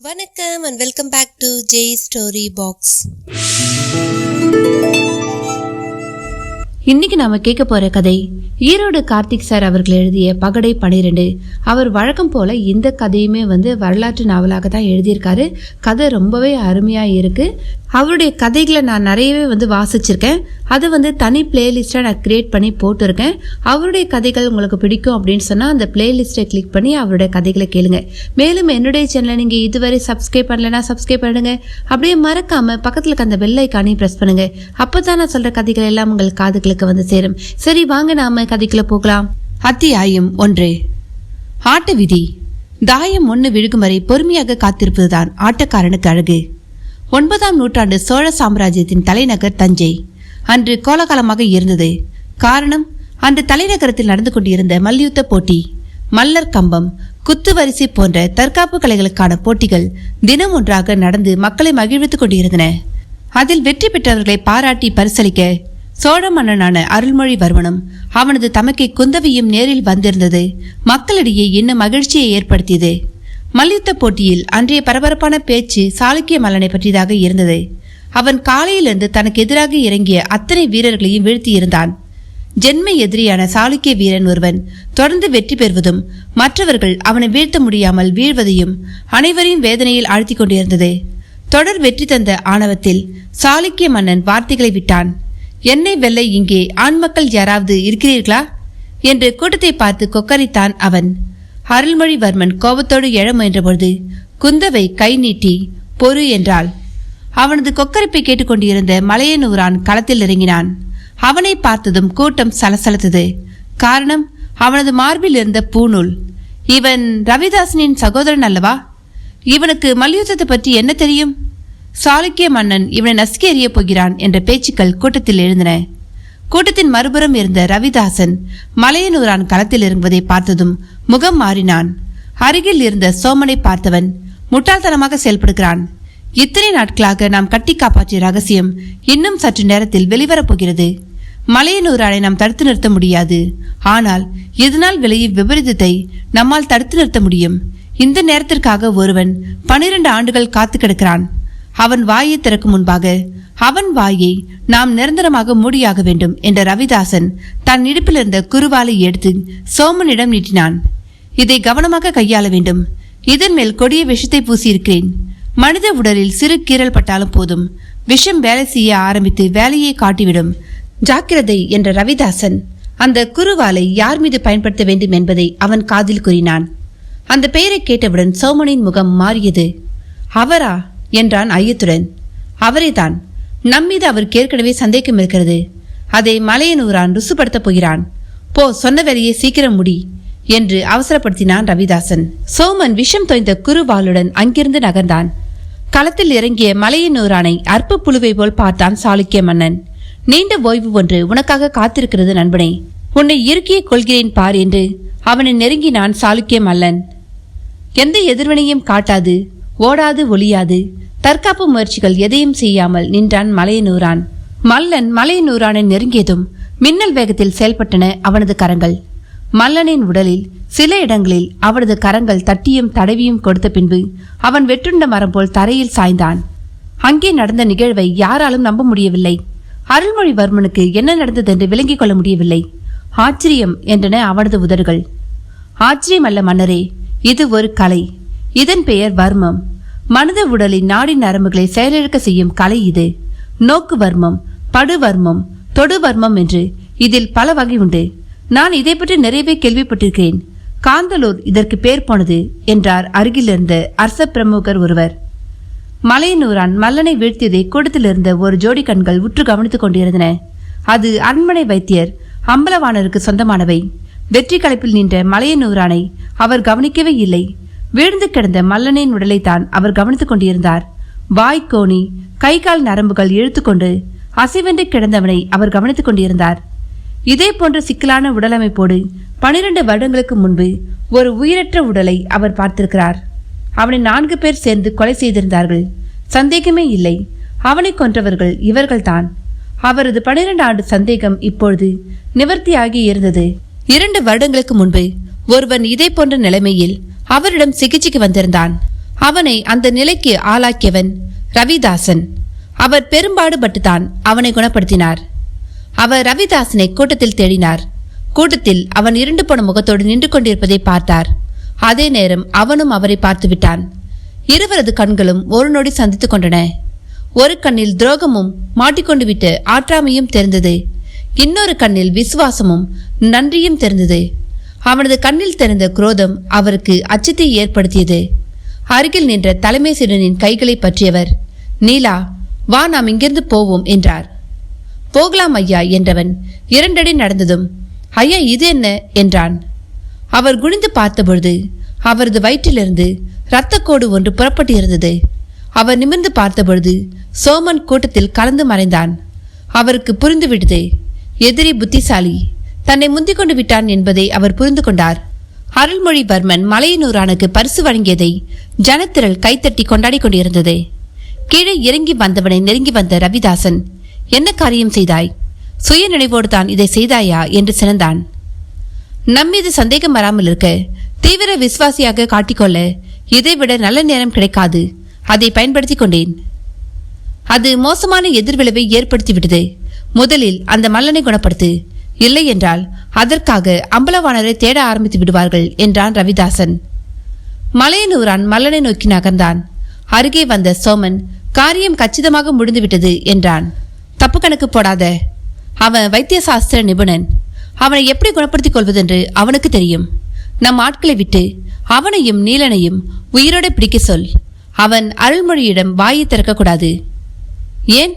வணக்கம் and welcome back to J Story Box. இன்னைக்கு நாம கேட்க போற கதை ஈரோடு கார்த்திக் சார் அவர்கள் எழுதிய பகடை 12. அவர் வழக்கம் போல இந்த கதையுமே வரலாற்று நாவலாக தான் எழுதியிருக்காரு. கதை ரொம்பவே அருமையா இருக்கு. அவருடைய கதைகளை நான் நிறையவே வாசிச்சிருக்கேன். அது தனி பிளேலிஸ்டா நான் கிரியேட் பண்ணி போட்டிருக்கேன். அவருடைய கதைகள் உங்களுக்கு பிடிக்கும் அப்படின்னு சொன்னா அந்த பிளேலிஸ்டை கிளிக் பண்ணி அவருடைய கதைகளை கேளுங்க. மேலும் என்னுடைய சேனலை நீங்க இதுவரை சப்ஸ்கிரைப் பண்ணலன்னா சப்ஸ்கிரைப் பண்ணுங்க. அப்படியே மறக்காம பக்கத்துல இருக்க அந்த பெல் ஐகானையும் பிரஸ் பண்ணுங்க. அப்பதான் நான் சொல்ற கதைகள் எல்லாம் உங்கள் காதுகளுக்கு சேரும். சரி, வாங்க நாம கதைக்குள்ள போகலாம். அத்தியாயம் 1. ஆட்ட விதி. தாயம் 1 விழுகும் வரை பொறுமையாக காத்திருப்பதுதான் ஆட்டக்காரனுக்கு அழகு. 9ஆம் நூற்றாண்டு சோழ சாம்ராஜ்யத்தின் தலைநகர் தஞ்சை அன்று கோலாகலமாக இருந்தது. காரணம், அன்று தலைநகரத்தில் நடந்து கொண்டிருந்த மல்யுத்த போட்டி. மல்லர் கம்பம், குத்துவரிசை போன்ற தற்காப்பு கலைகளுக்கான போட்டிகள் தினம் ஒன்றாக நடந்து மக்களை மகிழ்வித்துக் கொண்டிருந்தன. அதில் வெற்றி பெற்றவர்களை பாராட்டி பரிசளிக்க சோழ மன்னனான அருள்மொழிவர்மனும் அவனது தமக்கை குந்தவியும் நேரில் வந்திருந்தது மக்களிடையே இன்னும் மகிழ்ச்சியை ஏற்படுத்தியது. மல்யுத்த போட்டியில் அன்றைய பரபரப்பான பேச்சு சாளுக்கிய மல்லனை பற்றியதாக இருந்தது. அவன் காலையிலிருந்து தனக்கு எதிராக இறங்கிய அத்தனை வீரர்களையும் வீழ்த்தியிருந்தான். ஜென்ம எதிரியான சாளுக்கிய வீரன் ஒருவன் தொடர்ந்து வெற்றி பெறுவதும் மற்றவர்கள் அவனை வீழ்த்த முடியாமல் வீழ்வதையும் அனைவரையும் வேதனையில் ஆழ்த்தி கொண்டிருந்தது. தொடர் வெற்றி தந்த ஆணவத்தில் சாளுக்கிய மன்னன் வார்த்தைகளை விட்டான். என்னை வெல்ல இங்கே ஆண் மக்கள் யாராவது இருக்கிறீர்களா என்று கூட்டத்தை பார்த்து கொக்கரித்தான் அவன். அருள்மொழிவர்மன் கோபத்தோடு எழ முயன்றபொழுது குந்தவை கை நீட்டி பொறு என்றாள். அவனது கொக்கரிப்பை கேட்டுக்கொண்டிருந்த மலையனூரான் களத்தில் இறங்கினான். அவனை பார்த்ததும் கூட்டம் சலசலத்தது. காரணம், அவனது மார்பில் இருந்த பூநூல். இவன் ரவிதாசனின் சகோதரன் அல்லவா? இவனுக்கு மல்யுத்தத்தை பற்றி என்ன தெரியும்? சாளுக்கிய மன்னன் இவனை நசுக்கி எறிய போகிறான் என்ற பேச்சுக்கள் கூட்டத்தில் எழுந்தன. கூட்டத்தின் மறுபுறம் இருந்த ரவிதாசன் மலையனூரான் களத்தில் இறங்குவதை பார்த்ததும் முகம் மாறினான். அருகில் இருந்த சோமனை பார்த்தவன், முட்டாள்தனமாக செயல்படுகிறான். இத்தனை நாட்களாக நாம் கட்டி காப்பாற்றிய ரகசியம் இன்னும் சற்று நேரத்தில் வெளிவரப் போகிறது. மலையனூரானை நாம் தடுத்து நிறுத்த முடியாது. ஆனால் இதனால் விளையும் விபரீதத்தை நம்மால் தடுத்து நிறுத்த முடியும். இந்த நேரத்திற்காக ஒருவன் 12 ஆண்டுகள் காத்து கிடக்கிறான். அவன் வாயை திறக்கும் முன்பாக அவன் வாயை நாம் நிரந்தரமாக மூடியாக வேண்டும் என்ற ரவிதாசன் தன் இடுப்பில் இருந்த குருவாலை எடுத்து சோமனிடம் நீட்டினான். இதை கவனமாக கையாள வேண்டும். இதன் மேல் கொடிய விஷத்தை பூசியிருக்கிறேன். மனித உடலில் சிறு கீறல் பட்டாலும் போதும், விஷம் வேலை செய்ய ஆரம்பித்து வேலையை காட்டிவிடும். ஜாக்கிரதை என்ற ரவிதாசன் அந்த குருவாலை யார் மீது பயன்படுத்த வேண்டும் என்பதை அவன் காதில் கூறினான். அந்த பெயரை கேட்டவுடன் சோமனின் முகம் மாறியது. அவரா என்றான் ஐயத்துடன். அவரேதான். நம்மீது அவருக்கு ஏற்கனவே சந்தேகம் இருக்கிறது. அதை மலையனூரான் ருசுப்படுத்தப் போகிறான். போ, சொன்ன வேலையை சீக்கிரம் முடி என்று அவசரப்படுத்தினான் ரவிதாசன். சோமன் விஷம் தோய்ந்த குருவாளுடன் அங்கிருந்து நகர்ந்தான். களத்தில் இறங்கிய மலையனூரானை அற்ப புழுவை போல் பார்த்தான் சாளுக்கிய மன்னன். நீண்ட ஓய்வு ஒன்று உனக்காக காத்திருக்கிறது நண்பனே. உன்னை இறுக்கிய கொள்கிறேன் பார் என்று அவனை நெருங்கினான் சாளுக்கிய மல்லன். எந்த எதிர்வினையும் காட்டாது, ஓடாது ஒளியாது, தற்காப்பு முயற்சிகள் எதையும் செய்யாமல் நின்றான் மலையனூரான். மல்லன் மலையனூரானை நெருங்கியதும் மின்னல் வேகத்தில் செயல்பட்டன அவனது கரங்கள். மல்லனின் உடலில் சில இடங்களில் அவனது கரங்கள் தட்டியும் தடவியும் கொடுத்த பின்பு அவன் வெற்றுண்ட மரம் போல் தரையில் சாய்ந்தான். அங்கே நடந்த நிகழ்வை யாராலும் நம்ப முடியவில்லை. அருள்மொழிவர்மனுக்கு என்ன நடந்தது என்று விளங்கிக் கொள்ள முடியவில்லை. ஆச்சரியம் என்றன அவனது உதடுகள். ஆச்சரியம் அல்ல மன்னரே, இது ஒரு கலை. இதன் பெயர் வர்மம். மனித உடலின் நாடி நரம்புகளை செயலிழக்க செய்யும் கலை இது. நோக்கு வர்மம், படுவர்மம், தொடுவர்மம் என்று இதில் பல வகை உண்டு. நான் இதை பற்றி நிறையவே கேள்விப்பட்டிருக்கிறேன். காந்தலூர் இதற்கு பேர் போனது என்றார் அருகிலிருந்த அரச பிரமுகர் ஒருவர். மலையனூரான் மல்லனை வீழ்த்தியதை கூடத்தில் இருந்த ஒரு ஜோடி கண்கள் உற்று கவனித்துக் கொண்டிருந்தன. அது அரண்மனை வைத்தியர் அம்பலவாணருக்கு சொந்தமானவை. வெற்றி களைப்பில் நின்ற மலையனூரானை அவர் கவனிக்கவே இல்லை. வீழ்ந்து கிடந்த மல்லனின் உடலைத்தான் அவர் கவனித்துக் கொண்டிருந்தார். வாய்க்கோணி, கை கால் நரம்புகள் இழுத்துக்கொண்டு அசைவென்று கிடந்தவனை அவர் கவனித்துக் கொண்டிருந்தார். இதே போன்ற சிக்கலான உடலமைப்போடு 12 வருடங்களுக்கு முன்பு ஒரு உயிரற்ற உடலை அவர் பார்த்திருக்கிறார். அவனை 4 பேர் சேர்ந்து கொலை செய்திருந்தார்கள். சந்தேகமே இல்லை, அவனை கொன்றவர்கள் இவர்கள்தான். அவரது 12 ஆண்டு சந்தேகம் இப்பொழுது நிவர்த்தியாகி இருந்தது. 2 வருடங்களுக்கு முன்பு ஒருவன் இதே போன்ற நிலைமையில் அவரிடம் சிகிச்சைக்கு வந்திருந்தான். அவனை அந்த நிலைக்கு ஆளாக்கியவன் ரவிதாசன். அவர் பெரும்பாடுபட்டுத்தான் அவனை குணப்படுத்தினார். அவர் ரவிதாசனை கூட்டத்தில் தேடினார். கூட்டத்தில் அவன் இருண்டு போன முகத்தோடு நின்று கொண்டிருப்பதை பார்த்தார். அதே நேரம் அவனும் அவரை பார்த்து விட்டான். இருவரது கண்களும் ஒரு நொடி சந்தித்துக் கொண்டன. ஒரு கண்ணில் துரோகமும் மாட்டிக்கொண்டு விட்டு ஆற்றாமையும் தெரிந்தது. இன்னொரு கண்ணில் விசுவாசமும் நன்றியும் தெரிந்தது. அவனது கண்ணில் தெரிந்த குரோதம் அவருக்கு அச்சத்தை ஏற்படுத்தியது. அருகில் நின்ற தலைமை சீடனின் கைகளை பற்றியவர், நீலா, வா, நாம் இங்கிருந்து போவோம் என்றார். போகலாம் ஐயா என்றவன் 2 அடி நடந்ததும், ஐயா இது என்ன என்றான். அவர் குனிந்து பார்த்தபொழுது அவரது வயிற்றிலிருந்து இரத்தக்கோடு ஒன்று புறப்பட்டு இருந்தது. அவர் நிமிர்ந்து பார்த்தபொழுது சோமன் கூட்டத்தில் கலந்து மறைந்தான். அவருக்கு புரிந்துவிட்டது. எதிரி புத்திசாலி, தன்னை முந்திக் கொண்டு விட்டான் என்பதை அவர் புரிந்து கொண்டார். அருள்மொழிவர்மன் மலையனூரானுக்கு பரிசு வழங்கியதை ஜனத்திரள் கைத்தட்டி கொண்டாடி கொண்டிருந்தது. கீழே இறங்கி வந்தவனை நெருங்கி வந்த ரவிதாசன், என்ன காரியம் செய்தாய்? சுய நினைவோடு தான் இதை செய்தாயா என்று சினந்தான். நம்மீது சந்தேகம் வராமல் இருக்க, தீவிர விசுவாசியாக காட்டிக்கொள்ள இதைவிட நல்ல நேரம் கிடைக்காது. அதை பயன்படுத்தி கொண்டேன். அது மோசமான எதிர்விளைவை ஏற்படுத்திவிட்டது. முதலில் அந்த மல்லனை குணப்படுத்து, இல்லை என்றால் அதற்காக அம்பலவாணரை தேட ஆரம்பித்து விடுவார்கள் என்றான் ரவிதாசன். மலையனூரான் மல்லனை நோக்கி நகர்ந்தான். அருகே வந்த சோமன், காரியம் கச்சிதமாக முடிந்துவிட்டது என்றான். தப்பு கணக்கு போடாத, அவன் வைத்திய சாஸ்திர நிபுணன். அவனை எப்படி குணப்படுத்திக் கொள்வதென்று அவனுக்கு தெரியும். நம் ஆட்களை விட்டு அவனையும் நீலனையும் உயிரோட பிடிக்க சொல். அவன் அருள்மொழியிடம் வாயை திறக்கக்கூடாது. ஏன்?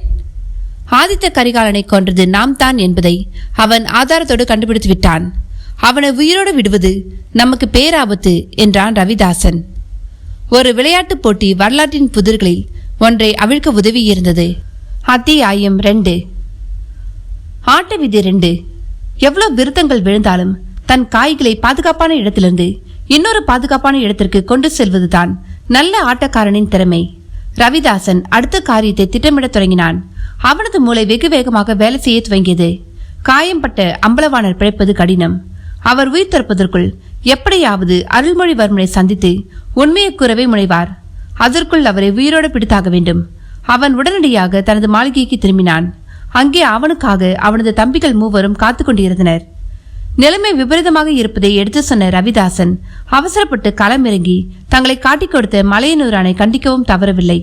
ஆதித்த கரிகாலனை கொன்றது நாம் தான் என்பதை அவன் ஆதாரத்தோடு கண்டுபிடித்து விட்டான். அவனை உயிரோடு விடுவது நமக்கு பேராபத்து என்றான் ரவிதாசன். ஒரு விளையாட்டுப் போட்டி வரலாற்றின் புதிர்களில் ஒன்றை அவிழ்க்க உதவி இருந்தது. அத்தியாயம் 2. ஆட்ட விதி 2. எவ்வளவு விருத்தங்கள் விழுந்தாலும் தன் காய்களை பாதுகாப்பான இடத்திலிருந்து இன்னொரு பாதுகாப்பான இடத்திற்கு கொண்டு செல்வதுதான் நல்ல ஆட்டக்காரனின் திறமை. ரவிதாசன் அடுத்த காரியத்தை திட்டமிட தொடங்கினான். அவனது மூளை வெகு வேகமாக வேலை செய்ய துவங்கியது. காயம்பட்ட அம்பலவாணர் பிழைப்பது கடினம். அவர் உயிர் தற்பதற்குள் எப்படியாவது அருள்மொழிவர்மனை சந்தித்து உண்மையை கூறவே முனைவார். அதற்குள் அவரை உயிரோடு பிடித்தாக வேண்டும். அவன் உடனடியாக தனது மாளிகைக்கு திரும்பினான். அங்கே அவனுக்காக அவனது தம்பிகள் 3 காத்து கொண்டிருந்தனர். நிலைமை விபரீதமாக இருப்பதை எடுத்து சொன்ன ரவிதாசன் அவசரப்பட்டு களமிறங்கி தங்களை காட்டிக் கொடுத்த மலையனூரானை கண்டிக்கவும் தவறவில்லை.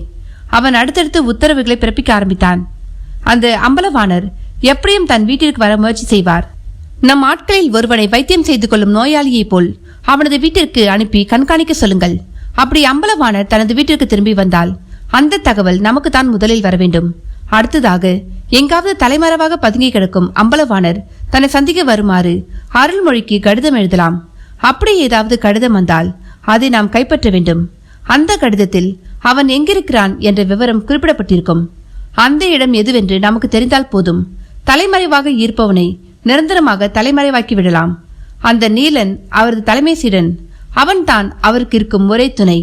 அவன் அடுத்தடுத்து உத்தரவுகளை பிறப்பிக்க ஆரம்பித்தான். அந்த அம்பலவாணர் எப்படியும் தன் வீட்டிற்கு வர முயற்சி செய்வார். நம் ஆட்களில் ஒருவனை வைத்தியம் செய்து கொள்ளும் நோயாளியைப் போல் அவனது வீட்டிற்கு அனுப்பி கண்காணிக்க சொல்லுங்கள். அப்படி அம்பலவாணர் தனது வீட்டிற்கு திரும்பி வந்தால் அந்த தகவல் நமக்கு தான் முதலில் வர வேண்டும். அடுத்ததாக எங்காவது தலைமறைவாக பதுங்கி கிடக்கும் அம்பலவாணர் தன்னை சந்திக்க வருமாறு அருள்மொழிக்கு கடிதம் எழுதலாம். அப்படி ஏதாவது கடிதம் வந்தால் அதை நாம் கைப்பற்ற வேண்டும். அந்த கடிதத்தில் அவன் எங்கிருக்கிறான் என்ற விவரம் குறிப்பிடப்பட்டிருக்கும். அந்த இடம் எதுவென்று நமக்கு தெரிந்தால் போதும். தலைமறைவாக இருப்பவனை நிரந்தரமாக தலைமறைவாக்கி விடலாம். அந்த நீலன் அவரது தலைமை சீடன். அவன்தான் அவருக்கு இருக்கும் ஒரே துணை.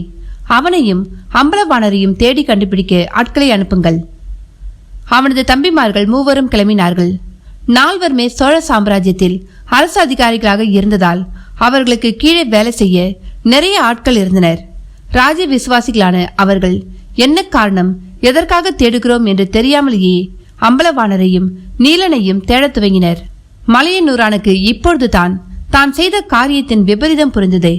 அவனையும் அம்பலவாணரையும் தேடி கண்டுபிடிக்க ஆட்களை அனுப்புங்கள். அவனது தம்பிமார்கள் 3 கிளம்பினார்கள். 4 சோழ சாம்ராஜ்யத்தில் அரசு அதிகாரிகளாக இருந்ததால் அவர்களுக்கு கீழே வேலை செய்ய நிறைய ஆட்கள் இருந்தனர். ராஜ விசுவாசிகளான அவர்கள் என்ன காரணம், எதற்காக தேடுகிறோம் என்று தெரியாமலேயே அம்பலவாணரையும் நீலனையும் தேடத் துவங்கினர். மலையனூரானுக்கு இப்பொழுது தான் செய்த காரியத்தின் விபரீதம் புரிந்தது.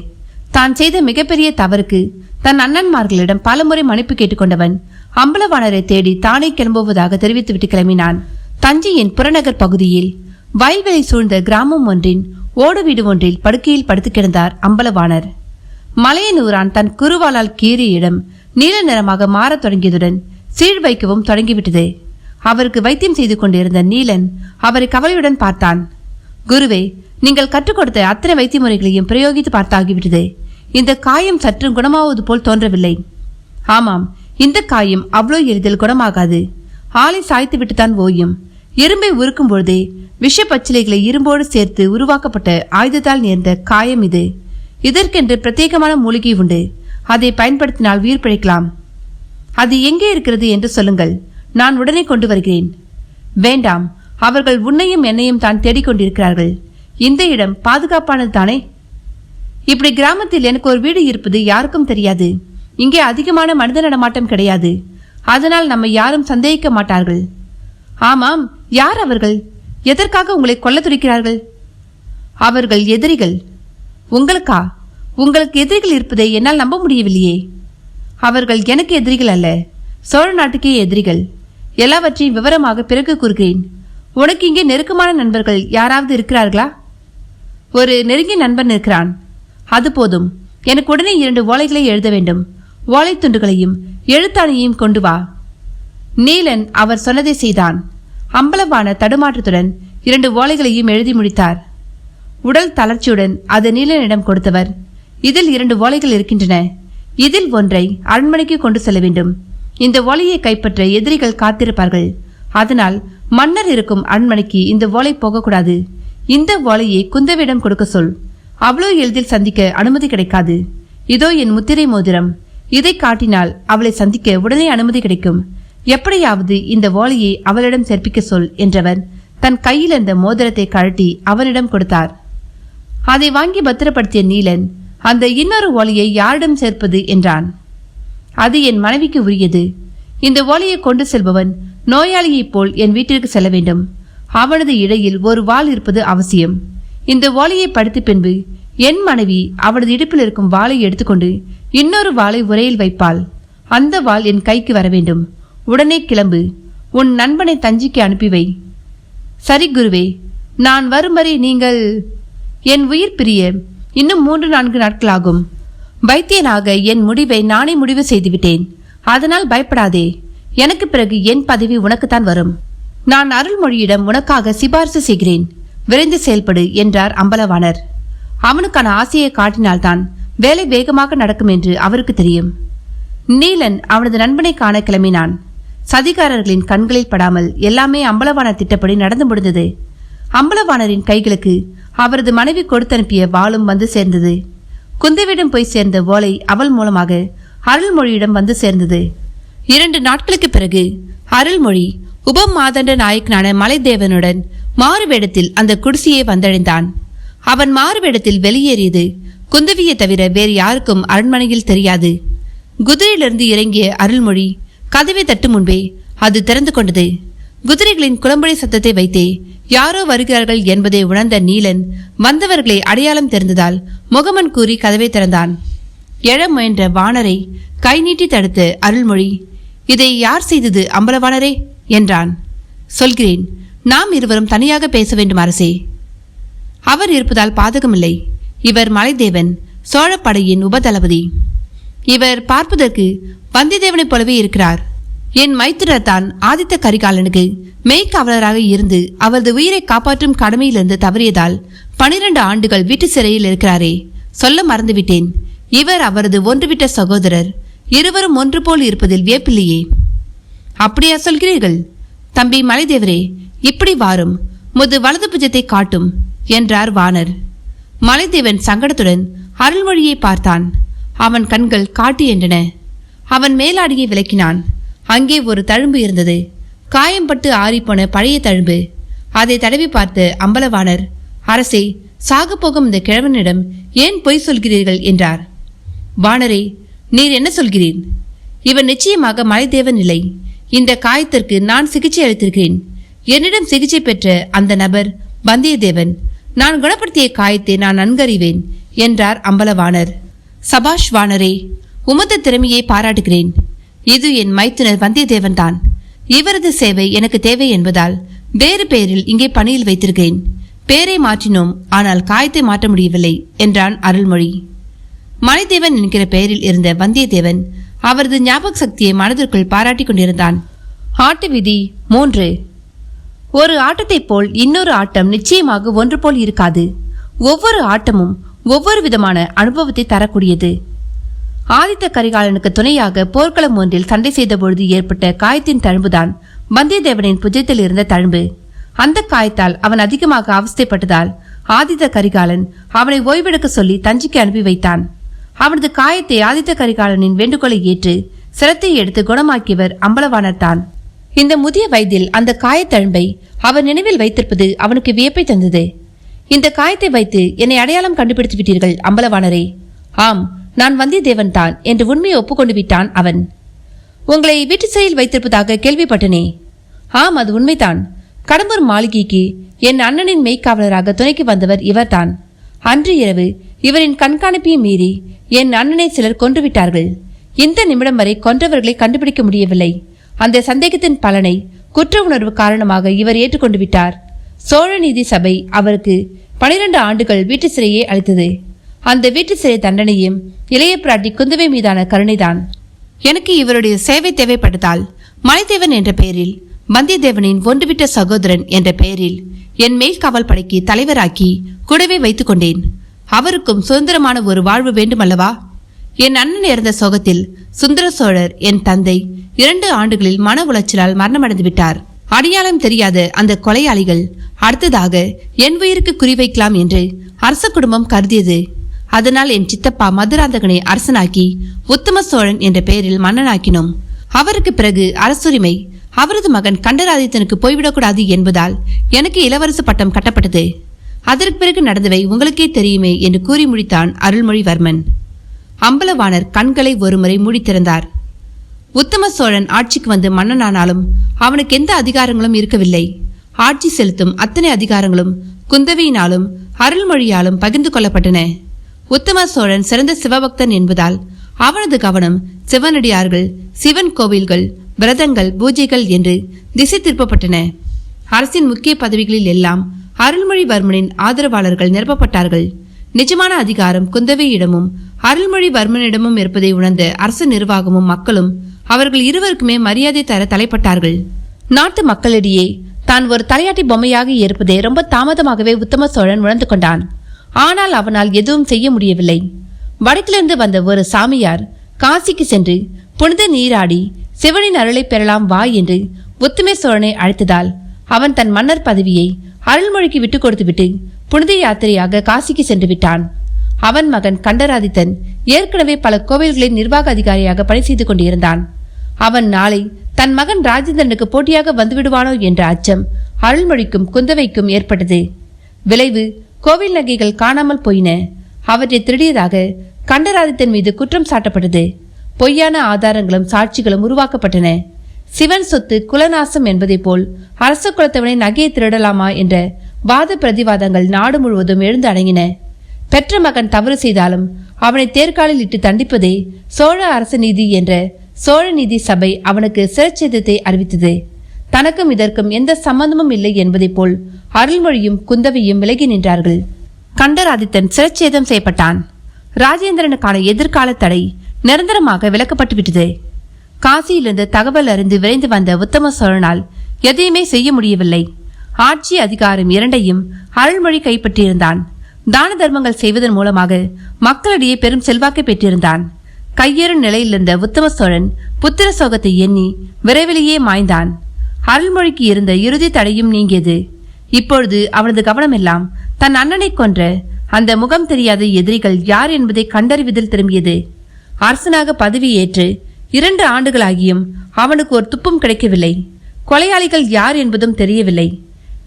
தான் செய்த மிகப்பெரிய தவறுக்கு தன் அண்ணன்மார்களிடம் பலமுறை மன்னிப்பு கேட்டுக்கொண்டவன் அம்பலவாணரை தேடி தானே கிளம்புவதாக தெரிவித்துவிட்டு கிளம்பினான். தஞ்சையின் புறநகர் பகுதியில் வயல்வெளி சூழ்ந்த கிராமம் ஒன்றின் ஓடு வீடு ஒன்றில் படுக்கையில் படுத்து கிடந்தார் அம்பலவாணர். மலையனூரான் தன் குருவாளால் கீறிய இடம் நீல நிறமாக மாறத் தொடங்கியதுடன் சீழ் வைக்கவும் தொடங்கிவிட்டது. அவருக்கு வைத்தியம் செய்து கொண்டிருந்த நீலன் அவரை கவலையுடன் பார்த்தான். குருவே, நீங்கள் கற்றுக் கொடுத்த அத்தனை வைத்திய முறைகளையும் பிரயோகித்து பார்த்தாகிவிட்டது. இந்த காயம் சற்றும் குணமாவது போல் தோன்றவில்லை. ஆமாம், இந்த காயம் அவ்வளோ எளிதில் குணமாகாது. ஆளை சாய்த்து விட்டுத்தான் ஓயும். இரும்பை உருக்கும் பொழுதே விஷ பச்சிலைகளை இரும்போடு சேர்த்து உருவாக்கப்பட்ட ஆயுதத்தால் நேர்ந்த காயம் இது. இதற்கென்று பிரத்யேகமான மூலிகை உண்டு. அதை பயன்படுத்தினால் உயிர் பிழைக்கலாம். அது எங்கே இருக்கிறது என்று சொல்லுங்கள், நான் உடனே கொண்டு வருகிறேன். வேண்டாம், அவர்கள் உன்னையும் என்னையும் தான் தேடிக்கொண்டிருக்கிறார்கள். இந்த இடம் பாதுகாப்பானது தானே? இப்படி கிராமத்தில் எனக்கு ஒரு வீடு இருப்பது யாருக்கும் தெரியாது. இங்கே அதிகமான மனித நடமாட்டம் கிடையாது. அதனால் நம்மை யாரும் சந்தேகிக்க மாட்டார்கள். ஆமாம், யார் அவர்கள்? எதற்காக உங்களை கொல்ல துடிக்கிறார்கள்? அவர்கள் எதிரிகள். உங்களுக்கா? உங்களுக்கு எதிரிகள் இருப்பதை என்னால் நம்ப முடியவில்லையே. அவர்கள் எனக்கு எதிரிகள் அல்ல, சோழ நாட்டுக்கே எதிரிகள். எல்லாவற்றையும் விவரமாக பிறகு கூறுகிறேன். உனக்கு இங்கே நெருக்கமான நண்பர்கள் யாராவது இருக்கிறார்களா? ஒரு நெருங்கிய நண்பன் இருக்கிறான். அது போதும். எனக்கு உடனே 2 ஓலைகளை எழுத வேண்டும். ஓலை துண்டுகளையும் எழுத்தாணியையும் கொண்டு வா. நீலன் அவர் சொன்னதை செய்தான். அம்பலவான தடுமாற்றத்துடன் 2 ஓலைகளையும் எழுதி முடித்தார். உடல் தளர்ச்சியுடன் அது நீலனிடம் கொடுத்தவர், இதில் 2 ஓலைகள் இருக்கின்றன. இதில் ஒன்றை அரண்மனைக்கு கொண்டு செல்ல வேண்டும். இந்த ஓலையை கைப்பற்ற எதிரிகள் காத்திருப்பார்கள். அதனால் மன்னர் இருக்கும் அரண்மனைக்கு இந்த ஓலை போகக்கூடாது. இந்த ஓலையை குந்தவியிடம் கொடுக்க சொல். அவ்வளோ எளிதில் சந்திக்க அனுமதி கிடைக்காது. இதோ என் முத்திரை மோதிரம். இதை காட்டினால் அவளை சந்திக்க உடனே அனுமதி கிடைக்கும். எப்படியாவது இந்த ஓலையை அவளிடம் சேர்ப்பிக்க சொல் என்றவர் தன் கையில் இருந்த மோதிரத்தை கழட்டி அவனிடம் கொடுத்தார். அதை வாங்கி பத்திரப்படுத்திய நீலன், அந்த இன்னொரு ஓலையை யாரிடம் சேர்ப்பது என்றான். அது என் மனைவிக்கு உரியது. இந்த ஓலையை கொண்டு செல்பவன் நோயாளியைப் போல் என் வீட்டிற்கு செல்ல வேண்டும். அவனது இடையில் ஒரு வாள் இருப்பது அவசியம். இந்த ஓலையை படித்த பின்பு என் மனைவி அவனது இடுப்பில் இருக்கும் வாளை எடுத்துக்கொண்டு இன்னொரு வாளை உரையில் வைப்பாள். அந்த வாள் என் கைக்கு வர வேண்டும். உடனே கிளம்பு. உன் நண்பனை தஞ்சிக்கு அனுப்பி வை. சரி குருவே. நான் வரும் வரை நீங்கள் என் உயிர் பிரிய இன்னும் 3-4 நாட்களாகும். வைத்தியனாக என் முடிவை நானே முடிவு செய்துவிட்டேன். அதனால் பயப்படாதே. எனக்கு பிறகு என் பதவி உனக்குத்தான் வரும். நான் அருள்மொழியிடம் உனக்காக சிபாரிசு செய்கிறேன். விரைந்து செயல்படு என்றார் அம்பலவாணர். அவனுக்கான ஆசையை காட்டினால்தான் வேலை வேகமாக நடக்கும் என்று அவருக்கு தெரியும். நீலன் அவனது நண்பனை காண கிளம்பினான். சதிகாரர்களின் கண்களில் படாமல் எல்லாமே அம்பலவாணர் திட்டப்படி நடந்து முடிந்தது. அம்பலவாணரின் கைகளுக்கு அவரது மனைவி கொடுத்தனுப்பிய வாளும் வந்து சேர்ந்தது. குந்தவியிடம் போய் சேர்ந்த ஓலை அவள் மூலமாக அருள்மொழியிடம் வந்து சேர்ந்தது. 2 நாட்களுக்கு பிறகு அருள்மொழி உபமாதண்ட நாயக்கனான மலைதேவனுடன் மாறுவேடத்தில் அந்த குடிசையை வந்தடைந்தான். அவன் மாறுவேடத்தில் வெளியேறியது குந்தவியை தவிர வேறு யாருக்கும் அரண்மனையில் தெரியாது. குதிரையிலிருந்து இறங்கிய அருள்மொழி கதவை தட்டு முன்பே அது திறந்து கொண்டது. குதிரைகளின் குளம்படி சத்தத்தை வைத்தே யாரோ வருகிறார்கள் என்பதை உணர்ந்த நீலன் வந்தவர்களை அடையாளம் தெரிந்ததால் முகமன் கூறி கதவை திறந்தான். எழ முயன்ற வானரை கை நீட்டி தடுத்த அருள்மொழி, இதை யார் செய்தது அம்பலவாணரே என்றான். சொல்கிறேன். நாம் இருவரும் தனியாக பேச வேண்டும் அரசே. அவர் இருப்பதால் பாதகமில்லை. இவர் மலைதேவன், சோழப்படையின் உபதளபதி. இவர் பார்ப்பதற்கு வந்தியத்தேவனைப் போலவே இருக்கிறார். என் மைத்திரர் தான் ஆதித்த கரிகாலனுக்கு மெய்க்காவலராக இருந்து அவரது உயிரை காப்பாற்றும் கடமையிலிருந்து தவறியதால் 12 ஆண்டுகள் வீட்டு சிறையில் இருக்கிறாரே. சொல்ல மறந்துவிட்டேன். இவர் அவரது ஒன்றுவிட்ட சகோதரர். இருவரும் ஒன்று போல் இருப்பதில் வியப்பில்லையே. அப்படியா சொல்கிறீர்கள்? தம்பி மலைதேவரே, இப்படி வாரும். முது வலது புஜத்தை காட்டும் என்றார் வானர். மலைதேவன் சங்கடத்துடன் அருள்மொழியை பார்த்தான். அவன் கண்கள் காட்டு என்றன. அவன் மேலாடியை விலக்கினான். அங்கே ஒரு தழும்பு இருந்தது. காயம்பட்டு ஆறிப்போன பழைய தழும்பு. அதை தடவி பார்த்த அம்பலவாணர், அரசே, சாகப்போகும் இந்த கிழவனிடம் ஏன் பொய் சொல்கிறீர்கள் என்றார். வானரே, நீர் என்ன சொல்கிறீர்? இவன் நிச்சயமாக மலைதேவன் இல்லை. இந்த காயத்திற்கு நான் சிகிச்சை அளித்திருக்கிறேன். என்னிடம் சிகிச்சை பெற்ற அந்த நபர் வந்தியத்தேவன். நான் குணப்படுத்திய காயத்தை நான் நன்கறிவேன் என்றார் அம்பலவாணர். சபாஷ் வானரே, உமது திறமையை பாராட்டுகிறேன். இது என் மைத்துனர் வந்தியத்தேவன் தான். இவரது சேவை எனக்கு தேவை என்பதால் வேறு பெயரில் இங்கே பணியில் வைத்திருக்கிறேன். பேரை மாற்றினோம், ஆனால் காயத்தை மாற்ற முடியவில்லை என்றான் அருள்மொழி. மலைதேவன் என்கிற பெயரில் இருந்த வந்தியத்தேவன் அவரது ஞாபக சக்தியை மனதிற்குள் பாராட்டி கொண்டிருந்தான். ஆட்டு விதி 3. ஒரு ஆட்டத்தைப் போல் இன்னொரு ஆட்டம் நிச்சயமாக ஒன்று போல் இருக்காது. ஒவ்வொரு ஆட்டமும் ஒவ்வொரு விதமான அனுபவத்தை தரக்கூடியது. ஆதித்த கரிகாலனுக்கு துணையாக போர்க்களம் ஒன்றில் சண்டை செய்த பொழுது ஏற்பட்ட காயத்தின் தழும்புதான் வந்தியத்தேவனின் புஜத்தில் இருந்த தழும்பு. அந்த காயத்தால் அவன் அதிகமாக அவஸ்தைப்பட்டதால் ஆதித்த கரிகாலன் அவனை ஓய்வெடுக்க சொல்லி தஞ்சைக்கு அனுப்பி வைத்தான். அவனது காயத்தை ஆதித்த கரிகாலனின் வேண்டுகோளை ஏற்று சிரத்தை எடுத்து குணமாக்கியவர் அம்பலவாணர் தான். இந்த முதிய வயதில் அந்த காயத்தழும்பை அவர் நினைவில் வைத்திருப்பது அவனுக்கு வியப்பை தந்தது. இந்த காயத்தை வைத்து என்னை அடையாளம் கண்டுபிடித்து விட்டீர்கள் அம்பலவாணரே. ஆம், நான் வந்தியத்தேவன் தான் என்று உண்மையை ஒப்புக்கொண்டு விட்டான் அவன். உங்களை வீட்டு சிறையில் வைத்திருப்பதாக கேள்விப்பட்டனே. ஆம், அது உண்மைதான். கடம்பூர் மாளிகைக்கு என் அண்ணனின் மெய்க்காவலராக துணைக்கு வந்தவர் இவர்தான். அன்று இரவு இவரின் கண்காணிப்பையும் மீறி என் அண்ணனை சிலர் கொன்றுவிட்டார்கள். இந்த நிமிடம் வரை கொன்றவர்களை கண்டுபிடிக்க முடியவில்லை. அந்த சந்தேகத்தின் பலனை குற்ற உணர்வு காரணமாக இவர் ஏற்றுக்கொண்டு விட்டார். சோழ நீதி சபை அவருக்கு 12 ஆண்டுகள் வீட்டு சிறையை அளித்தது. அந்த வீட்டு சிறை தண்டனையும் இளைய பிராட்டி குந்தவை மீதான கருணைதான். எனக்கு இவருடைய சேவை தேவைப்பட்டதால் மலைதேவன் என்ற பெயரில், வந்தியத்தேவனின் ஒன்றுவிட்ட சகோதரன் என்ற பெயரில் என் மேல் காவல் படைக்கு தலைவராக்கி கூடவே வைத்துக் கொண்டேன். அவருக்கும் சுதந்திரமான ஒரு வாழ்வு வேண்டுமல்லவா? என் அண்ணன் இறந்த சோகத்தில் சுந்தர சோழர் என் தந்தை 2 ஆண்டுகளில் மன உளைச்சலால் மரணமடைந்து விட்டார். அடையாளம் தெரியாத அந்த கொலையாளிகள் அடுத்ததாக என் உயிருக்கு குறிவைக்கலாம் என்று அரச குடும்பம் கருதியது. அதனால் என் சித்தப்பா மதுராந்தகனை அரசனாக்கி உத்தம சோழன் என்ற பெயரில் மன்னனாக்கினோம். அவருக்கு பிறகு அரசுரிமை அவரது மகன் கண்டராதித்தனுக்கு போய்விடக்கூடாது என்பதால் எனக்கு இளவரசு பட்டம் கட்டப்பட்டது. அதற்கு பிறகு நடந்தவை உங்களுக்கே தெரியுமே என்று கூறி முடித்தான் அருள்மொழிவர்மன். அம்பலவாணர் கண்களை ஒருமுறை மூடித்திறந்தார். உத்தம சோழன் ஆட்சிக்கு வந்து மன்னனானாலும் அவனுக்கு எந்த அதிகாரங்களும் இருக்கவில்லை. ஆட்சி செலுத்தும் அத்தனை அதிகாரங்களும் குந்தவையினாலும் அருள்மொழியாலும் பகிர்ந்து கொள்ளப்பட்டன. உத்தம சோழன் சிறந்த சிவபக்தன் என்பதால் அவனது கவனம் சிவனடியார்கள், சிவன் கோவில்கள், விரதங்கள், பூஜைகள் என்று திசை திருப்பப்பட்டன. அரசின் முக்கிய பதவிகளில் எல்லாம் அருள்மொழிவர்மனின் ஆதரவாளர்கள் நிரப்பப்பட்டார்கள். நிஜமான அதிகாரம் குந்தவையிடமும் அருள்மொழிவர்மனிடமும் இருப்பதை உணர்ந்த அரசு நிர்வாகமும் மக்களும் அவர்கள் இருவருக்குமே மரியாதை தர தலைப்பட்டார்கள். நாட்டு மக்களிடையே தான் ஒரு தலையாட்டி பொம்மையாக இருப்பதை ரொம்ப தாமதமாகவே உத்தம சோழன் உணர்ந்து கொண்டான். ஆனால் அவனால் எதுவும் செய்ய முடியவில்லை. வடக்கிலிருந்து வந்த ஒரு சாமியார் காசிக்கு சென்று புனித நீராடி சிவனின் அருளை பெறலாம் வா என்று உத்தம சோழனை அழைத்ததால் அவன் தன் மன்னர் பதவியை அருள்மொழிக்கு விட்டு கொடுத்துவிட்டு புனித யாத்திரையாக காசிக்கு சென்று விட்டான். அவன் மகன் கண்டராதித்தன் ஏற்கனவே பல கோவில்களின் நிர்வாக அதிகாரியாக பணி செய்து கொண்டிருந்தான். அவன் நாளை தன் மகன் ராஜேந்திரனுக்கு போட்டியாக வந்துவிடுவானோ என்ற அச்சம் அருள்மொழிக்கும் குந்தவைக்கும் ஏற்பட்டது. விளைவு கோவில் நகைகள் காணாமல் போயின. அவற்றை திருடியதாக கண்டராதித்தன் மீது குற்றம் சாட்டப்பட்டது. பொய்யான ஆதாரங்களும் சாட்சிகளும் உருவாக்கப்பட்டன. சிவன் சொத்து குலநாசம் என்பதை போல் அரச குலத்தவனை நகையை திருடலாமா என்ற வாத பிரதிவாதங்கள் நாடு முழுவதும் எழுந்து அடங்கின. பெற்ற மகன் தவறு செய்தாலும் அவனை தேர்காலில் இட்டு தண்டிப்பதே சோழ அரச நீதி என்ற சோழ நீதி சபை அவனுக்கு சிறைச்சேதத்தை அறிவித்தது. தனக்கும் இதற்கும் எந்த சம்பந்தமும் இல்லை என்பதை போல் அருள்மொழியும் குந்தவையும் விலகி நின்றார்கள். கண்டராதித்தன் சிறைச்சேதம் செய்யப்பட்டான். ராஜேந்திரனுக்கான எதிர்கால தடை நிரந்தரமாக விலக்கப்பட்டுவிட்டது. காசியிலிருந்து தகவல் அறிந்து விரைந்து வந்த உத்தம சோழனால் எதையுமே செய்ய முடியவில்லை. ஆட்சி அதிகாரம் இரண்டையும் அருள்மொழி கைப்பற்றியிருந்தான். தான தர்மங்கள் செய்வதன் மூலமாக மக்களிடையே பெரும் செல்வாக்கை பெற்றிருந்தான். கையேறும் நிலையிலிருந்த உத்தம சோழன் புத்திர சோகத்தை எண்ணி விரைவிலேயே மாய்ந்தான். அருள்மொழிக்கு இருந்த இறுதி தடையும் நீங்கியது. இப்பொழுது அவனது கவனமெல்லாம் தன் அண்ணனை கொன்ற அந்த முகம் தெரியாத எதிரிகள் யார் என்பதை கண்டறிவதில் திரும்பியது. அரசனாக பதவி ஏற்று 2 ஆண்டுகளாகியும் அவனுக்கு ஒரு துப்பும் கிடைக்கவில்லை. கொலையாளிகள் யார் என்பதும் தெரியவில்லை.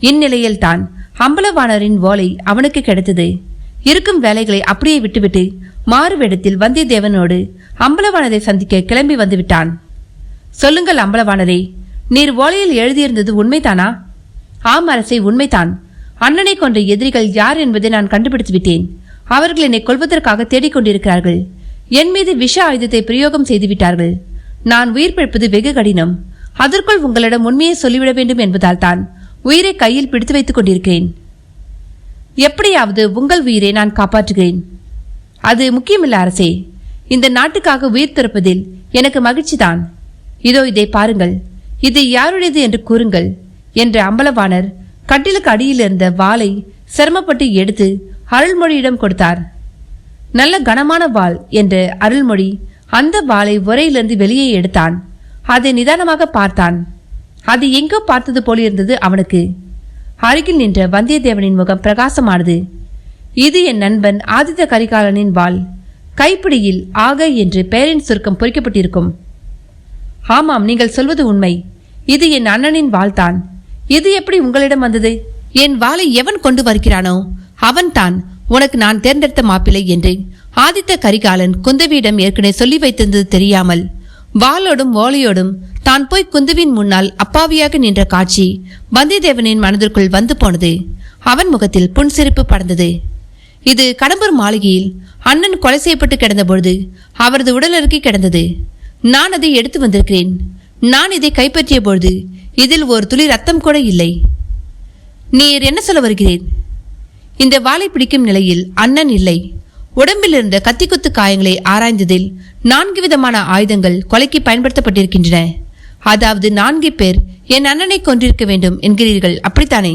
இந்நிலையில்தான் அம்பலவாணரின் ஓலை அவனுக்கு கிடைத்தது. இருக்கும் வேலைகளை அப்படியே விட்டுவிட்டு மாறுவேடத்தில் வந்தியத்தேவனோடு அம்பலவாணரை சந்திக்க கிளம்பி வந்துவிட்டான். சொல்லுங்கள் அம்பலவாணரே, நீர் ஓலையில் எழுதியிருந்தது உண்மைதானா? ஆம் அரசே, உண்மைதான். அண்ணனை கொன்ற எதிரிகள் யார் என்பதை நான் கண்டுபிடித்து விட்டேன். அவர்கள் என்னை கொல்வதற்காக தேடிக்கொண்டிருக்கிறார்கள். என் மீது விஷ ஆயுதத்தை பிரயோகம் செய்துவிட்டார்கள். நான் உயிர் பிழைப்பது வெகு கடினம். அதற்குள் உங்களிடம் உண்மையை சொல்லிவிட வேண்டும் என்பதால் தான் உயிரை கையில் பிடித்து வைத்துக் கொண்டிருக்கிறேன். எப்படியாவது உங்கள் உயிரை நான் காப்பாற்றுகிறேன். அது முக்கியமில்ல அரசே. இந்த நாட்டுக்காக உயிர் துறப்பதில் எனக்கு மகிழ்ச்சிதான். இதோ இதை பாருங்கள். இது யாருடையது என்று கூறுங்கள் என்ற அம்பலவாணர் கட்டிலுக்கு அடியில் இருந்த வாளை சிரமப்பட்டு எடுத்து அருள்மொழியிடம் கொடுத்தார். நல்ல கனமான வாள் என்ற அருள்மொழி அந்த வாளை உரையிலிருந்து வெளியே எடுத்தான். அதை நிதானமாக பார்த்தான். அது எங்கோ பார்த்தது போலிருந்தது அவனுக்கு. அருகில் நின்ற வந்தியத்தேவனின் முகம் பிரகாசமானது. இது என் நண்பன் ஆதித்த கரிகாலனின் வாள். கைப்பிடியில் ஆக என்று பெயரின் சுருக்கம் பொறிக்கப்பட்டிருக்கும். ஆமாம், நீங்கள் சொல்வது உண்மை. இது என் அண்ணனின் வாள்தான். இது எப்படி உங்களிடம் வந்தது? என் வாளை எவன் கொண்டு வருகிறானோ அவன்தான் உனக்கு நான் தேர்ந்தெடுத்த மாப்பிள்ளை என்று ஆதித்த கரிகாலன் குந்தவியிடம் ஏற்கனவே சொல்லி வைத்திருந்தது தெரியாமல் வாளோடும் ஓலையோடும் தான் போய் குந்தவியின் முன்னால் அப்பாவியாக நின்ற காட்சி வந்தியத்தேவனின் மனதிற்குள் வந்து போனது. அவன் முகத்தில் புன்சிரிப்பு படர்ந்தது. இது கடம்பூர் மாளிகையில் அண்ணன் கொலை செய்யப்பட்டு கிடந்த பொழுது அவரது உடல் அருகே கிடந்தது. நான் அதை எடுத்து வந்திருக்கிறேன். நான் இதை கைப்பற்றிய பொழுது இதில் ஒரு துளி ரத்தம் கூட இல்லை. நீர் என்ன சொல்ல வருகிறேன்? இந்த வாளை பிடிக்கும் நிலையில் அண்ணன் இல்லை. உடம்பில் இருந்த கத்திக்குத்து காயங்களை ஆராய்ந்ததில் 4 விதமான ஆயுதங்கள் கொலைக்கு பயன்படுத்தப்பட்டிருக்கின்றன. அதாவது 4 பேர் என் அண்ணனை கொன்றிருக்க வேண்டும் என்கிறீர்கள், அப்படித்தானே?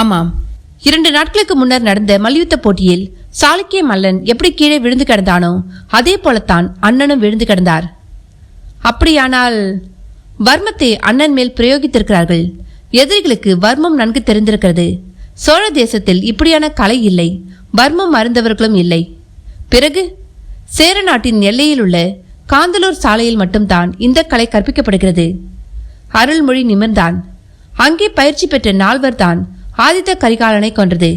ஆமாம். 2 நாட்களுக்கு முன்னர் நடந்த மல்யுத்த போட்டியில் சாளுக்கிய மல்லன் எப்படி கீழே விழுந்து கிடந்தானோ அதே போலத்தான் அண்ணனும் விழுந்து கிடந்தார். அப்படியானால் வர்மத்தை அண்ணன் மேல் பிரயோகித்திருக்கிறார்கள். எதிரிகளுக்கு வர்மம் நன்கு தெரிந்திருக்கிறது. சோழ தேசத்தில் இப்படியான கலை இல்லை, வர்மம் அறிந்தவர்களும் இல்லை. பிறகு சேர நாட்டின் எல்லையில் உள்ள காந்தலூர் சாலையில் மட்டும்தான் இந்த கலை கற்பிக்கப்படுகிறது. அருள்மொழி நிமிர்ந்தான். அங்கே பயிற்சி பெற்ற 4 தான் ஆதித்த கரிகாலனை கொன்றது.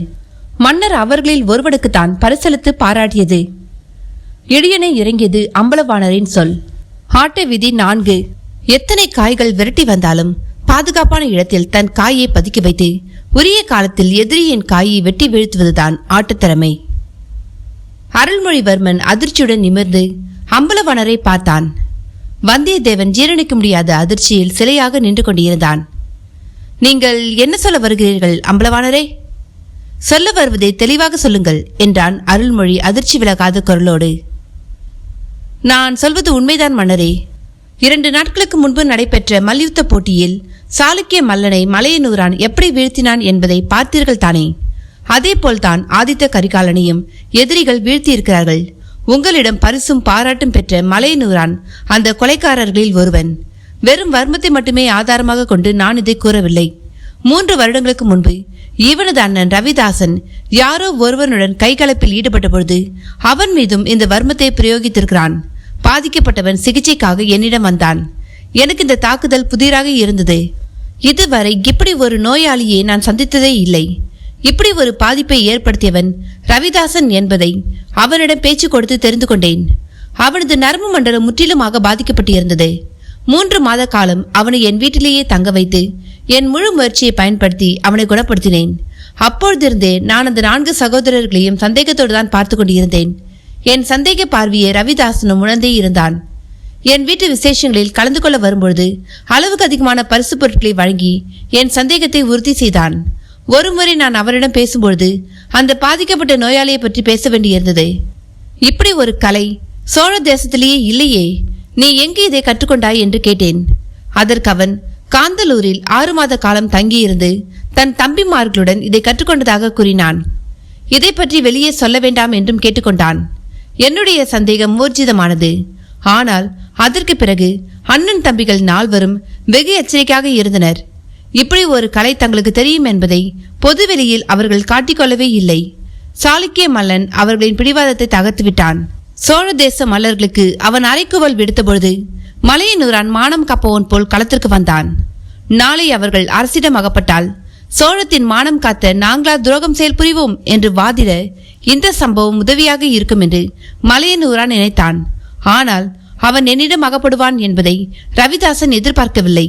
மன்னர் அவர்களில் ஒருவனுக்குத்தான் பரிசளித்து பாராட்டியது. இடியனை இறங்கியது அம்பலவாணரின் சொல். ஆட்ட விதி 4. எத்தனை காய்கள் விரட்டி வந்தாலும் பாதுகாப்பான இடத்தில் தன் காயை பதுக்கி வைத்து உரிய காலத்தில் எதிரியின் காயை வெட்டி வீழ்த்துவதுதான் ஆட்டுத்திறமை. அருள்மொழிவர்மன் அதிர்ச்சியுடன் நிமிர்ந்து அம்பலவாணரை பார்த்தான். வந்தியத்தேவன் ஜீரணிக்க முடியாத அதிர்ச்சியில் சிலையாக நின்று கொண்டிருந்தான். நீங்கள் என்ன சொல்ல வருகிறீர்கள் அம்பலவாணரே? சொல்ல வருவதை தெளிவாக சொல்லுங்கள் என்றான் அருள்மொழி அதிர்ச்சி விலகாத குரலோடு. நான் சொல்வது உண்மைதான் மன்னரே. 2 நாட்களுக்கு முன்பு நடைபெற்ற மல்யுத்த போட்டியில் சாளுக்கிய மல்லனை மலையனூரான் எப்படி வீழ்த்தினான் என்பதை பார்த்தீர்கள் தானே? அதே போல்தான் ஆதித்த கரிகாலனையும் எதிரிகள் வீழ்த்தியிருக்கிறார்கள். உங்களிடம் பரிசும் பாராட்டும் பெற்ற மலையனூரான் அந்த கொலைக்காரர்களில் ஒருவன். வெறும் வர்மத்தை மட்டுமே ஆதாரமாக கொண்டு நான் இதை கூறவில்லை. 3 வருடங்களுக்கு முன்பு இவனது அண்ணன் ரவிதாசன் யாரோ ஒருவனுடன் கைகலப்பில் ஈடுபட்ட பொழுது அவன் மீதும் இந்த வர்மத்தை பிரயோகித்திருக்கிறான். பாதிக்கப்பட்டவன் சிகிச்சைக்காக என்னிடம் வந்தான். எனக்கு இந்த தாக்குதல் புதிராக இருந்தது. இதுவரை இப்படி ஒரு நோயாளியை நான் சந்தித்ததே இல்லை. இப்படி ஒரு பாதிப்பை ஏற்படுத்தியவன் ரவிதாசன் என்பதை அவனிடம் பேச்சு கொடுத்து தெரிந்து கொண்டேன். அவனது நரம்பு மண்டலம் முற்றிலுமாக பாதிக்கப்பட்டிருந்தது. 3 மாத காலம் அவனை என் வீட்டிலேயே தங்க வைத்து என் முழு முயற்சியை பயன்படுத்தி அவனை குணப்படுத்தினேன். அப்பொழுதிருந்தே நான் அந்த 4 சகோதரர்களையும் சந்தேகத்தோடு தான் பார்த்து கொண்டிருந்தேன். என் சந்தேக பார்வையை ரவிதாசனும் உணர்ந்தே இருந்தான். என் வீட்டு விசேஷங்களில் கலந்து கொள்ள வரும்பொழுது அளவுக்கு அதிகமான பரிசு பொருட்களை வழங்கி என் சந்தேகத்தை உறுதி செய்தான். ஒருமுறை நான் அவரிடம் பேசும்பொழுது அந்த பாதிக்கப்பட்ட நோயாளியை பற்றி பேச வேண்டியிருந்தது. இப்படி ஒரு கலை சோழ தேசத்திலேயே இல்லையே, நீ எங்கே இதை கற்றுக்கொண்டாய் என்று கேட்டேன். அதற்கு அவன் காந்தலூரில் 6 மாத காலம் தங்கியிருந்து தன் தம்பிமார்களுடன் இதை கற்றுக்கொண்டதாக கூறினான். இதை பற்றி வெளியே சொல்ல வேண்டாம் என்றும் கேட்டுக்கொண்டான். என்னுடைய சந்தேகம் ஊர்ஜிதமானது. ஆனால் அதற்கு பிறகு அண்ணன் தம்பிகள் 4 வெகு எச்சரிக்கையாக இருந்தனர். இப்படி ஒரு கலை தங்களுக்கு தெரியும் என்பதை பொதுவெளியில் அவர்கள் காட்டிக்கொள்ளவே இல்லை. சாளுக்கிய மல்லன் அவர்களின் பிடிவாதத்தை தகர்த்துவிட்டான். சோழ தேச மல்லர்களுக்கு அவன் அரைக்குவல் விடுத்த பொழுது மலையனூரான் மானம் காப்பவன் போல் களத்திற்கு வந்தான். நாளை அவர்கள் அரசிடம் அகப்பட்டால் சோழத்தின் மானம் காத்த நாங்களா துரோகம் செயல் புரிவோம் என்று வாதிட இந்த சம்பவம் உதவியாக இருக்கும் என்று மலையனூரான் நினைத்தான். ஆனால் அவன் என்னிடம் அகப்படுவான் என்பதை ரவிதாசன் எதிர்பார்க்கவில்லை.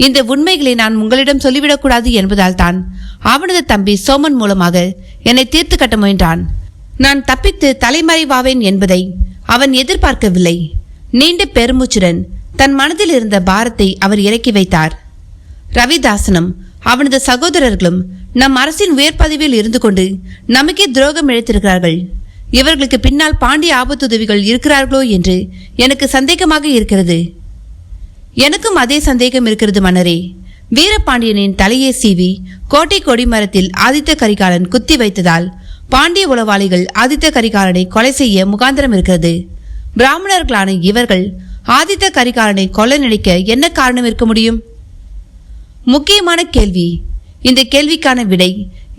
இந்த உண்மைகளை நான் உங்களிடம் சொல்லிவிடக்கூடாது என்பதால் தான் அவனது தம்பி சோமன் மூலமாக என்னை தீர்த்து கட்ட முயன்றான். நான் தப்பித்து தலைமறைவாவேன் என்பதை அவன் எதிர்பார்க்கவில்லை. நீண்ட பெருமூச்சுடன் தன் மனதில் இருந்த பாரத்தை அவர் இறக்கி வைத்தார். ரவிதாசனும் அவனது சகோதரர்களும் நம் அரசின் உயர் பதவியில் இருந்து கொண்டு நமக்கே துரோகம் இழைத்திருக்கிறார்கள். இவர்களுக்கு பின்னால் பாண்டிய ஆபத்துதவிகள் இருக்கிறார்களோ என்று எனக்கு சந்தேகமாக இருக்கிறது. எனக்கும் அதே சந்தேகம் இருக்கிறது மன்னரே. வீரபாண்டியனின் தலையை சீவி கோட்டை கொடிமரத்தில் ஆதித்த கரிகாலன் குத்தி வைத்ததால் பாண்டிய உளவாளிகள் ஆதித்த கரிகாலனை கொலை செய்ய முகாந்திரம் இருக்கிறது. பிராமணர்களான இவர்கள் ஆதித்த கரிகாலனை கொல்ல நினைக்க என்ன காரணம் இருக்க முடியும்? முக்கியமான கேள்வி. இந்த கேள்விக்கான விடை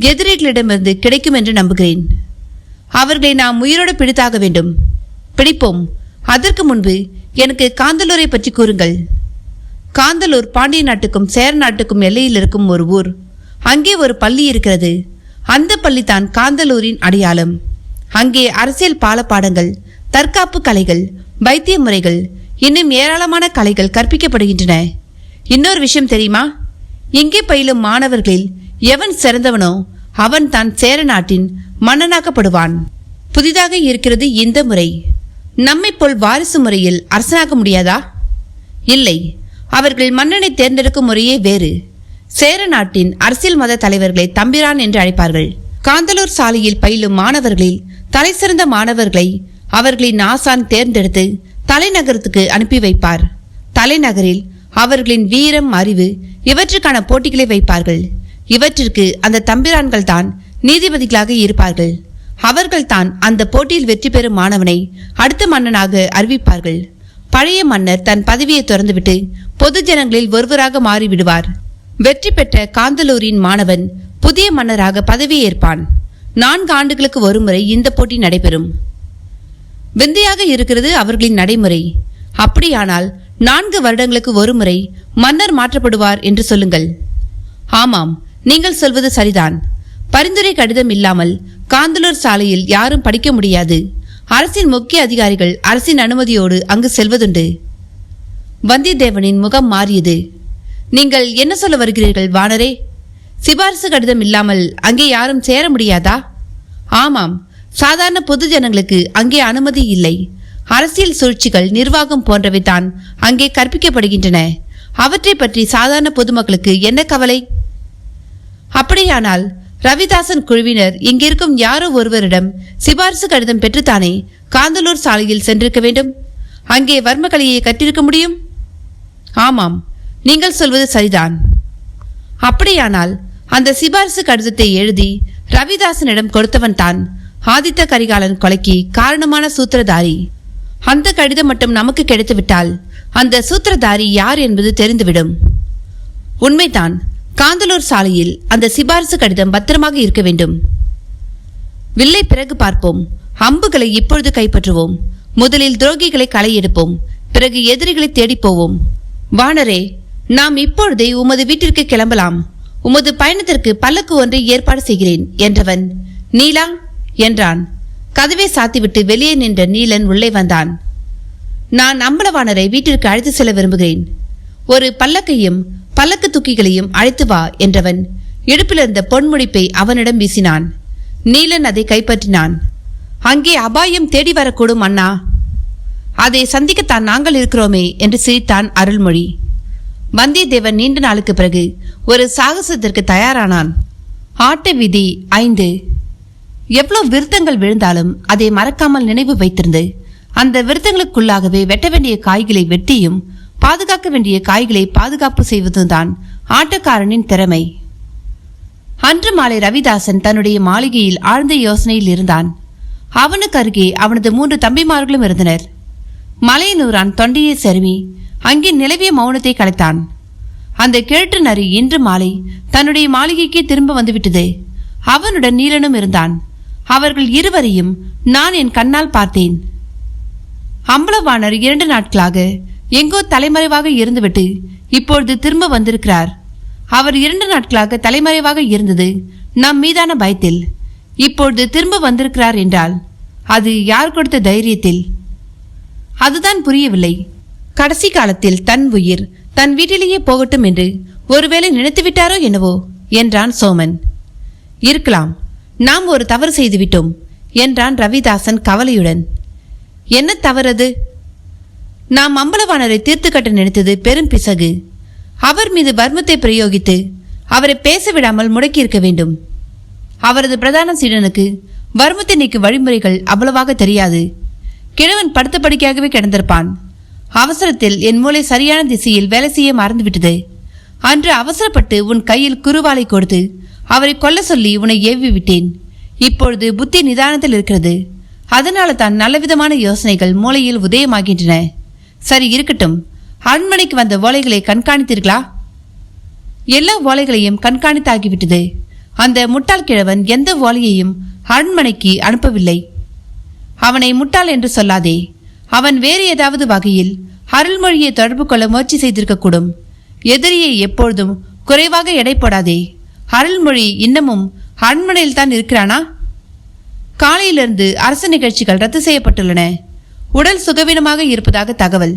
எதிரிகளிடமிருந்து கிடைக்கும் என்று நம்புகிறேன். அவர்களை நாம் உயிரோடு பிடித்தாக வேண்டும். பிடிப்போம். அதற்கு முன்பு எனக்கு காந்தலூரை பற்றி கூறுங்கள். காந்தலூர் பாண்டிய நாட்டுக்கும் சேர நாட்டுக்கும் எல்லையில் இருக்கும் ஒரு ஊர். அங்கே ஒரு பள்ளி இருக்கிறது. அந்த பள்ளி தான் காந்தலூரின் அடையாளம். அங்கே அரசியல் பாலப்பாடங்கள், தற்காப்பு கலைகள், வைத்திய முறைகள், இன்னும் ஏராளமான கலைகள் கற்பிக்கப்படுகின்றன. இன்னொரு விஷயம் தெரியுமா? இங்கே பயிலும் மாணவர்களில் எவன் சிறந்தவனோ அவன் தான் சேர நாட்டின் மன்னனாக்கப்படுவான். புதிதாக இருக்கிறது இந்த முறை. நம்மை போல் வாரிசு முறையில் அரசனாக முடியாதா? இல்லை, அவர்கள் மன்னனை தேர்ந்தெடுக்கும் முறையே வேறு. சேர நாட்டின் அரசியல் மத தலைவர்களை தம்பிரான் என்று அழைப்பார்கள். காந்தலூர் சாலையில் பயிலும் மாணவர்களில் தலை சிறந்த மாணவர்களை அவர்களின் ஆசான் தேர்ந்தெடுத்து தலைநகரத்துக்கு அனுப்பி வைப்பார். தலைநகரில் அவர்களின் வீரம், அறிவு இவற்றுக்கான போட்டிகளை வைப்பார்கள். இவற்றிற்கு அந்த தம்பிரான்கள் தான் நீதிபதிகளாக இருப்பார்கள். அவர்கள்தான் அந்த போட்டியில் வெற்றி பெறும் மாணவனை அடுத்த மன்னனாக அறிவிப்பார்கள். பழைய மன்னர் தன் பதவியை திறந்துவிட்டு பொது ஜனங்களில் ஒருவராக மாறிவிடுவார். வெற்றி பெற்ற காந்தலூரின் மாணவன் புதிய மன்னராக பதவியேற்பான். 4 ஆண்டுகளுக்கு ஒருமுறை இந்த போட்டி நடைபெறும். விந்தையாக இருக்கிறது அவர்களின் நடைமுறை. அப்படியானால் 4 வருடங்களுக்கு ஒருமுறை மன்னர் மாற்றப்படுவார் என்று சொல்லுங்கள். ஆமாம், நீங்கள் சொல்வது சரிதான். பரிந்துரை கடிதம் இல்லாமல் காந்தலூர் சாலையில் யாரும் படிக்க முடியாது. அரசின் முக்கிய அதிகாரிகள் அரசின் அனுமதியோடு அங்கு செல்வதுண்டு. வந்தியத்தேவனின் முகம் மாறியது. நீங்கள் என்ன சொல்ல வருகிறீர்கள் வானரே? சிபாரிசு கடிதம் இல்லாமல் அங்கே யாரும் சேர முடியாதா? ஆமாம், சாதாரண பொது ஜனங்களுக்கு அங்கே அனுமதி இல்லை. அரசியல் சூழ்ச்சிகள், நிர்வாகம் போன்றவை தான் அங்கே கற்பிக்கப்படுகின்றன. அவற்றை பற்றி சாதாரண பொதுமக்களுக்கு என்ன கவலை? அப்படியானால் ரவிதாசன் குழுவினர் இங்கிருக்கும் யாரோ ஒருவரிடம் சிபாரிசு கடிதம் பெற்றுத்தானே காந்தலூர் சாலையில் சென்றிருக்க வேண்டும். அங்கே வர்மகலையை கற்றிருக்க முடியும். ஆமாம், நீங்கள் சொல்வது சரிதான். அப்படியானால் அந்த சிபாரிசு கடிதத்தை எழுதி ரவிதாசனிடம் கொடுத்தவன் தான் ஆதித்த கரிகாலன் கொலைக்கு காரணமான சூத்திரதாரி. அந்த கடிதம் மட்டும் நமக்கு கிடைத்துவிட்டால் அந்த சூத்திரதாரி யார் என்பது தெரிந்துவிடும். உண்மைதான். காந்தலூர் சாலையில் அந்த சிபாரிசு கடிதம் பத்திரமாக இருக்க வேண்டும். வில்லை பிறகு பார்ப்போம். அம்புகளை இப்பொழுது கைப்பற்றுவோம். முதலில் துரோகிகளை களை எடுப்போம். பிறகு எதிரிகளை தேடிப் போவோம். வானரே, நாம் இப்பொழுதே உமது வீட்டிற்கு கிளம்பலாம். உமது பயணத்திற்கு பல்லக்கு ஒன்றை ஏற்பாடு செய்கிறேன் என்றவன், நீலா என்றான். கதவை சாத்திவிட்டு வெளியே நின்ற நீலன் உள்ளே வந்தான். நான் அம்பலவாணரை வீட்டிற்கு அழைத்து செல்ல விரும்புகிறேன். ஒரு பல்லக்கையும் பல்லக்கு தூக்கிகளையும் அழைத்து வா என்றவன் இடுப்பிலிருந்த பொன்முடிப்பை அவனிடம் வீசினான். நீலன் அதை கைப்பற்றினான். அங்கே அபாயம் தேடி வரக்கூடும் அண்ணா. அதை சந்திக்கத்தான் நாங்கள் இருக்கிறோமே என்று சிரித்தான் அருள்மொழி. வந்தியத்தேவன் நீண்ட நாளுக்கு பிறகு ஒரு சாகசத்திற்கு தயாரானான். ஆட்ட விதி 5. எவ்வளவு விருத்தங்கள் விழுந்தாலும் அதை மறக்காமல் நினைவு வைத்திருந்து அந்த விருத்தங்களுக்குள்ளாகவே வெட்ட வேண்டிய காய்களை வெட்டியும் பாதுகாக்க வேண்டிய காய்களை பாதுகாப்பு செய்வதுதான் ஆட்டக்காரனின் திறமை. அன்று மாலை ரவிதாசன் தன்னுடைய மாளிகையில் ஆழ்ந்த யோசனையில் இருந்தான். அவனுக்கு அருகே அவனது 3 தம்பிமார்களும் இருந்தனர். மலையனூரான் தொண்டையை செருமி அங்கே நிலவிய மௌனத்தை கலைத்தான். அந்த கிழட்டு நரி இன்று மாலை தன்னுடைய மாளிகைக்கு திரும்ப வந்துவிட்டது. அவனுடன் நீலனும் இருந்தான். அவர்கள் இருவரையும் நான் என் கண்ணால் பார்த்தேன். அம்பலவாணர் 2 நாட்களாக எங்கோ தலைமறைவாக இருந்துவிட்டு இப்பொழுது திரும்ப வந்திருக்கிறார். அவர் 2 நாட்களாக தலைமறைவாக இருந்தது நம் மீதான பயத்தில். இப்பொழுது திரும்ப வந்திருக்கிறார் என்றால் அது யார் கொடுத்த தைரியத்தில்? அதுதான் புரியவில்லை. கடைசி காலத்தில் தன் உயிர் தன் வீட்டிலேயே போகட்டும் என்று ஒருவேளை நினைத்துவிட்டாரோ என்னவோ என்றான் சோமன். இருக்கலாம், நாம் ஒரு தவறு செய்துவிட்டோம் என்றான் ரவிதாசன் கவலையுடன். என்ன தவறது? நாம் அம்பலவாணரை தீர்த்து கட்ட நினைத்தது பெரும் பிசகு. அவர் மீது வர்மத்தை பிரயோகித்து அவரை பேச விடாமல் முடக்கியிருக்க வேண்டும். அவரது பிரதான சீடனுக்கு வர்மத்தை நீக்கும் வழிமுறைகள் அவ்வளவாக தெரியாது. கிழவன் படுத்த படுக்கையாகவே கிடந்திருப்பான். அவசரத்தில் என் மூளை சரியான திசையில் வேலை செய்ய மறந்துவிட்டது. அன்று அவசரப்பட்டு உன் கையில் குருவாலை கொடுத்து அவரை கொல்ல சொல்லி உன்னை ஏவி விட்டேன். இப்பொழுது புத்தி நிதானத்தில் இருக்கிறது. அதனால தான் நல்லவிதமான யோசனைகள் மூளையில் உதயமாகின்றன. சரி, இருக்கட்டும். அரண்மனைக்கு வந்த ஓலைகளை கண்காணித்தீர்களா? எல்லா ஓலைகளையும் கண்காணித்தாகிவிட்டது. அந்த முட்டாள் கிழவன் எந்த ஓலையையும் அரண்மனைக்கு அனுப்பவில்லை. அவனை முட்டாள் என்று சொல்லாதே. அவன் வேறு ஏதாவது வகையில் அருள்மொழியை தொடர்பு கொள்ள முயற்சி செய்திருக்கக்கூடும். எதிரியை எப்பொழுதும் குறைவாக எடை போடாதே. அருள்மொழி இன்னமும் அரண்மனையில் தான் இருக்கிறானா? காலையிலிருந்து அரசு நிகழ்ச்சிகள் ரத்து செய்யப்பட்டுள்ளன. உடல் சுகவீனமாக இருப்பதாக தகவல்.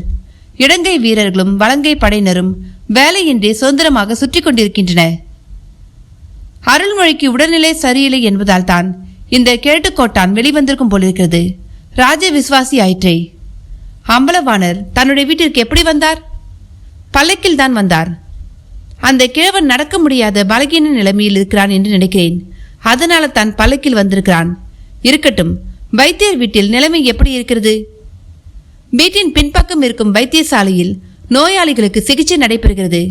இடங்கை வீரர்களும் வலங்கை படையினரும் வேலையின்றி சுதந்திரமாக சுற்றி கொண்டிருக்கின்றனர். அருள்மொழிக்கு உடல்நிலை சரியில்லை என்பதால் தான் இந்த கேட்டுக்கோட்டான் வெளிவந்திருக்கும் போலிருக்கிறது. ராஜ விசுவாசி ஆயிற்றே. அம்பலவாணர் தன்னுடைய வீட்டிற்கு எப்படி வந்தார்? பல்லக்கில் தான் வந்தார். அந்த கிழவன் நடக்க முடியாத பலகீன நிலைமையில் இருக்கிறான் என்று நினைக்கிறேன். அதனால தான் பல்லக்கில் வந்திருக்கிறான். இருக்கட்டும், வைத்தியர் வீட்டில் நிலைமை எப்படி இருக்கிறது? வீட்டின் பின்பக்கம் இருக்கும் வைத்தியசாலையில் நோயாளிகளுக்கு சிகிச்சை நடைபெறுகிறது.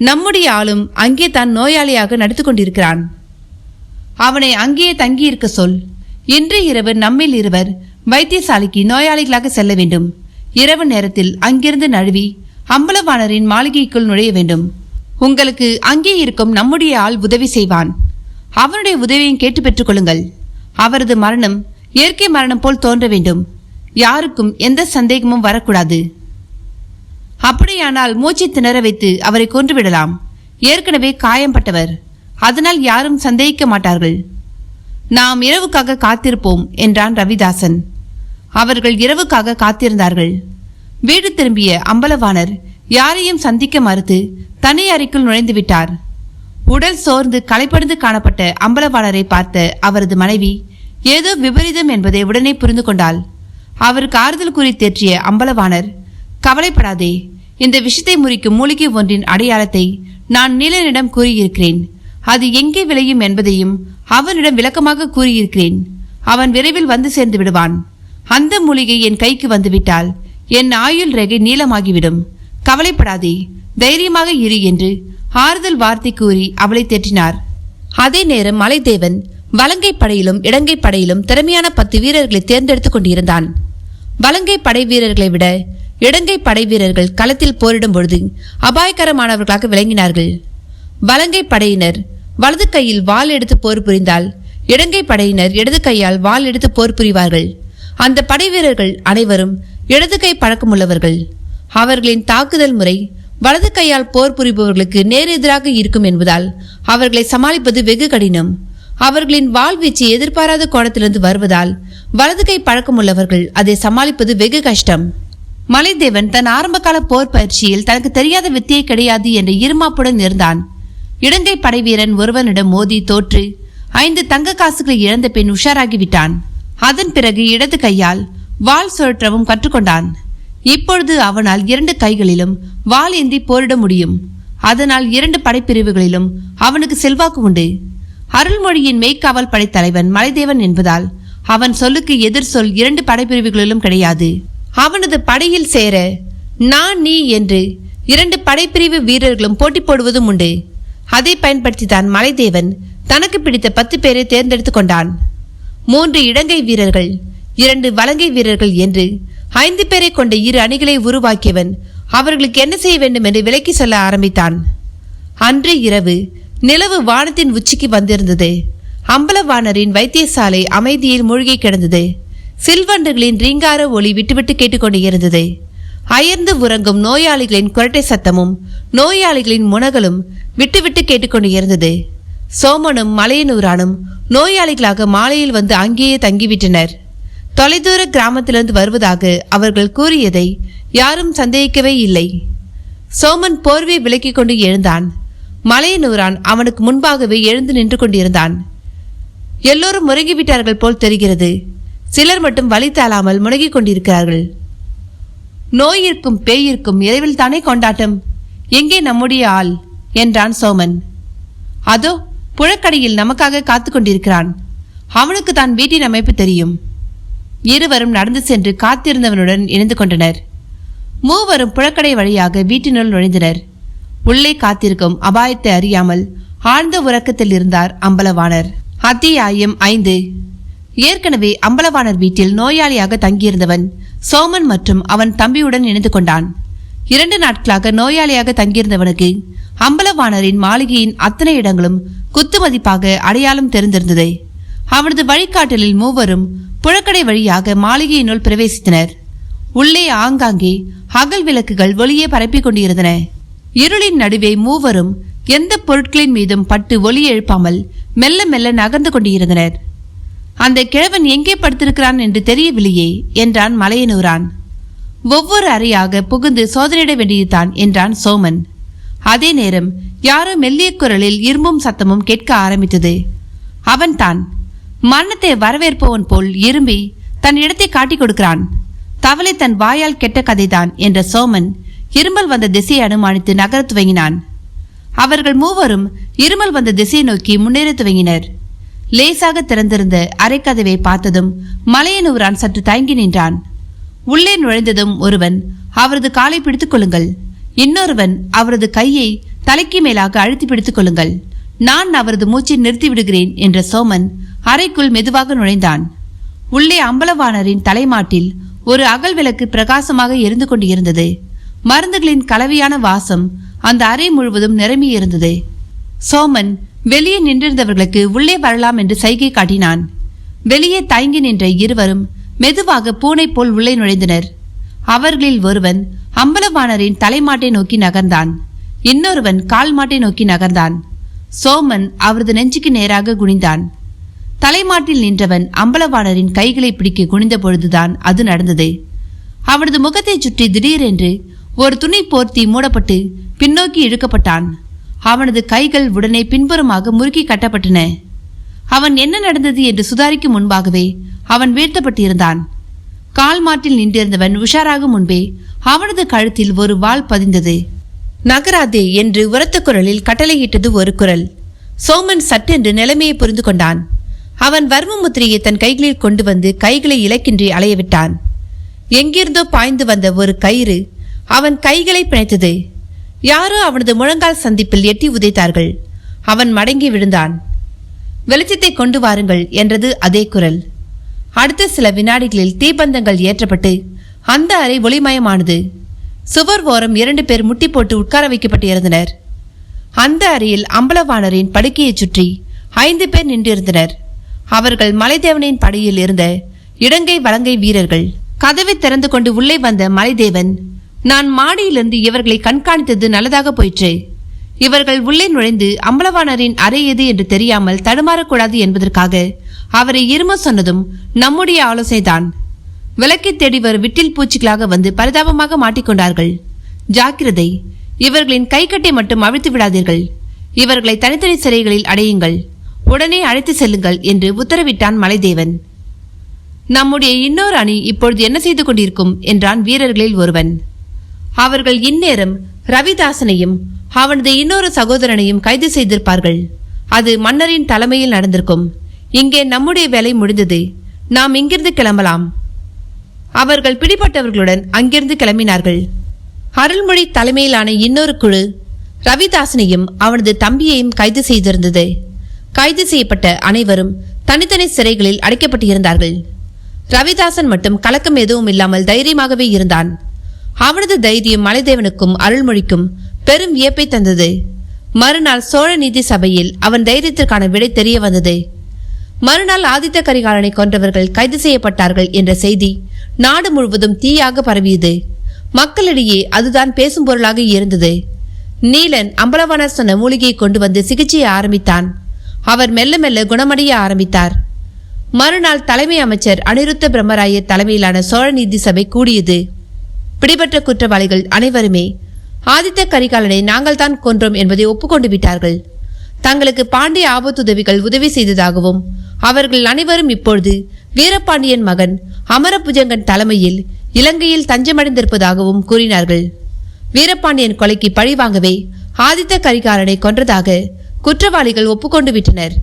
நம்முடைய ஆளும் அங்கே தான் நோயாளியாக நடித்து கொண்டிருக்கிறான். அவனை அங்கேயே தங்கியிருக்க சொல். இன்று இரவு நம்மில் இருவர் வைத்தியசாலைக்கு நோயாளிகளாக செல்ல வேண்டும். இரவு நேரத்தில் அங்கிருந்து நழுவி அம்பலவாணரின் மாளிகைக்குள் நுழைய வேண்டும். உங்களுக்கு அங்கே இருக்கும் நம்முடைய ஆள் உதவி செய்வான். அவனுடைய உதவியும் கேட்டு பெற்றுக் கொள்ளுங்கள். அவரது மரணம் இயற்கை மரணம் போல் தோன்ற வேண்டும். யாருக்கும் எந்த சந்தேகமும் வரக்கூடாது. அப்படியானால் மூச்சை திணற வைத்து அவரை கொன்றுவிடலாம். ஏற்கனவே காயம்பட்டவர். அதனால் யாரும் சந்தேகிக்க மாட்டார்கள். நாம் இரவுக்காக காத்திருப்போம் என்றான் ரவிதாசன். அவர்கள் இரவுக்காக காத்திருந்தார்கள். வீடு திரும்பிய அம்பலவாணர் யாரையும் சந்திக்க மறுத்து தனி அறைக்குள் நுழைந்து விட்டார். உடல் சோர்ந்து களைப்படைந்து காணப்பட்ட அம்பலவாணரை பார்த்த அவரது மனைவி ஏதோ விபரீதம் என்பதை உடனே புரிந்து கொண்டாள். அவருக்கு ஆறுதல் கூறி தேற்றிய அம்பலவாணர், கவலைப்படாதே, இந்த விஷத்தை முறிக்கும் மூலிகை ஒன்றின் அடையாளத்தை நான் நீலனிடம் கூறியிருக்கிறேன். அது எங்கே விளையும் என்பதையும் அவனிடம் விளக்கமாக கூறியிருக்கிறேன். அவன் விரைவில் வந்து சேர்ந்து விடுவான். அந்த மூலிகை என் கைக்கு வந்துவிட்டால் என் ஆயுள் ரேகை நீளமாகிவிடும். கவலைப்படாதே, தைரியமாக இரு என்று ஆறுதல் வார்த்தை கூறி அவளை தேற்றினார். அதே நேரம் மலைதேவன் வலங்கை படையிலும் இடங்கை படையிலும் திறமையான 10 வீரர்களை தேர்ந்தெடுத்துக் கொண்டிருந்தான். வலங்கை படை வீரர்களை விட இடங்கை படை வீரர்கள் களத்தில் போரிடும் பொழுது அபாயகரமானவர்களாக விளங்கினார்கள். வலங்கை படையினர் வலது கையில் வாள் எடுத்து போர் புரிந்தால் இடங்கை படையினர் இடது கையால் வாள் எடுத்து போர் புரிவார்கள். அந்த படை வீரர்கள் அனைவரும் இடது கை பழக்கமுள்ளவர்கள். அவர்களின் தாக்குதல் முறை வலது கையால் போர் புரிபவர்களுக்கு நேரெதிராக இருக்கும் என்பதால் அவர்களை சமாளிப்பது வெகு கடினம். அவர்களின் வாழ்வீச்சு எதிர்பாராத கோணத்திலிருந்து வருவதால் வலது கை பழக்கமுள்ளவர்கள் அதை சமாளிப்பது வெகு கஷ்டம். மலைதேவன் தன் ஆரம்பகால போர் பயிற்சியில் தனக்கு தெரியாத வித்தியை கிடையாது என்ற இருமாப்புடன் இருந்தான். இடங்கை படை வீரன் ஒருவனிடம் மோதி தோற்று 5 தங்க காசுகளை இழந்த பின் உஷாராகிவிட்டான். அதன் பிறகு இடது கையால் வாள் சுழற்றவும் கற்றுக்கொண்டான். இப்பொழுது அவனால் 2 கைகளிலும் வாள் ஏந்தி போரிட முடியும். அதனால் 2 படைப்பிரிவுகளிலும் அவனுக்கு செல்வாக்கு உண்டு. அருள்மொழியின் மெய்க்காவல் படைத்தலைவன் மலைதேவன் என்பதால் அவன் சொல்லுக்கு எதிர் சொல் 2 படைப்பிரிவுகளிலும் கிடையாது. அவனது படையில் சேர நான் நீ என்று 2 படைப்பிரிவு வீரர்களும் போட்டி போடுவதும் உண்டு. அதை பயன்படுத்தித்தான் மலைதேவன் தனக்கு பிடித்த 10 பேரை தேர்ந்தெடுத்துக் கொண்டான். 3 இடங்கை வீரர்கள் 2 வலங்கை வீரர்கள் என்று 5 பேரை கொண்ட 2 அணிகளை உருவாக்கியவன் அவர்களுக்கு என்ன செய்ய வேண்டும் என்று விளக்கி சொல்ல ஆரம்பித்தான். அன்று இரவு நிலவு வானத்தின் உச்சிக்கு வந்திருந்தது. அம்பலவாணரின் வைத்தியசாலை அமைதியில் மூழ்கி கிடந்தது. சில்வண்டுகளின் ரீங்கார ஒளி விட்டுவிட்டு கேட்டுக்கொண்டு இருந்தது. அயர்ந்து உறங்கும் நோயாளிகளின் குரட்டை சத்தமும் நோயாளிகளின் முனகலும் விட்டுவிட்டு கேட்டுக்கொண்டு இருந்தது. சோமனும் மலையனூரானும் நோயாளிகளாக மாலையில் வந்து அங்கேயே தங்கிவிட்டனர். தொலைதூர கிராமத்திலிருந்து வருவதாக அவர்கள் கூறியதை யாரும் சந்தேகிக்கவே இல்லை. சோமன் போர்வை விலக்கிக் கொண்டு எழுந்தான். மலையனூரான் அவனுக்கு முன்பாகவே எழுந்து நின்று கொண்டிருந்தான். எல்லோரும் முறங்கிவிட்டார்கள் போல் தெரிகிறது. சிலர் மட்டும் வலி தாழாமல் முனகிக் கொண்டிருக்கிறார்கள். நோயிற்கும் பேயிற்கும் இரவில் தானே கொண்டாட்டம். எங்கே நம்முடைய ஆள் என்றான் சோமன். அதோ புழக்கடையில் நமக்காக காத்து கொண்டிருக்கிறான். அவனுக்கு தான் வீட்டின் அமைப்பு தெரியும். இருவரும் நடந்து சென்று காத்திருந்தவனுடன் இணைந்து கொண்டனர். மூவரும் புழக்கடை வழியாக வீட்டினுள் நுழைந்தனர். உள்ளே காத்திருக்கும் அபாயத்தை அறியாமல் ஆழ்ந்த உறக்கத்தில் இருந்தார் அம்பலவாணர். அத்தியாயம் 5. ஏற்கனவே அம்பலவாணர் வீட்டில் நோயாளியாக தங்கியிருந்தவன் சோமன் மற்றும் அவன் தம்பியுடன் இணைந்து கொண்டான். 2 நாட்களாக நோயாளியாக தங்கியிருந்தவனுக்கு அம்பலவாணரின் மாளிகையின் அத்தனை இடங்களும் குத்து மதிப்பாக அடையாளம் தெரிந்திருந்தது. அவனது வழிகாட்டலில் மூவரும் புழக்கடை வழியாக மாளிகையினுள் பிரவேசித்தனர். உள்ளே ஆங்காங்கே அகல் விளக்குகள் ஒளியே பரப்பிக் கொண்டிருந்தன. இருளின் நடுவே மூவரும் எந்த பொருட்களின் மீதும் பட்டு ஒளி எழுப்பாமல் மெல்ல மெல்ல நகர்ந்து கொண்டிருந்தனர். அந்த கிழவன் எங்கே படுத்திருக்கிறான் என்று தெரியவில்லையே என்றான் மலையனூரான். ஒவ்வொரு அறையாக புகுந்து சோதனையிட வேண்டியதுதான் என்றான் சோமன். அதே நேரம் யாரோ மெல்லிய குரலில் இரும்பும் சத்தமும் கேட்க ஆரம்பித்தது. அவன்தான் மரணத்தை வரவேற்பவன் போல் இரும்பி தன் இடத்தை காட்டிக் கொடுக்கிறான். தவளை தன் வாயால் கெட்ட கதைதான் என்ற சோமன் இருமல் வந்த திசையை அனுமானித்து நகர துவங்கினான். அவர்கள் மூவரும் இருமல் வந்த திசையை நோக்கி முன்னேற துவங்கினர். லேசாக திறந்திருந்த அரைக்கதவை பார்த்ததும் மலையனூரான் சற்று தயங்கி நின்றான். உள்ளே நுழைந்ததும் ஒருவன் அவரது காலை பிடித்துக் கொள்ளுங்கள், இன்னொருவன் அவரது கையை தலைக்கு மேலாக அழுத்தி பிடித்துக் கொள்ளுங்கள், நான் அவரது மூச்சை நிறுத்தி விடுகிறேன் என்ற சோமன் அறைக்குள் மெதுவாக நுழைந்தான். உள்ளே அம்பலவாணரின் தலைமாட்டில் ஒரு அகல் விளக்கு பிரகாசமாக எரிந்து கொண்டு இருந்தது. மருந்துகளின் கலவையான வாசம் அந்த அறை முழுவதும் நிரம்பியிருந்தது. சோமன் வெளியே நின்றிருந்தவர்களுக்கு உள்ளே வரலாம் என்று சைகை காட்டினான். வெளியே தயங்கி நின்ற இருவரும் மெதுவாக பூனை போல் உள்ளே நுழைந்தனர். அவர்களில் ஒருவன் அம்பலவாணரின் தலைமாட்டை நோக்கி நகர்ந்தான், இன்னொருவன் கால் மாட்டை நோக்கி நகர்ந்தான். சோமன் அவரது நெஞ்சுக்கு நேராக குனிந்தான். தலைமாட்டில் நின்றவன் அம்பலவாணரின் கைகளை பிடிக்க குனிந்த பொழுதுதான் அது நடந்தது. அவனது முகத்தை சுற்றி திடீரென்று ஒரு துணி போர்த்தி மூடப்பட்டு பின்னோக்கி இழுக்கப்பட்டான். அவனது கைகள் உடனே பின்புறமாக முறுக்கி கட்டப்பட்டன. அவன் என்ன நடந்தது என்று சுதாரிக்கும் முன்பாகவே அவன் வீழ்த்தப்பட்டிருந்தான். கால் மாட்டில் நின்றிருந்தவன் உஷாராகும் முன்பே அவனது கழுத்தில் ஒரு வாள் பதிந்தது. நகராதே என்று உரத்த குரலில் கட்டளையிட்டது ஒரு குரல். சோமன் சட்டென்று நிலைமையை புரிந்து கொண்டான். அவன் வர்ம முத்திரையை தன் கைகளில் கொண்டு வந்து கைகளை இலக்கின்றி அலையவிட்டான். எங்கிருந்தோ பாய்ந்து வந்த ஒரு கயிறு அவன் கைகளை பிணைத்தது. யாரோ அவனது முழங்கால் சந்திப்பில் எட்டி உதைத்தார்கள். அவன் மடங்கி விழுந்தான். வெளிச்சத்தை கொண்டு வாருங்கள் என்றது அதே குரல். அடுத்த சில வினாடிகளில் தீபந்தங்கள் ஏற்றப்பட்டு அந்த அறை ஒளிமயமானது. சுவர் ஓரம் 2 பேர் முட்டி போட்டு உட்கார வைக்கப்பட்டிருந்தனர். அந்த அறையில் அம்பலவாணரின் படுக்கையை சுற்றி 5 பேர் நின்றிருந்தனர். அவர்கள் மலைதேவனின் படையில் இருந்த இடங்கை வலங்கை வீரர்கள். கதவை திறந்து கொண்டு உள்ளே வந்த மலைதேவன், நான் மாடியிலிருந்து இவர்களை கண்காணித்தது நல்லதாக போயிற்று. இவர்கள் உள்ளே நுழைந்து அம்பலவாணரின் அறை எது என்று தெரியாமல் தடுமாறக்கூடாது என்பதற்காக அவரை இரும சொன்னதும் நம்முடைய ஆலோசனைதான். விளக்கை தேடி வரும் விட்டில் பூச்சிகளாக வந்து பரிதாபமாக மாட்டிக்கொண்டார்கள். ஜாக்கிரதை, இவர்களின் கைக்கட்டை மட்டும் அவிழ்த்து விடாதீர்கள். இவர்களை தனித்தனி சிறைகளில் அடையுங்கள், உடனே அழைத்து செல்லுங்கள் என்று உத்தரவிட்டான் மலைதேவன். நம்முடைய இன்னொரு அணி இப்பொழுது என்ன செய்து கொண்டிருக்கும் என்றான் வீரர்களில் ஒருவன். அவர்கள் இந்நேரம் ரவிதாசனையும் அவனது இன்னொரு சகோதரனையும் கைது செய்திருப்பார்கள். அது மன்னரின் தலைமையில் நடந்திருக்கும். இங்கே நம்முடைய வேலை முடிந்தது, நாம் இங்கிருந்து கிளம்பலாம். அவர்கள் பிடிபட்டவர்களுடன் அங்கிருந்து கிளம்பினார்கள். அருள்மொழி தலைமையிலான இன்னொரு குழு ரவிதாசனையும் அவனது தம்பியையும் கைது செய்திருந்தது. கைது செய்யப்பட்ட அனைவரும் தனித்தனி சிறைகளில் அடைக்கப்பட்டிருந்தார்கள். ரவிதாசன் மட்டும் கலக்கம் எதுவும் இல்லாமல் தைரியமாகவே இருந்தான். அவனது தைரியம் மலைதேவனுக்கும் அருள்மொழிக்கும் பெரும் வியப்பை தந்தது. மறுநாள் சோழ நீதி சபையில் அவன் தைரியத்திற்கான விடை தெரிய வந்தது. மறுநாள் ஆதித்த கரிகாலனை கொன்றவர்கள் கைது செய்யப்பட்டார்கள் என்ற செய்தி நாடு முழுவதும் தீயாக பரவியது. மக்களிடையே அதுதான் பேசும் பொருளாக இருந்தது. நீலன் அம்பலவாணர் சொன்ன மூலிகையை கொண்டு வந்து சிகிச்சையை ஆரம்பித்தான். அவர் மெல்ல மெல்ல குணமடைய ஆரம்பித்தார். மறுநாள் தலைமை அமைச்சர் அனிருத்த பிரம்மராயர் தலைமையிலான சோழ நீதி சபை கூடியது. பிடிபட்ட குற்றவாளிகள் அனைவருமே ஆதித்த கரிகாலனை நாங்கள் தான் கொன்றோம் என்பதை ஒப்புக்கொண்டு விட்டார்கள். தங்களுக்கு பாண்டிய ஆபத்துதவிகள் உதவி செய்ததாகவும் அவர்கள் அனைவரும் இப்பொழுது வீரபாண்டியன் மகன் அமரபுஜங்கன் தலைமையில் இலங்கையில் தஞ்சமடைந்திருப்பதாகவும் கூறினார்கள். வீரபாண்டியன் கொலைக்கு பழிவாங்கவே ஆதித்த கரிகாலனை கொன்றதாக குற்றவாளிகள் ஒப்புக்கொண்டு விட்டனர்.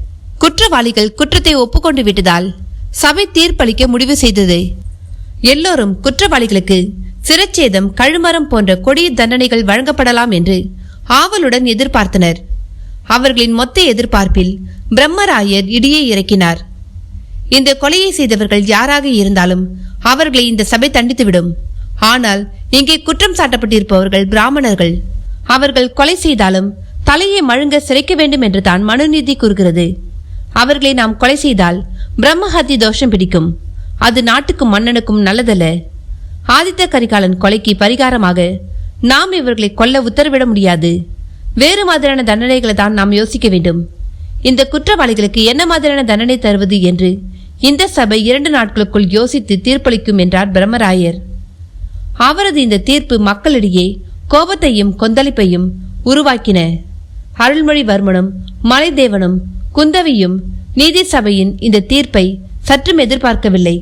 குற்றவாளிகள் குற்றத்தை ஒப்புக்கொண்டு விட்டதால் சபை தீர்ப்பளிக்க முடிவு செய்தது. எல்லோரும் குற்றவாளிகளுக்கு சிரச்சேதம், கழுமரம் போன்ற கொடிய தண்டனைகள் வழங்கப்படலாம் என்று ஆவலுடன் எதிர்பார்த்தனர். அவர்களின் மொத்த எதிர்பார்ப்பில் பிரம்மராயர் இடியை இறக்கினார். இந்த கொலையை செய்தவர்கள் யாராக இருந்தாலும் அவர்களை இந்த சபை தண்டித்துவிடும். ஆனால் இங்கே குற்றம் சாட்டப்பட்டிருப்பவர்கள் பிராமணர்கள். அவர்கள் கொலை செய்தாலும் தலையை மழுங்க சிறைக்க வேண்டும் என்று தான் மனுநீதி கூறுகிறது. அவர்களை நாம் கொலை செய்தால் பிரம்மஹத்தி தோஷம் பிடிக்கும். அது நாட்டுக்கும் மன்னனுக்கும் நல்லதல்ல. ஆதித்த கரிகாலன் கொலைக்கு பரிகாரமாக நாம் இவர்களை கொல்ல உத்தரவிட முடியாது. வேறு மாதிரியான தண்டனைகளை தான் நாம் யோசிக்க வேண்டும். இந்த குற்றவாளிகளுக்கு என்ன மாதிரியான தண்டனை தருவது என்று இந்த சபை 2 நாட்களுக்குள் யோசித்து தீர்ப்பளிக்கும் என்றார் பிரம்மராயர். அவரது இந்த தீர்ப்பு மக்களிடையே கோபத்தையும் கொந்தளிப்பையும் உருவாக்கின. அருள்மொழிவர்மனும் மலைதேவனும் குந்தவியும் நீதி சபையின் இந்த தீர்ப்பை சற்றும் எதிர்பார்க்கவில்லை.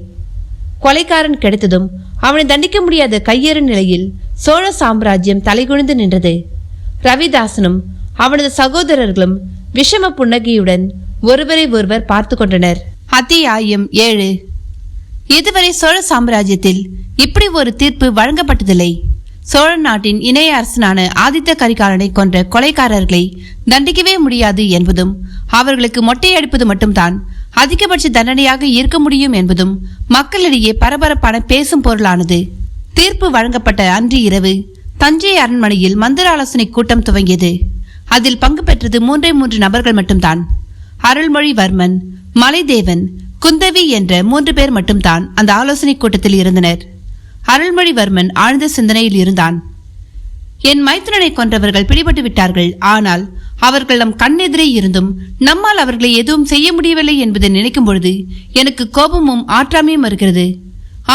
கொலைக்காரன் கிடைத்ததும் அவனை தண்டிக்க முடியாத கையேறு நிலையில் சோழ சாம்ராஜ்யம் தலைகுனிந்து நின்றது. ரவிதாசனும் அவனது சகோதரர்களும் விஷம புன்னகையுடன் ஒருவரை ஒருவர் பார்த்து கொண்டனர். அத்தியாயம் 7. இதுவரை சோழ சாம்ராஜ்யத்தில் இப்படி ஒரு தீர்ப்பு வழங்கப்பட்டதில்லை. சோழ நாட்டின் இணைய அரசனான ஆதித்த கரிகாலனை கொன்ற கொலைக்காரர்களை தண்டிக்கவே முடியாது என்பதும் அவர்களுக்கு மொட்டையடிப்பது மட்டும்தான் அதிகபட்ச தண்டனையாக இருக்க முடியும் என்பதும் மக்களிடையே பரபரப்பான பேசும் பொருளானது. தீர்ப்பு வழங்கப்பட்ட அன்று இரவு தஞ்சை அரண்மனையில் மந்திர ஆலோசனை கூட்டம் துவங்கியது. அதில் பங்கு பெற்றது 3 நபர்கள் மட்டும்தான். அருள்மொழிவர்மன், மலைதேவன், குந்தவி என்ற 3 பேர் மட்டும்தான் அந்த ஆலோசனை கூட்டத்தில் இருந்தனர். அருள்மொழிவர்மன் ஆழ்ந்த சிந்தனையில் இருந்தான். என் மைத்துனனை கொன்றவர்கள் பிடிபட்டு விட்டார்கள். ஆனால் அவர்கள் நம் கண்ணெதிரே இருந்தும் நம்மால் அவர்களை எதுவும் செய்ய முடியவில்லை என்பதை நினைக்கும் பொழுது எனக்கு கோபமும் ஆற்றாமையும் வருகிறது.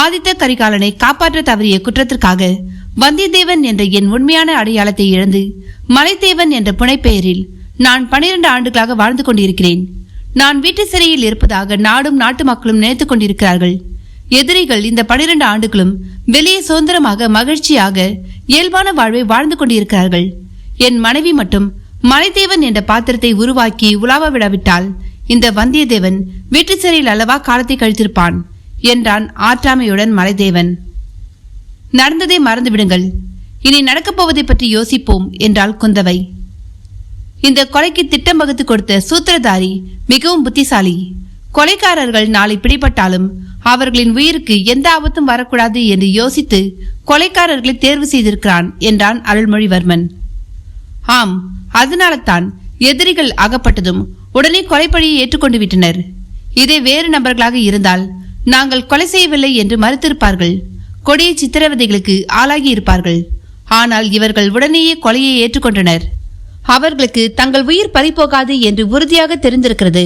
ஆதித்த கரிகாலனை காப்பாற்ற தவறிய குற்றத்திற்காக வந்தியத்தேவன் என்ற என் உண்மையான அடையாளத்தை இழந்து மலைதேவன் என்ற புனைப்பெயரில் நான் 12 ஆண்டுகளாக வாழ்ந்து கொண்டிருக்கிறேன். நான் வீட்டு சிறையில் இருப்பதாக நாடும் நாட்டு மக்களும் நினைத்துக் கொண்டிருக்கிறார்கள். எதிரிகள் இந்த 12 ஆண்டுகளும் வெளியே சுதந்திரமாக மகிழ்ச்சியாக இயல்பான வாழ்வை வாழ்ந்து கொண்டிருக்கிறார்கள். என் மனைவி மட்டும் மலைதேவன் என்ற பாத்திரத்தை உருவாக்கி உலாவ விடாவிட்டால் இந்த வந்தியத்தேவன் வீட்டு சிறையில் அல்லவா காலத்தை கழித்திருப்பான் என்றான் ஆற்றாமையுடன் மலைதேவன். நடந்ததை மறந்துவிடுங்கள், இனி நடக்கப் போவதை பற்றி யோசிப்போம் என்றாள் குந்தவை. இந்த கொலைக்கு திட்டம் வகுத்து கொடுத்த சூத்திரதாரி மிகவும் புத்திசாலி. கொலைக்காரர்கள் நாளை பிடிபட்டாலும் அவர்களின் உயிருக்கு எந்த ஆபத்தும் வரக்கூடாது என்று யோசித்து கொலைக்காரர்களை தேர்வு செய்திருக்கிறான் என்றான் அருள்மொழிவர்மன். ஆம், அதனால்தான் எதிரிகள் அகப்பட்டதும் உடனே கொலைப்பழியை ஏற்றுக்கொண்டு விட்டனர். இதே வேறு நபர்களாக இருந்தால் நாங்கள் கொலை செய்யவில்லை என்று மறுத்திருப்பார்கள். கொடிய சித்திரவதைகளுக்கு ஆளாகி இருப்பார்கள். ஆனால் இவர்கள் உடனேயே கொலையை ஏற்றுக்கொண்டனர். அவர்களுக்கு தங்கள் உயிர் பறிபோகாது என்று உறுதியாக தெரிந்திருக்கிறது.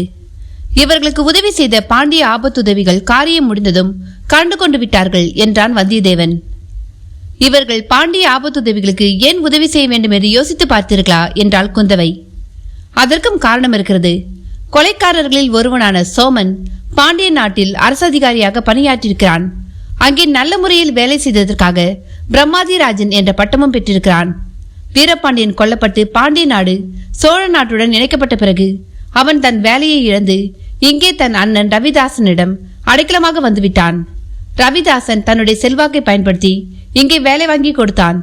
இவர்களுக்கு உதவி செய்த பாண்டிய ஆபத்துதவிகள் காரியம் முடிந்ததும் கண்டு கொண்டு விட்டார்கள் என்றான் வந்தியத்தேவன். இவர்கள் பாண்டிய ஆபத்துதவிகளுக்கு ஏன் உதவி செய்ய வேண்டும் என்று யோசித்து பார்த்தீர்களா என்றாள் குந்தவை. அதற்கும் காரணம் இருக்கிறது. கொலைக்காரர்களில் ஒருவனான சோமன் பாண்டிய நாட்டில் அரசு அதிகாரியாக பணியாற்றியிருக்கிறான். அங்கே நல்ல முறையில் வேலை செய்ததற்காக பிரம்மாதிராஜன் என்ற பட்டமும் பெற்றிருக்கிறான். வீரபாண்டியன் கொல்லப்பட்டு பாண்டிய நாடு சோழ நாட்டுடன் இணைக்கப்பட்ட பிறகு அவன் தன் வேலையை இழந்து இங்கே தன் அண்ணன் ரவிதாசனிடம் அடைக்கலமாக வந்துவிட்டான். ரவிதாசன் தன்னுடைய செல்வாக்கை பயன்படுத்தி இங்கே வேலை வாங்கி கொடுத்தான்.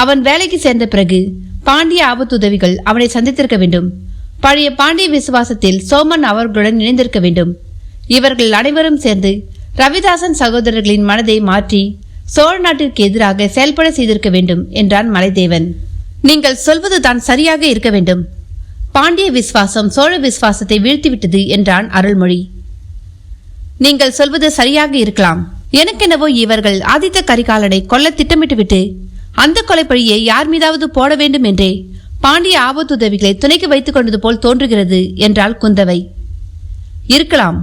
அவன் வேலைக்கு சேர்ந்த பிறகு பாண்டிய ஆபத்துதவிகள் அவனை சந்தித்திருக்க வேண்டும். பழைய பாண்டிய விசுவாசத்தில் சோமன் அவர்களுடன் இணைந்திருக்க வேண்டும். இவர்கள் அனைவரும் சேர்ந்து ரவிதாசன் சகோதரர்களின் மனதை மாற்றி சோழ நாட்டிற்கு எதிராக செயல்பட செய்திருக்க வேண்டும் என்றான் மலைதேவன். நீங்கள் சொல்வதுதான் சரியாக இருக்க வேண்டும். பாண்டிய விசுவாசம் சோழ விசுவாசத்தை வீழ்த்திவிட்டது என்றான் அருள்மொழி. நீங்கள் சொல்வது சரியாக இருக்கலாம். எனக்கெனவோ இவர்கள் ஆதித்த கரிகாலனை கொல்ல திட்டமிட்டுவிட்டு அந்த கொலைப்பழியை யார் மீதாவது போட வேண்டும் என்றே பாண்டிய ஆபத்துதவிகளை துணைக்கு வைத்துக் கொண்டது போல் தோன்றுகிறது என்றாள் குந்தவை. இருக்கலாம்.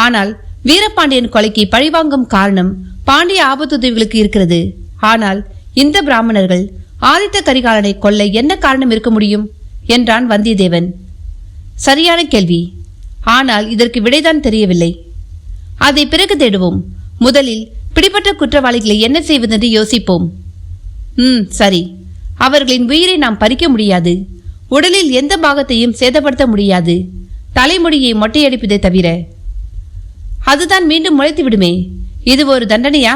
ஆனால் வீரபாண்டியன் கொலைக்கு பழிவாங்கும் காரணம் பாண்டிய ஆபத்துதவிகளுக்கு இருக்கிறது. ஆனால் இந்த பிராமணர்கள் ஆதித்த கரிகாலனை கொல்ல என்ன காரணம் இருக்க முடியும் என்றான் வந்தியத்தேவன். சரியான கேள்வி. ஆனால் இதற்கு விடைதான் தெரியவில்லை. அதை பிறகு தேடுவோம். முதலில் பிடிபட்ட குற்றவாளிகளை என்ன செய்வதென்று யோசிப்போம். சரி. அவர்களின் உயிரை நாம் பறிக்க முடியாது. உடலில் எந்த பாகத்தையும் சேதப்படுத்த முடியாது. தலைமுடியை மொட்டையடிப்பதை தவிர. அதுதான் மீண்டும் முளைத்து விடுமே. இது ஒரு தண்டனையா?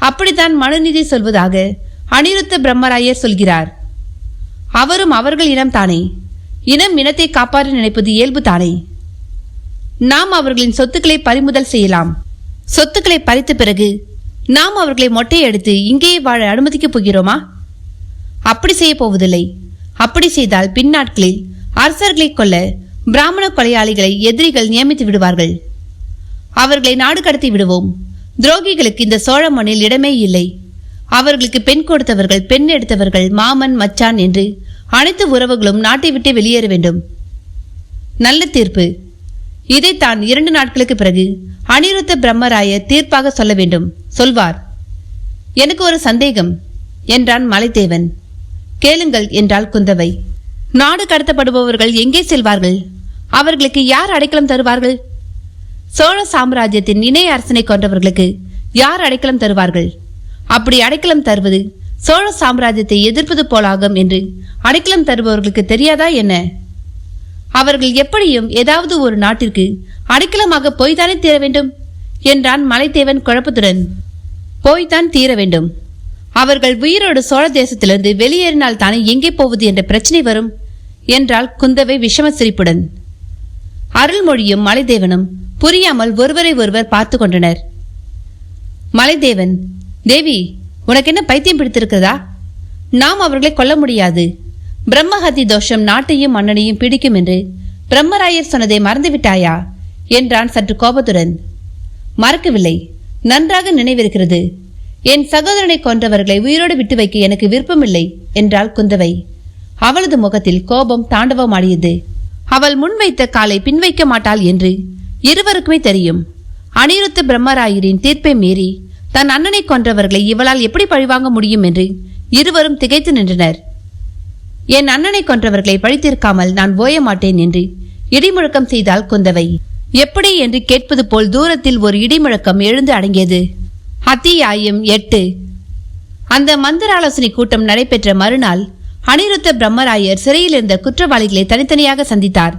அப்படித்தான் மனுநீதி சொல்வதாக அனிருத்த பிரம்மராயர் சொல்கிறார். அவரும் அவர்கள் இனம் தானே. இனம் இனத்தை காப்பாற்ற நினைப்பது இயல்பு தானே. நாம் அவர்களின் சொத்துக்களை பறிமுதல் செய்யலாம். சொத்துக்களை பறித்த பிறகு நாம் அவர்களை மொட்டையடித்து இங்கேயே வாழ அனுமதிக்கப் போகிறோமா? அப்படி செய்ய போவதில்லை. அப்படி செய்தால் பின்னாட்களில் அரசர்களை கொல்ல பிராமண கொலையாளிகளை எதிரிகள் நியமித்து விடுவார்கள். அவர்களை நாடு கடத்தி விடுவோம். துரோகிகளுக்கு இந்த சோழ மண்ணில் இடமே இல்லை. அவர்களுக்கு பெண் கொடுத்தவர்கள், பெண் எடுத்தவர்கள், மாமன், மச்சான் என்று அனைத்து உறவுகளும் நாட்டை விட்டு வெளியேற வேண்டும். நல்ல தீர்ப்பு. இதைத்தான் 2 நாட்களுக்கு பிறகு அனிருத்த பிரம்மராயர் தீர்ப்பாக சொல்ல வேண்டும். சொல்வார். எனக்கு ஒரு சந்தேகம் என்றான் மலைத்தேவன். கேளுங்கள் என்றாள் குந்தவை. நாடு கடத்தப்படுபவர்கள் எங்கே செல்வார்கள்? அவர்களுக்கு யார் அடைக்கலம் தருவார்கள்? சோழ சாம்ராஜ்யத்தின் இணை அரசனை கொன்றவர்களுக்கு யார் அடைக்கலம் தருவார்கள்? அப்படி அடைக்கலம் தருவது சோழ சாம்ராஜ்யத்தை எதிர்ப்பது போலாகும் என்று அடைக்கலம் தருபவர்களுக்கு தெரியாதா என்ன? அவர்கள் எப்படியும் ஏதாவது ஒரு நாட்டிற்கு அடைக்கலமாக போய்தானே தீர வேண்டும் என்றான் மலைத்தேவன் குழப்பத்துடன். போய்தான் தீர வேண்டும். அவர்கள் உயிரோடு சோழ தேசத்திலிருந்து வெளியேறினால் தானே எங்கே போவது என்ற பிரச்சனை வரும் என்றாள் குந்தவை விஷம சிரிப்புடன். அருள்மொழியும் மலைத்தேவனும் புரியாமல் ஒருவரை ஒருவர் பார்த்து கொண்டனர். மலைத்தேவன், தேவி, உனக்கு என்ன பைத்தியம் பிடித்திருக்கிறதா? நாம் அவர்களை கொல்ல முடியாது. பிரம்மஹத்தி தோஷம் நாட்டையும் மன்னனையும் பிடிக்கும் என்று பிரம்மராயர் சொன்னதை மறந்துவிட்டாயா என்றான் சற்று கோபத்துடன். மறக்கவில்லை, நன்றாக நினைவிருக்கிறது. என் சகோதரனை கொன்றவர்களை உயிரோடு விட்டு வைக்க எனக்கு விருப்பமில்லை என்றாள் குந்தவை. அவளது முகத்தில் கோபம் தாண்டவமாடியது. அவள் முன்வைத்த காலை பின்வைக்க மாட்டாள் என்று இருவருக்குமே தெரியும். அனிருத்த பிரம்மராயரின் தீர்ப்பை மீறி தன் அண்ணனை கொன்றவர்களை இவளால் எப்படி பழிவாங்க முடியும் என்று இருவரும் திகைத்து நின்றனர். என் அண்ணனை கொன்றவர்களை பழித்திருக்காமல் நான் ஓய மாட்டேன் என்று இடிமுழக்கம் செய்தாள் குந்தவை. எப்படி என்று கேட்பது போல் தூரத்தில் ஒரு இடிமுழக்கம் எழுந்து அடங்கியது. அத்தியாயம் 8. அந்த மந்திர ஆலோசனை கூட்டம் நடைபெற்ற மறுநாள் அனிருத்த பிரம்மராயர் சிறையில் இருந்த குற்றவாளிகளை தனித்தனியாக சந்தித்தார்.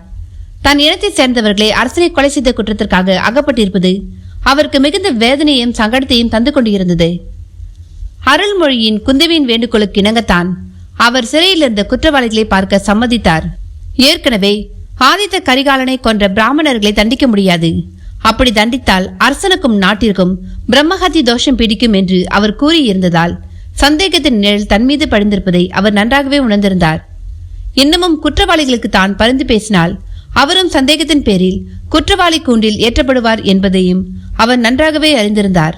தன் இனத்தை சேர்ந்தவர்களை அரசனை கொலை செய்த குற்றத்திற்காக அகப்பட்டிருப்பது அவருக்கு மிகுந்த வேதனையும் சங்கடத்தையும் தந்து கொண்டிருந்தது. அருள்மொழியின் குந்தவியின் வேண்டுகோளுக்கு இணங்கத்தான் அவர் சிறையில் இருந்த குற்றவாளிகளை பார்க்க சம்மதித்தார். ஏற்கனவே ஆதித்த கரிகாலனை கொன்ற பிராமணர்களை தண்டிக்க முடியாது. அப்படி தண்டித்தால் அரசனுக்கும் நாட்டிற்கும் பிரம்மஹத்தி தோஷம் பிடிக்கும் என்று அவர் கூறியிருந்ததால் சந்தேகத்தின் நிழல் தன் மீது படிந்திருப்பதை அவர் நன்றாகவே உணர்ந்திருந்தார். இன்னமும் குற்றவாளிகளுக்கு தான் பரிந்து பேசினால் அவரும் சந்தேகத்தின் பேரில் குற்றவாளி கூண்டில் ஏற்றப்படுவார் என்பதையும் அவர் நன்றாகவே அறிந்திருந்தார்.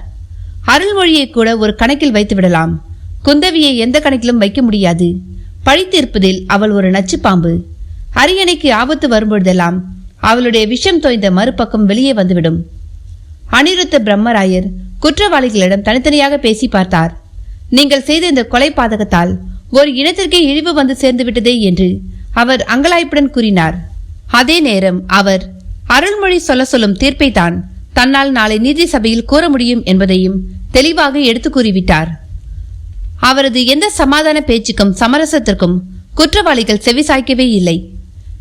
அருள்மொழியை கூட ஒரு கணக்கில் வைத்து விடலாம். குந்தவியை எந்த கணக்கிலும் வைக்க முடியாது. பழித்தீர்ப்பதில் அவள் ஒரு நச்சு பாம்பு. அரியணைக்கு ஆபத்து வரும்பொழுதெல்லாம் அவளுடைய விஷம் தோய்ந்த மறுபக்கம் வெளியே வந்துவிடும். அனிருத்த பிரம்மராயர் குற்றவாளிகளிடம் தனித்தனியாக பேசி பார்த்தார். நீங்கள் செய்த இந்த கொலை பாதகத்தால் ஒரு இனத்திற்கே இழிவு வந்து சேர்ந்து விட்டதே என்று அவர் அங்கலாய்ப்புடன் கூறினார். அதே நேரம் அவர் அருள்மொழி சொல்லும் தீர்ப்பை தான் தன்னால் நாளை நீதி சபையில் கூற முடியும் என்பதையும் தெளிவாக எடுத்து கூறிவிட்டார். அவரது எந்த சமாதான பேச்சுக்கும் சமரசத்திற்கும் குற்றவாளிகள் செவிசாய்க்கவே இல்லை.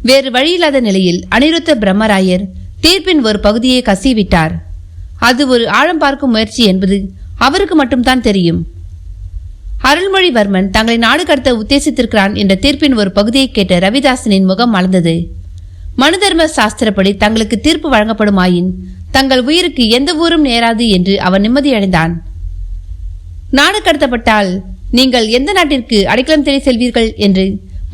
வேறு வழியில்லாத நிலையில் அனிருத்த பிரம்மராயர் தீர்ப்பின் ஒரு பகுதியை கசிவிட்டார். அது ஒரு ஆழம் பார்க்கும் முயற்சி என்பது அவருக்கு மட்டும்தான் தெரியும். அருள்மொழிவர்மன் தங்களை நாடு கடத்த உத்தேசித்திருக்கிறான் என்ற தீர்ப்பின் ஒரு பகுதியை கேட்ட ரவிதாசனின் முகம் மலர்ந்தது. மனு தர்ம சாஸ்திரப்படி தங்களுக்கு தீர்ப்பு வழங்கப்படுமாயின் தங்கள் உயிருக்கு எந்த ஊரும் நேராது என்று அவன் நிம்மதியடைந்தான். நாடு கடத்தப்பட்டால் நீங்கள் எந்த நாட்டிற்கு அடைக்கலம் தேடி செல்வீர்கள் என்று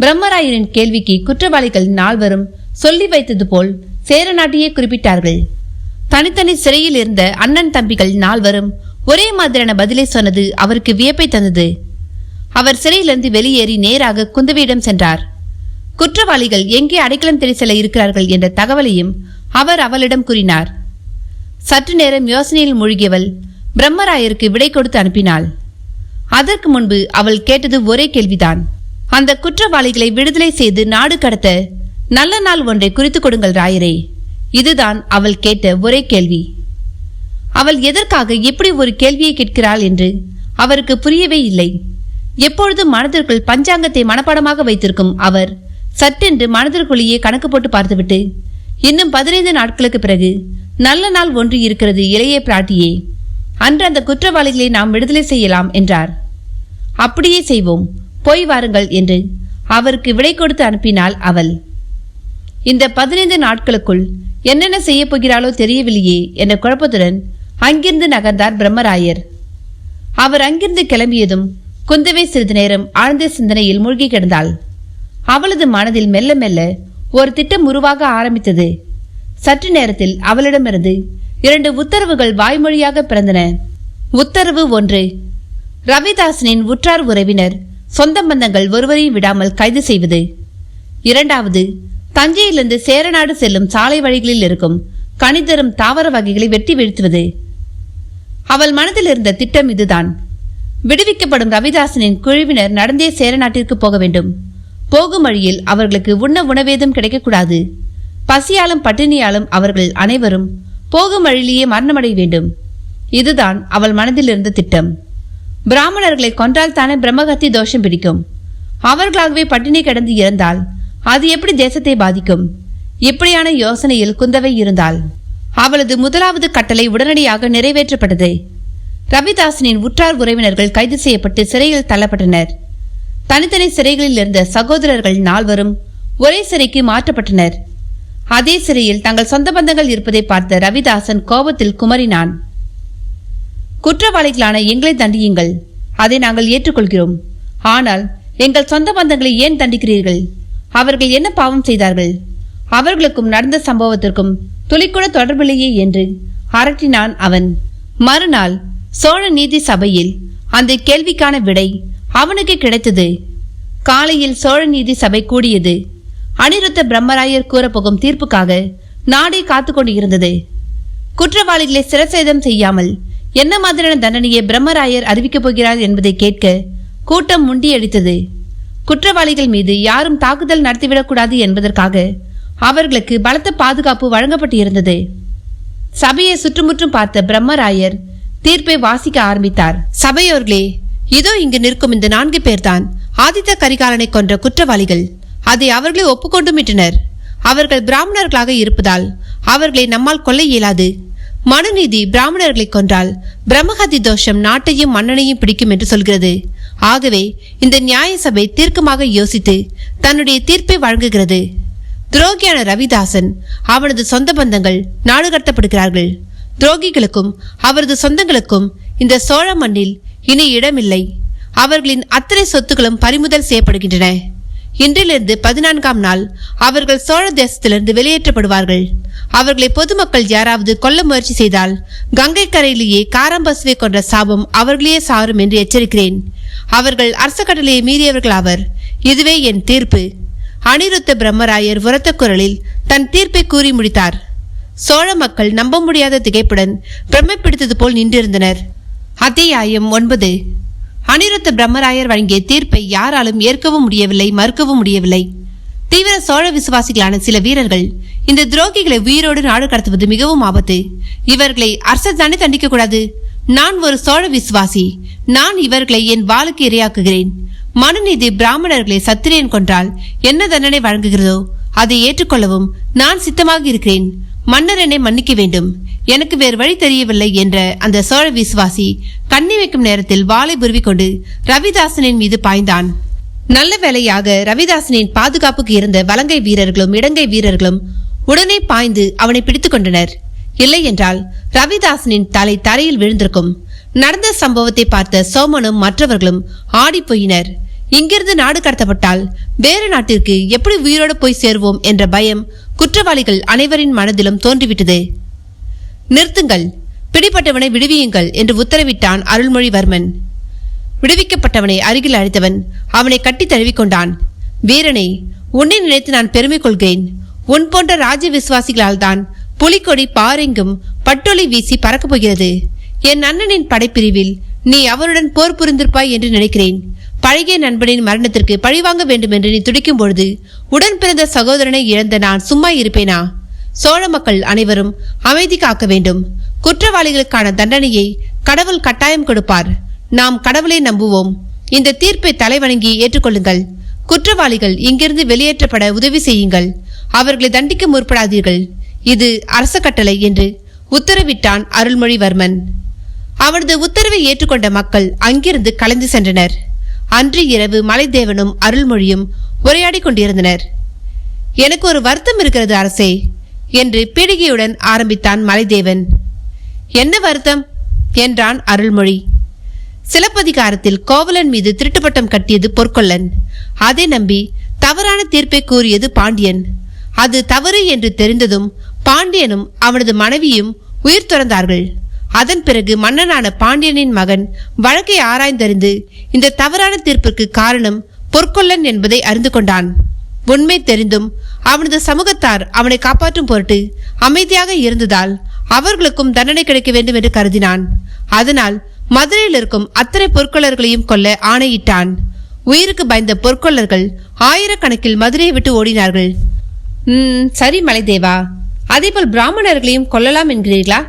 பிரம்மராயரின் கேள்விக்கு குற்றவாளிகள் நால்வரும் சொல்லி வைத்தது போல் சேர நாட்டையே குறிப்பிட்டார்கள். தனித்தனி சிறையில் இருந்த அண்ணன் தம்பிகள் நால்வரும் ஒரே மாதிரியான பதிலை சொன்னது அவருக்கு வியப்பை தந்தது. அவர் சிறையிலிருந்து வெளியேறி நேராக குந்தவியிடம் சென்றார். குற்றவாளிகள் எங்கே அடைக்கலம் தேடி செல்ல இருக்கிறார்கள் என்ற தகவலையும் அவர் அவளிடம் கூறினார். சற்று நேரம் யோசனையில் மூழ்கியவள் பிரம்மராயருக்கு விடை கொடுத்து அனுப்பினாள். அதற்கு முன்பு அவள் கேட்டது ஒரே கேள்விதான். அந்த குற்றவாளிகளை விடுதலை செய்து நாடு கடத்த நல்ல நாள் ஒன்றை குறித்து கொடுங்கள் ராயரே. இதுதான் அவள் கேட்ட ஒரே கேள்வி. அவள் எதற்காக இப்படி ஒரு கேள்வியை கேட்கிறாள் என்று அவருக்கு புரியவே இல்லை. எப்பொழுதும் மனதிற்குள் பஞ்சாங்கத்தை மனப்பாடமாக வைத்திருக்கும் அவர் சட்டென்று மனதிற்குள்ளேயே கணக்கு போட்டு பார்த்துவிட்டு, இன்னும் 15 நாட்களுக்கு பிறகு நல்ல நாள் ஒன்று இருக்கிறது இளைய பிராட்டியே, அன்று அந்த குற்றவாளிகளை நாம் விடுதலை செய்யலாம் என்றார். அப்படியே செய்வோம், போய் வாருங்கள் என்று அவருக்கு விடை கொடுத்து அனுப்பினாள் அவள். இந்த 15 நாட்களுக்குள் என்னென்ன செய்ய போகிறாளோ தெரியவில்லையே என்ற குழப்பத்துடன் அங்கிருந்து நகர்ந்தார் பிரம்மராயர். அவர் அங்கிருந்து கிளம்பியதும் குந்தவை சிறிது நேரம் ஆழ்ந்த சிந்தனையில் மூழ்கி கிடந்தாள். அவளது மனதில் மெல்ல மெல்ல ஒரு திட்டம் உருவாக ஆரம்பித்தது. சற்று நேரத்தில் அவளிடமிருந்து 2 உத்தரவுகள் வாய்மொழியாக பிறந்தன. உத்தரவு 1, ரவிதாசனின் உற்றார் உறவினர் சொந்த பந்தங்கள் ஒருவரையும் விடாமல் கைது செய்வது. 2வது, தஞ்சையிலிருந்து சேரநாடு செல்லும் சாலை வழிகளில் இருக்கும் கனிதரும் தாவர வகைகளை வெட்டி வீழ்த்துவது. அவள் மனதில் இருந்த திட்டம் இதுதான். விடுவிக்கப்படும் ரவிதாசனின் குழுவினர் நடந்தே சேரநாட்டிற்கு போக வேண்டும். போகும் வழியில் அவர்களுக்கு உணவேதும் கிடைக்கக்கூடாது. பசியாலும் பட்டினியாலும் அவர்கள் அனைவரும் போகும் வழியிலேயே மரணமடைய வேண்டும். இதுதான் அவள் மனதில் இருந்த திட்டம். பிராமணர்களை கொன்றால் தானே பிரம்மஹத்தி தோஷம் பிடிக்கும். அவர்களாகவே பட்டினி கிடந்து இறந்தால் அது எப்படி தேசத்தை பாதிக்கும்? இப்படியான யோசனையில் குந்தவை இருந்தாள். அவளது முதலாவது கட்டளை உடனடியாக நிறைவேற்றப்பட்டது. ரவிதாசனின் உற்றார் உறவினர்கள் கைது செய்யப்பட்டு சிறையில் தள்ளப்பட்டனர். தனித்தனி சிறைகளில் இருந்த சகோதரர்கள் 4 ஒரே சிறைக்கு மாற்றப்பட்டனர். அதே சிறையில் தங்கள் சொந்த பந்தங்கள் இருப்பதை பார்த்த ரவிதாசன் கோபத்தில் குமரினான். குற்றவாளிகளான எங்களை தண்டியுங்கள், அதை நாங்கள் ஏற்றுக்கொள்கிறோம். ஆனால் எங்கள் சொந்த பந்தங்களை ஏன் தண்டிக்கிறீர்கள்? அவர்கள் என்ன பாவம் செய்தார்கள்? அவர்களுக்கும் நடந்த சம்பவத்திற்கும் துளிக்கூட தொடர்பில்லையே என்று அரட்டினான் அவன். மறுநாள் சோழ நீதி சபையில் அந்த கேள்விக்கான விடை அவனுக்கு கிடைத்தது. காலையில் சோழ நீதி சபை கூடியது. அனிருத்த பிரம்மராயர் கூறப்போகும் தீர்ப்புக்காக நாடே காத்து கொண்டு இருந்தது. குற்றவாளிகளை சிரசேதம் செய்யாமல் என்ன மாதிரியான தண்டனையை பிரம்மராயர் அறிவிக்கப் போகிறார் என்பதை கேட்க கூட்டம் முண்டியடித்தது. குற்றவாளிகள் மீது யாரும் தாக்குதல் நடத்திவிடக்கூடாது என்பதற்காக அவர்களுக்கு பலத்த பாதுகாப்பு வழங்கப்பட்டு இருந்தது. சபையை சுற்றுமுற்றும் பார்த்த பிரம்மராயர் தீர்ப்பை வாசிக்க ஆரம்பித்தார். சபையோர்களே, இதோ இங்கு நிற்கும் இந்த 4 பேர்தான் ஆதித்த கரிகாலனை கொன்ற குற்றவாளிகள். அதை அவர்களே ஒப்புக்கொண்டு விட்டனர். அவர்கள் பிராமணர்களாக இருப்பதால் அவர்களை நம்மால் கொல்ல இயலாது. மனுநீதி பிராமணர்களை கொன்றால் பிரம்மஹத்தி தோஷம் நாட்டையும் மன்னனையும் பிடிக்கும் என்று சொல்கிறது. ஆகவே இந்த நியாய சபை தீர்க்கமாக யோசித்து தன்னுடைய தீர்ப்பை வழங்குகிறது. துரோகியான ரவிதாசன் அவனது சொந்த பந்தங்கள் நாடு கடத்தப்படுகிறார்கள். துரோகிகளுக்கும் அவரது சொந்தங்களுக்கும் இந்த சோழ மண்ணில் இனி இடமில்லை. அவர்களின் அத்தனை சொத்துக்களும் பறிமுதல் செய்யப்படுகின்றன. இன்றிலிருந்து 14ஆம் நாள் அவர்கள் சோழ தேசத்திலிருந்து வெளியேற்றப்படுவார்கள். அவர்களை பொதுமக்கள் யாராவது கொல்ல முயற்சி செய்தால் கங்கை கரையிலேயே காராம்பசுவை கொன்ற சாபம் அவர்களையே சாரும் என்று எச்சரிக்கிறேன். அவர்கள் அரச கட்டளையை மீறியவர்கள் ஆவர். இதுவே என் தீர்ப்பு. அனிருத்த பிரம்மராயர் உரத்த குரலில் தன் தீர்ப்பை கூறி முடித்தார். சோழ மக்கள் நம்ப முடியாத திகைப்புடன் பிரம்மை பிடித்தது போல் நின்றிருந்தனர். அத்தியாயம் 9. அனிருத்த பிரம்மராயர் வழங்கிய தீர்ப்பை யாராலும் ஏற்கவும் முடியவில்லை, மறுக்கவும் முடியவில்லை. தீவிர சோழ விசுவாசிகளான சில வீரர்கள் இந்த துரோகிகளை உயிரோடு நாடு கடத்துவது மிகவும் ஆபத்து. இவர்களை அரசர் தானே தண்டிக்க கூடாது. நான் ஒரு சோழ விசுவாசி. நான் இவர்களை என் வாளுக்கு இரையாக்குகிறேன். மனுநீதி பிராமணர்களை சத்திரியன் கொன்றால் என்ன தண்டனை வழங்குகிறதோ அதை ஏற்றுக்கொள்ளவும் நான் சித்தமாக இருக்கிறேன். மன்னர் என்னை மன்னிக்க வேண்டும். எனக்கு வேறு வழி தெரியவில்லை என்ற அந்த சோழ விசுவாசி கண்ணி வைக்கும் நேரத்தில் வாளை புருவிக்கொண்டு ரவிதாசனின் மீது பாய்ந்தான். நல்ல வேளையாக ரவிதாசனின் பாதுகாப்புக்கு இருந்த வலங்கை வீரர்களும் இடங்கை வீரர்களும் உடனே பாய்ந்து அவனை பிடித்துக் கொண்டனர். இல்லை என்றால் ரவிதாசனின் தலை தரையில் விழுந்திருக்கும். நடந்த சம்பவத்தை பார்த்த சோமனும் மற்றவர்களும் ஆடி போயினர். இங்கிருந்து நாடு கடத்தப்பட்டால் வேறு நாட்டிற்கு எப்படி உயிரோடு போய் சேருவோம் என்ற பயம் குற்றவாளிகள் அனைவரின் மனதிலும் தோன்றிவிட்டது. நிறுத்துங்கள், பிடிப்பட்டவனை விடுவியுங்கள் என்று உத்தரவிட்டான் அருள்மொழிவர்மன். விடுவிக்கப்பட்டவனை அருகில் அழைத்தவன் அவனை கட்டி தழுவிக்கொண்டான். வீரனே, உன்னை நினைத்து நான் பெருமை கொள்கிறேன். உன் போன்ற ராஜ விசுவாசிகளால் தான் புலிக்கொடி பாரெங்கும் பட்டொலி வீசி பறக்கப் போகிறது. என் அண்ணனின் படைப்பிரிவில் நீ அவருடன் போர் புரிந்திருப்பாய் என்று நினைக்கிறேன். பழகிய நண்பனின் மரணத்திற்கு பழிவாங்க வேண்டும் என்று நீ துடிக்கும் பொழுது உடன் பிறந்த சகோதரனை இழந்த நான் சும்மா இருப்பேனா? சோழ மக்கள் அனைவரும் அமைதி காக்க வேண்டும். குற்றவாளிகளுக்கான தண்டனையை கடவுள் கட்டாயம் கொடுப்பார். நாம் கடவுளை நம்புவோம். இந்த தீர்ப்பை தலைவணங்கி ஏற்றுக்கொள்ளுங்கள். குற்றவாளிகள் இங்கிருந்து வெளியேற்றப்பட உதவி செய்யுங்கள். அவர்களை தண்டிக்க முற்படாதீர்கள். இது அரச கட்டளை என்று உத்தரவிட்டான் அருள்மொழிவர்மன். அவரது உத்தரவை ஏற்றுக்கொண்ட மக்கள் அங்கிருந்து கலைந்து சென்றனர். அன்று இரவு மலைதேவனும் அருள்மொழியும் உரையாடி கொண்டிருந்தனர். எனக்கு ஒரு வருத்தம் இருக்கிறது அரசே என்று பீடிகையுடன் ஆரம்பித்தான் மலைதேவன். என்ன வருத்தம் என்றான் அருள்மொழி. சிலப்பதிகாரத்தில் கோவலன் மீது திருட்டுப்பட்டம் கட்டியது பொற்கொல்லன். அதை நம்பி தவறான தீர்ப்பை கூறியது பாண்டியன். அது தவறு என்று தெரிந்ததும் பாண்டியனும் அவனது மனைவியும் உயிர் துறந்தார்கள். அதன் பிறகு மன்னனான பாண்டியனின் மகன் வழக்கை ஆராய்ந்தறிந்து இந்த தவறான தீர்ப்பிற்கு காரணம் பொற்கொல்லன் என்பதை அறிந்து கொண்டான். உண்மை தெரிந்தும் அவனது சமூகத்தார் அவனை காப்பாற்றும் பொருட்டு அமைதியாக இருந்ததால் அவர்களுக்கும் தண்டனை கிடைக்க வேண்டும் என்று கருதினான். அதனால் மதுரையில் இருக்கும் அத்தனை பொற்கொள்ளர்களையும் கொல்ல ஆணையிட்டான். உயிருக்கு பயந்த பொற்கொள்ளர்கள் ஆயிரக்கணக்கில் மதுரையை விட்டு ஓடினார்கள். சரி மலைதேவா, அதேபோல் பிராமணர்களையும் கொல்லலாம் என்கிறீர்களா?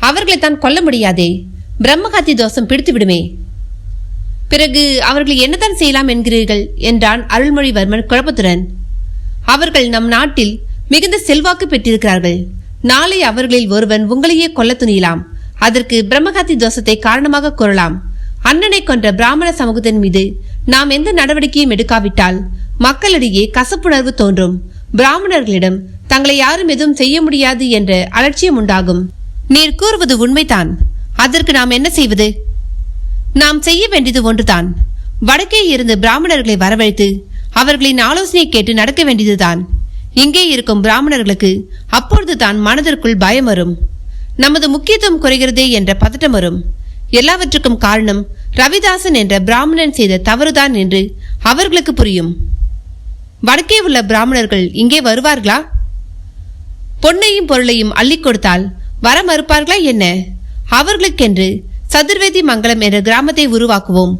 அவர்களை தான் கொல்ல முடியாதே, பிரம்மஹத்தி தோஷம் பிடித்து விடுமே. பிறகு அவர்களை என்னதான் செய்யலாம் என்கிறீர்கள் என்றான் அருள்மொழிவர்மன் குழப்பத்துடன். அவர்கள் நம் நாட்டில் மிகுந்த செல்வாக்கு பெற்றிருக்கிறார்கள். நாளை அவர்களில் ஒருவன் உங்களையே கொல்ல துணியலாம். அதற்கு பிரம்மஹத்தி தோஷத்தை காரணமாக கூறலாம். அண்ணனை கொன்ற பிராமண சமூகத்தின் மீது நாம் எந்த நடவடிக்கையும் எடுக்காவிட்டால் மக்களிடையே கசப்புணர்வு தோன்றும். பிராமணர்களிடம் தங்களை யாரும் எதுவும் செய்ய முடியாது என்ற அலட்சியம் உண்டாகும். நீர் கூறுவது உண்மைதான். அதற்கு நாம் என்ன செய்வது? நாம் செய்ய வேண்டியது ஒன்றுதான். வடக்கே இருந்து பிராமணர்களை வரவழைத்து அவர்களின் ஆலோசனையை கேட்டு நடக்க வேண்டியதுதான். இங்கே இருக்கும் பிராமணர்களுக்கு அப்பொழுதுதான் மனதிற்குள் பயம் வரும். நமது முக்கியத்துவம் குறைகிறதே என்ற பதட்டம் வரும். எல்லாவற்றுக்கும் காரணம் ரவிதாசன் என்ற பிராமணன் செய்த தவறுதான் என்று அவர்களுக்கு புரியும். வடக்கே உள்ள பிராமணர்கள் இங்கே வருவார்களா? பொன்னையும் பொருளையும் அள்ளி கொடுத்தால் வர மறுப்பார்களா என்ன? அவர்களுக்கென்று சதுர்வேதி மங்கலம் என்ற கிராமத்தை உருவாக்குவோம்.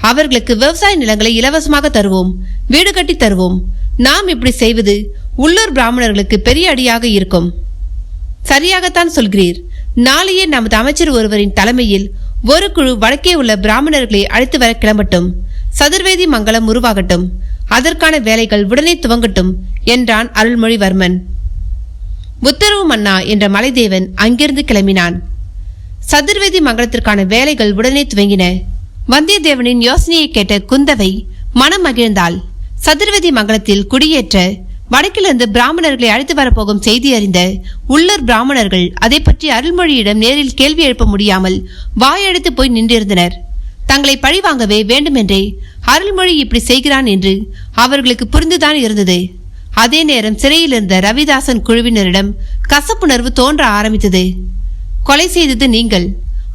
அவர்களுக்கு விவசாய நிலங்களை இலவசமாக தருவோம், வீடு கட்டி தருவோம். நாம் இப்படி செய்வது உள்ளூர் பிராமணர்களுக்கு பெரிய அடியாக இருக்கும். சரியாகத்தான் சொல்கிறீர். நாளையே நமது அமைச்சர் ஒருவரின் தலைமையில் ஒரு குழு வடக்கே உள்ள பிராமணர்களை அழைத்து வர கிளம்பட்டும். சதுர்வேதி மங்கலம் உருவாகட்டும். அதற்கான வேலைகள் உடனே துவங்கட்டும் என்றான் அருள்மொழிவர்மன். உத்தரவு மன்னா என்ற மலைதேவன் அங்கிருந்து கிளம்பினான். சதுர்வேதி மங்கலத்திற்கான வேலைகள் உடனே துவங்கின. வந்தியத்தேவனின் யோசனையை கேட்ட குந்தவை மனம் மகிழ்ந்தாள். சதுர்வேதி மங்கலத்தில் குடியேற்ற வடக்கிலிருந்து பிராமணர்களை அழைத்து வரப்போகும் செய்தி அறிந்த உள்ளூர் பிராமணர்கள் அதை பற்றி அருள்மொழியிடம் நேரில் கேள்வி எழுப்ப முடியாமல் வாயெடுத்து போய் நின்றிருந்தனர். தங்களை பழிவாங்கவே வேண்டுமென்றே அருள்மொழி இப்படி செய்கிறான் என்று அவர்களுக்கு புரிந்துதான் இருந்தது. அதே நேரம் சிறையில் இருந்த ரவிதாசன் குழுவினரிடம் கசப்புணர்வு தோன்ற ஆரம்பித்தது. கொலை செய்தது நீங்கள்,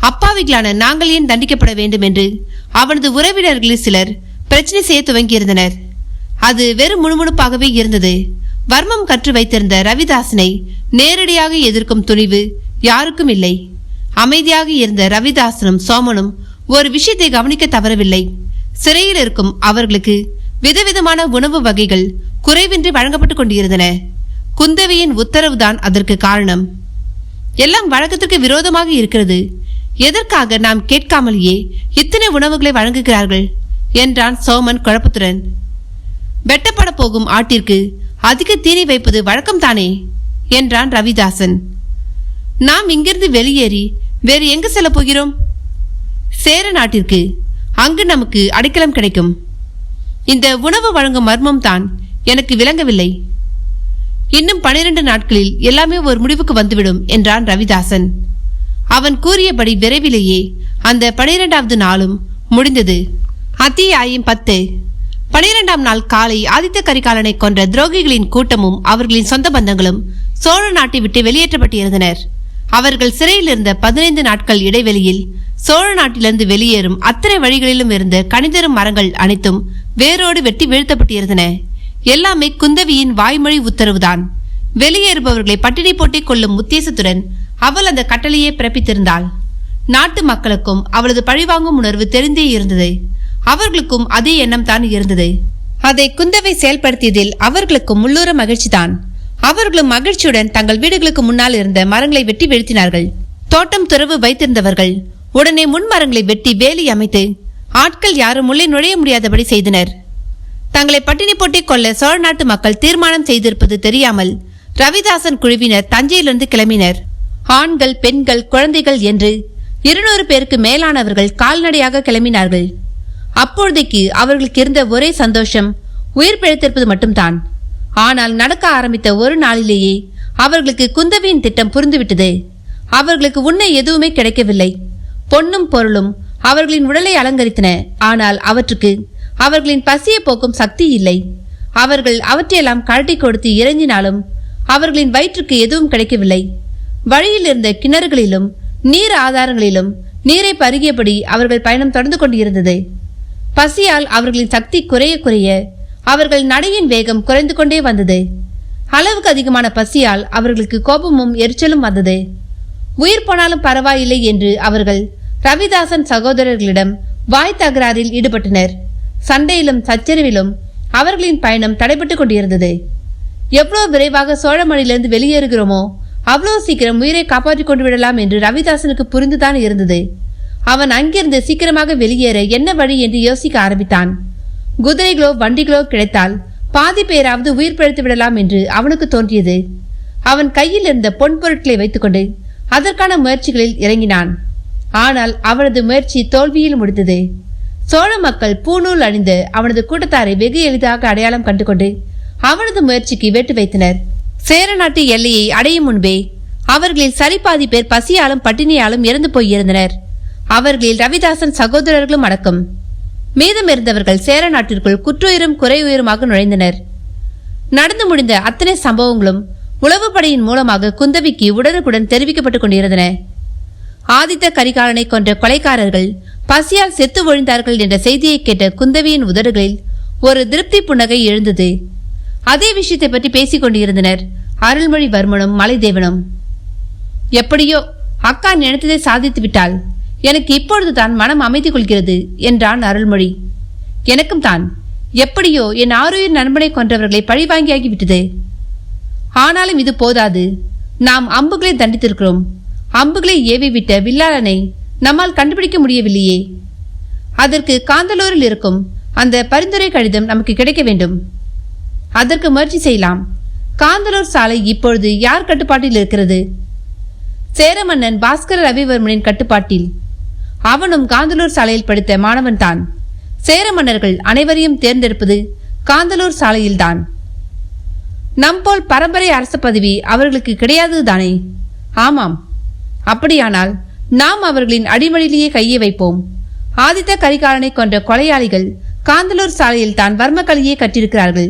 அப்பாவிகளான நாங்கள் ஏன் தண்டிக்கப்பட வேண்டும் என்று அவனது உறவினர்களில் சிலர் பிரச்சனை செய்ய துவங்கியிருந்தனர். அது வெறும் முணுமுணுப்பாகவே இருந்தது. வர்மம் கற்று வைத்திருந்த ரவிதாசனை நேரடியாக எதிர்க்கும் துணிவு யாருக்கும் இல்லை. அமைதியாக இருந்த ரவிதாசனும் சோமனும் ஒரு விஷயத்தை கவனிக்க தவறவில்லை. சிறையில் இருக்கும் அவர்களுக்கு விதவிதமான உணவு வகைகள் குறைவின்றி வழங்கப்பட்டுக் கொண்டிருந்தன. குந்தவையின் உத்தரவுதான் அதற்கு காரணம். எல்லாம் வழக்கத்திற்கு விரோதமாக இருக்கிறது. எதற்காக நாம் கேட்காமலேயே இத்தனை உணவுகளை வழங்குகிறார்கள் என்றான் சோமன் குழப்பத்துடன். வெட்டப்பட போகும் ஆட்டிற்கு அதிக தீனி வைப்பது வழக்கம் தானே என்றான் ரவிதாசன். நாம் இங்கிருந்து வெளியேறி வேறு எங்கு செல்ல போகிறோம்? சேர நாட்டிற்கு. அங்கு நமக்கு அடைக்கலம் கிடைக்கும். இந்த உணவு வழங்கும் மர்மம் தான் எனக்கு விளங்கவில்லை. இன்னும் 12 நாட்களில் எல்லாமே ஒரு முடிவுக்கு வந்துவிடும் என்றான் ரவிதாசன். அவன் கூறியபடி விரைவிலேயே அந்த 12வது நாளும் முடிந்தது. அத்தியாயம் 10. 12ஆம் நாள் காலை ஆதித்த கரிகாலனை கொன்ற துரோகிகளின் கூட்டமும் அவர்களின் சொந்த பந்தங்களும் சோழ நாட்டை விட்டு வெளியேற்றப்பட்டிருந்தனர். அவர்கள் சிறையில் இருந்த 15 நாட்கள் இடைவெளியில் சோழ நாட்டிலிருந்து வெளியேறும் அத்தனை வழிகளிலும் இருந்த கனிதரும் மரங்கள் அனைத்தும் வேரோடு வெட்டி வீழ்த்தப்பட்டிருந்தன. எல்லாமே குந்தவியின் வாய்மொழி உத்தரவுதான். வெளியேறுபவர்களை பட்டினி போட்டி கொள்ளும் உத்தேசத்துடன் அவள் அந்த கட்டளையை பிறப்பித்திருந்தாள். நாட்டு மக்களுக்கும் அவளது பழிவாங்கும் உணர்வு தெரிந்தே இருந்தது. அவர்களுக்கும் அதே எண்ணம் தான் இருந்தது. அதை குந்தவை செயல்படுத்தியதில் அவர்களுக்கும் உள்ளூர மகிழ்ச்சிதான். அவர்களும் மகிழ்ச்சியுடன் தங்கள் வீடுகளுக்கு முன்னால் இருந்த மரங்களை வெட்டி வீழ்த்தினார்கள். தோட்டம் துறவு வைத்திருந்தவர்கள் உடனே முன்மரங்களை வெட்டி வேலி அமைத்து ஆட்கள் யாரும் உள்ளே நுழைய முடியாதபடி செய்தனர். தங்களை பட்டினி போட்டி கொள்ள சோழ நாட்டு மக்கள் தீர்மானம் செய்திருப்பது தெரியாமல் ரவிதாசன் குழுவினர் தஞ்சையிலிருந்து கிளம்பினர். ஆண்கள், பெண்கள், குழந்தைகள் என்று 200 பேருக்கு மேலானவர்கள் கால்நடையாக கிளம்பினார்கள். அப்பொழுதைக்கு அவர்களுக்கு இருந்த ஒரே சந்தோஷம் உயிர் பிழைத்திருப்பது மட்டும்தான். ஆனால் நடக்க ஆரம்பித்த ஒரு நாளிலேயே அவர்களுக்கு குந்தவியின் திட்டம் புரிந்துவிட்டது. அவர்களுக்கு உண்ண எதுவுமே கிடைக்கவில்லை. பொன்னும் பொருளும் அவர்களின் உடலை அலங்கரித்தன. ஆனால் அவற்றுக்கு அவர்களின் பசியை போக்கும் சக்தி இல்லை. அவர்கள் அவற்றையெல்லாம் கழட்டி கொடுத்து இறங்கினாலும் அவர்களின் வயிற்றுக்கு எதுவும் கிடைக்கவில்லை. வழியில் இருந்த கிணறுகளிலும் நீர் ஆதாரங்களிலும் நீரை பருகியபடி அவர்கள் பயணம் தொடர்ந்து கொண்டிருந்தது. பசியால் அவர்களின் சக்தி குறைய குறைய அவர்கள் நடையின் வேகம் குறைந்து கொண்டே வந்தது. அளவுக்கு அதிகமான பசியால் அவர்களுக்கு கோபமும் எரிச்சலும் வந்தது. உயிர் போனாலும் பரவாயில்லை என்று அவர்கள் ரவிதாசன் சகோதரர்களிடம் வாய் தகராறில் ஈடுபட்டனர். சண்டையிலும் சச்சரவிலும் அவர்களின் பயணம் தடைபட்டுக் கொண்டிருந்தது. எவ்வளவு விரைவாக சோழமலையிலிருந்து வெளியேறுகிறோமோ அவ்வளவு சீக்கிரம் உயிரை காப்பாற்றிக் கொண்டு விடலாம் என்று ரவிதாசனுக்கு புரிந்துதான் இருந்தது. அவன் அங்கிருந்து சீக்கிரமாக வெளியேற என்ன வழி என்று யோசிக்க ஆரம்பித்தான். குதிரைகளோ வண்டிகளோ கிடைத்தால் பாதி பேராவது உயிர் பிழைத்து விடலாம் என்று அவனுக்கு தோன்றியது. அவன் கையில் இருந்த பொன் பொருட்களை வைத்துக்கொண்டு அதற்கான முயற்சிகளில் இறங்கினான். ஆனால் அவனது முயற்சி தோல்வியில் முடிந்தது. சோழ மக்கள் பூநூல் அணிந்த அவனது கூட்டத்தாரை வெகு எளிதாக அடையாளம் கண்டுகொண்டு அவனது முயற்சிக்கு வெட்டு வைத்தனர். சேர நாட்டு எல்லையை அடையும் முன்பே அவர்களில் சரிபாதி பேர் பசியாலும் பட்டினியாலும் இறந்து போயிருந்தனர். அவர்களில் ரவிதாசன் சகோதரர்களும் அடக்கம். மீதம் இருந்தவர்கள் சேர நாட்டிற்குள் குற்றுயிரும் குறையுயிருமாக நுழைந்தனர். நடந்து முடிந்த அத்தனை சம்பவங்களும் உளவுப்படையின் மூலமாக குந்தவிக்கு உடனுக்குடன் தெரிவிக்கப்பட்டுக் கொண்டிருந்தன. ஆதித்த கரிகாலனை கொன்ற கொலைக்காரர்கள் பசியால் செத்து ஒழிந்தார்கள் என்ற செய்தியை கேட்ட குந்தவியின் உதடுகளில் ஒரு திருப்தி புன்னகை எழுந்தது. அதே விஷயத்தை பற்றி பேசிக் கொண்டிருந்தனர் அருள்மொழிவர்மனும் மலைதேவனும். எப்படியோ அக்கா நினைத்ததை சாதித்து விட்டாள். எனக்கு இப்பொழுதுதான் மனம் அமைதி கொள்கிறது என்றான் அருள்மொழி. எனக்கும் தான். எப்படியோ என் ஆருயிர் நண்பனை கொன்றவர்களை பழிவாங்கியாகிவிட்டது. ஆனாலும் இது போதாது. நாம் அம்புகளை தண்டித்திருக்கிறோம். அம்புகளை ஏவி விட்ட வில்லாளனை நம்மால் கண்டுபிடிக்க முடியவில்லையே. அதற்கு காந்தலூரில் இருக்கும் அந்த பரிந்துரை கடிதம் நமக்கு கிடைக்க வேண்டும். அதற்கு முயற்சி செய்யலாம். காந்தலூர் சாலை இப்பொழுது யார் கட்டுப்பாட்டில் இருக்கிறது? சேரமன்னன் பாஸ்கர ரவிவர்மனின் கட்டுப்பாட்டில். அவனும் காந்தலூர் சாலையில் படித்த மாணவன் தான். சேர மன்னர்கள் அனைவரையும் தேர்ந்தெடுப்பது காந்தலூர் சாலையில்தான். நம்போல் பரம்பரை அரச பதவி அவர்களுக்கு கிடையாதுதானே? ஆமாம். அப்படியானால் நாம் அவர்களின் அடிமடியிலேயே கையை வைப்போம். ஆதித்த கரிகாலனை கொன்ற கொலையாளிகள் காந்தலூர் சாலையில் தான் வர்மக்கலையை கற்றிருக்கிறார்கள்.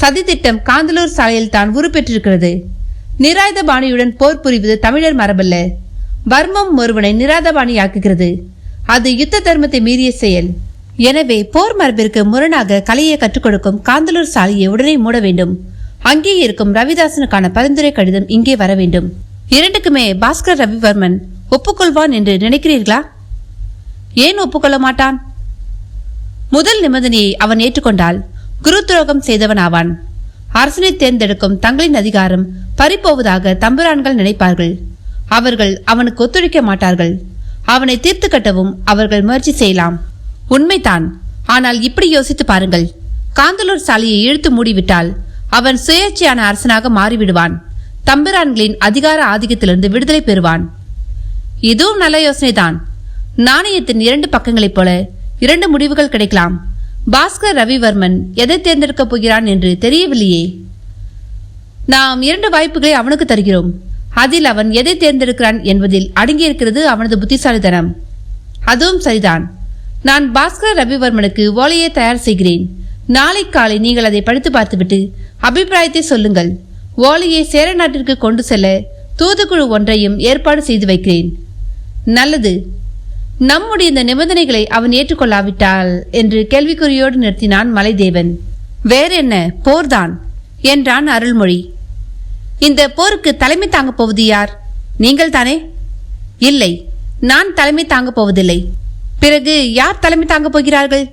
சதித்திட்டம் காந்தலூர் சாலையில் தான் உருப்பெற்றிருக்கிறது. நிராயுத பாணியுடன் போர் புரிவது தமிழர் மரபல்ல. வர்மம் ஒருவனை நிராயுதபாணியாக்குகிறது. அது யுத்த தர்மத்தை மீறிய செயல். எனவே போர் மரபிற்கு முரணாக கலையை கற்றுக் கொடுக்கும் காந்தலூர் சாலையை உடனே மூட வேண்டும். அங்கே இருக்கும் ரவிதாசனுக்கான பரிந்துரை கடிதம் இங்கே வர வேண்டும். இரண்டுக்குமே பாஸ்கர் ரவிவர்மன் ஒப்புக்கொள்வான் என்று நினைக்கிறீர்களா? ஏன் ஒப்புக்கொள்ள மாட்டான்? முதல் நிபந்தனையை அவன் ஏற்றுக்கொண்டால் குரு துரோகம் செய்தவன் ஆவான். அரசனை தேர்ந்தெடுக்கும் தங்களின் அதிகாரம் பறிப்போவதாக தம்புரான்கள் நினைப்பார்கள். அவர்கள் அவனுக்கு ஒத்துழைக்க மாட்டார்கள். அவனை தீர்த்து கட்டவும் அவர்கள் முயற்சி செய்யலாம். உண்மைதான். ஆனால் இப்படி யோசித்து பாருங்கள். காந்தலூர் சாலையை இழுத்து மூடிவிட்டால் அவன் சுயேட்சையான அரசனாக மாறிவிடுவான். தம்பிரான்களின் அதிகார ஆதிக்கத்திலிருந்து விடுதலை பெறுவான். இதுவும் நல்ல யோசனைதான். நாணயத்தின் இரண்டு பக்கங்களைப் போல இரண்டு முடிவுகள் கிடைக்கலாம். பாஸ்கர் ரவிவர்மன் எதை தேர்ந்தெடுக்கப் போகிறான் என்று தெரியவில்லையே. நாம் இரண்டு வாய்ப்புகளை அவனுக்கு தருகிறோம். அதில் அவன் எதை தேர்ந்தெடுக்கிறான் என்பதில் அடங்கியிருக்கிறது அவனது புத்திசாலித்தனம். அதுவும் சரிதான். நான் பாஸ்கர் ரவிவர்மனுக்கு ஓலையை தயார் செய்கிறேன். நாளை காலை நீங்கள் அதை படித்து பார்த்துவிட்டு அபிப்பிராயத்தை சொல்லுங்கள். ஓலையை சேர நாட்டிற்கு கொண்டு செல்ல தூதுக்குழு ஒன்றையும் ஏற்பாடு செய்து வைக்கிறேன். நல்லது. நம்முடைய இந்த நிபந்தனைகளை அவன் ஏற்றுக்கொள்ளாவிட்டால் என்று கேள்விக்குறியோடு நிறுத்தினான் மலைதேவன். வேறென்ன, போர்தான் என்றான் அருள்மொழி. இந்த போருக்கு தலைமை தாங்க போவது யார்? நீங்கள் தானே? இல்லை, நான் தலைமை தாங்க போவதில்லை. பிறகு யார் தலைமை தாங்க போகிறார்கள்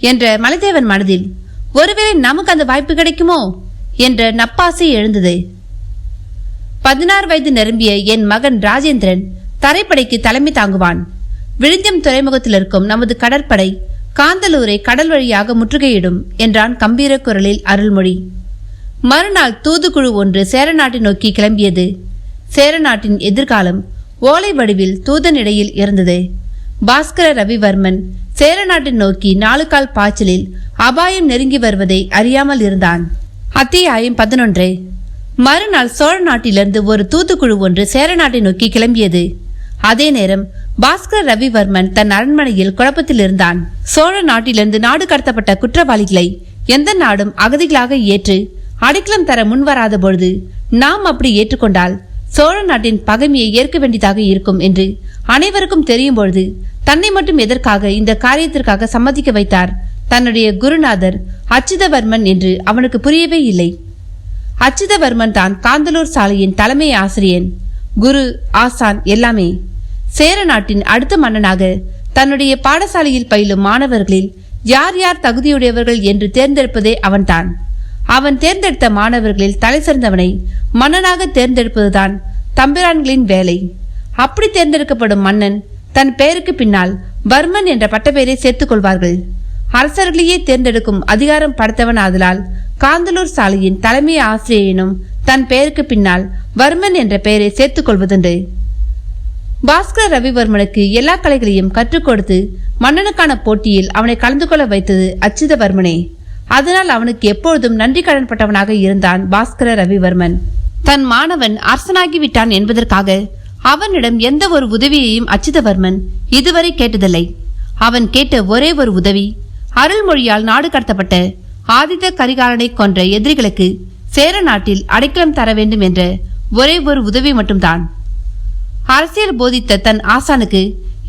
என்ற மலைதேவன் மனதில் ஒருவேளை நமக்கு அந்த வாய்ப்பு கிடைக்குமோ என்ற நப்பாசை எழுந்தது. 16 வயது நிரம்பிய என் மகன் ராஜேந்திரன் தரைப்படைக்கு தலைமை தாங்குவான். விழிஞ்சம் துறைமுகத்தில் இருக்கும் நமது கடற்படை காந்தலூரை கடல் வழியாக முற்றுகையிடும் என்றான் கம்பீர குரலில் அருள்மொழி. மறுநாள் தூதுக்குழு ஒன்று சேர நாட்டை நோக்கி கிளம்பியது. சேர நாட்டின் எதிர்காலம் ஓலை வடிவில் தூதனிடையில் இருந்தது. பாஸ்கர ரவிவர்மன் சேர நாட்டை நோக்கி 4 கால் பாய்ச்சலில் அபாயம் நெருங்கி வருவதை அறியாமல் இருந்தான். அத்தியாயம் 11. மறுநாள் சோழ நாட்டிலிருந்து ஒரு தூதுக்குழு ஒன்று சேர நாட்டை நோக்கி கிளம்பியது. அதே நேரம் பாஸ்கர் ரவிவர்மன் தன் அரண்மனையில் குழப்பத்தில் இருந்தான். சோழ நாட்டிலிருந்து நாடு கடத்தப்பட்ட குற்றவாளிகளை எந்த நாடும் அகதிகளாக ஏற்று அடைக்கலம் தர முன்வராத பொழுது நாம் அப்படி ஏற்றுக்கொண்டால் சோழ நாட்டின் பகைமையை ஏற்க வேண்டியதாக இருக்கும் என்று அனைவருக்கும் தெரியும் பொழுது தன்னை மட்டும் எதற்காக இந்த காரியத்திற்காக சம்மதிக்க வைத்தார் தன்னுடைய குருநாதர் அச்சுதவர்மன் என்று அவனுக்கு புரியவே இல்லை. அச்சுதவர்மன் தான் காந்தலூர் சாலையின் தலைமை ஆசிரியன், குரு, ஆசான் எல்லாமே. சேர நாட்டின் அடுத்த மன்னனாக தன்னுடைய பாடசாலையில் பயிலும் மாணவர்களில் யார் யார் தகுதியுடையவர்கள் என்று தேர்ந்தெடுப்பதே அவன்தான். அவன் தேர்ந்தெடுத்த மாணவர்களில் தலை சிறந்தவனை மன்னனாக தேர்ந்தெடுப்பதுதான் தம்பிரான்களின் வேலை. அப்படி தேர்ந்தெடுக்கப்படும் மன்னன் தன் பெயருக்கு பின்னால் வர்மன் என்ற பட்டப்பெயரை சேர்த்துக் கொள்வார்கள். அரசர்களையே தேர்ந்தெடுக்கும் அதிகாரம் படைத்தவன் ஆதலால் காந்தலூர் சாலையின் தலைமை ஆசிரியனும் தன் பெயருக்கு பின்னால் வர்மன் என்ற பெயரை சேர்த்துக் கொள்வதுண்டு. பாஸ்கர ரவிவர்மனுக்கு எல்லா கலைகளையும் கற்றுக் கொடுத்து மன்னனுக்கான போட்டியில் அவனை கலந்து கொள்ள வைத்தது அச்சுதவர்மனே. அதனால் அவனுக்கு எப்பொழுதும் நன்றி கடன் பட்டவனாக இருந்தான் பாஸ்கர ரவிவர்மன். தன் மாணவன் அரசனாகிவிட்டான் என்பதற்காக அவனிடம் எந்த ஒரு உதவியையும் அச்சுதவர்மன் இதுவரை கேட்டதில்லை. அவன் கேட்ட ஒரே ஒரு உதவி, அருள்மொழியால் நாடு கடத்தப்பட்ட ஆதித்த கரிகாலனை கொன்ற எதிரிகளுக்கு சேர நாட்டில் அடைக்கலம் தர வேண்டும் என்ற ஒரே ஒரு உதவி மட்டும்தான். அரசியல் போதித்த தன் ஆசானுக்கு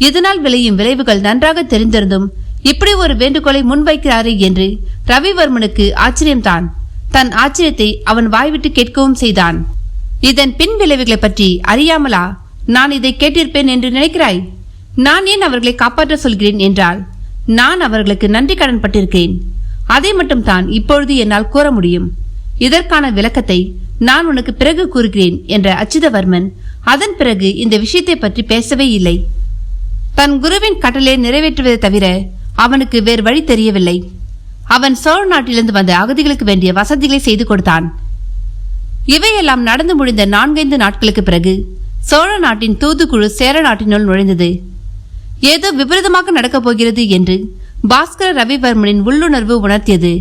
இதனால் விளையும் விளைவுகள் நன்றாக தெரிந்திருந்தும் இப்படி ஒரு வேண்டுகோளை முன்வைக்கிறாரே என்று ரவிவர்மனுக்கு ஆச்சரியம்தான். தன் ஆச்சரியத்தை அவன் வாய்விட்டு கேட்கவும் செய்தான். இதன் பின் விளைவுகளை பற்றி அறியாமலா நான் இதை கேட்டிருப்பேன் என்று நினைக்கிறாய்? நான் ஏன் அவர்களை காப்பாற்ற சொல்கிறேன் என்றால், நான் அவர்களுக்கு நன்றி கடன் பட்டிருக்கிறேன். அதை மட்டும் தான் இப்பொழுது என்னால் கூற முடியும். இதற்கான விளக்கத்தை நான் உனக்கு பிறகு கூறுகிறேன் என்ற அச்சுதவர்மன் அதன் பிறகு இந்த விஷயத்தை பற்றி பேசவே இல்லை. தன் குருவின் கட்டளை நிறைவேற்றுவதை தவிர அவனுக்கு வேறு வழி தெரியவில்லை. அவன் சோழ நாட்டிலிருந்து வந்த அகதிகளுக்கு வேண்டிய வசதிகளை செய்து கொடுத்தான். இவையெல்லாம் நடந்து முடிந்த 4-5 நாட்களுக்கு பிறகு சோழ நாட்டின் தூதுக்குழு சேர நாட்டினுள் நுழைந்தது. ஏதோ விபரீதமாக நடக்கப் போகிறது என்று பாஸ்கர ரவிவர்மனின் உள்ளுணர்வு உணர்த்தியது.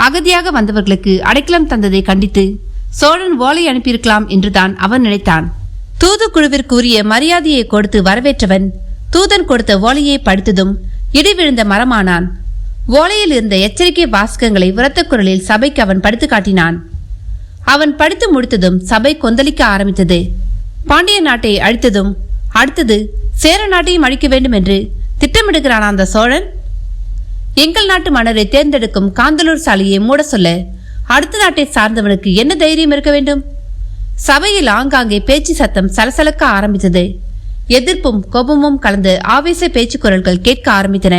அகதியாக வந்தவர்களுக்கு அடைக்கலம் தந்ததை கண்டித்து சோழன் ஓலை அனுப்பியிருக்கலாம் என்றுதான் அவன் நினைத்தான். தூதுக்குழுவிற்கு உரிய மரியாதையை கொடுத்து வரவேற்றவன் தூதன் கொடுத்த ஓலையை படித்ததும் இடி விழுந்த மரமானான். ஓலையில் இருந்த எச்சரிக்கை வாசகங்களை உரத்த குரலில் சபைக்கு அவன் படித்து காட்டினான். அவன் படித்து முடித்ததும் சபை கொந்தளிக்க ஆரம்பித்தது. பாண்டிய நாட்டை அழித்ததும் அடுத்தது சேர நாட்டையும் அழிக்க வேண்டும் என்று திட்டமிடுகிறான் அந்த சோழன். எங்கள் நாட்டு மன்னரை தேர்ந்தெடுக்கும் காந்தலூர் சாலையை மூட சொல்ல அடுத்த நாட்டை சார்ந்தவனுக்கு என்ன தைரியம் இருக்க வேண்டும்? சபையில் ஆங்காங்கே பேச்சு சத்தம் சலசலக்க ஆரம்பித்தது. எதிர்ப்பும் கோபமும் கலந்த ஆவேச பேச்சு குரல்கள் கேட்க ஆரம்பித்தன.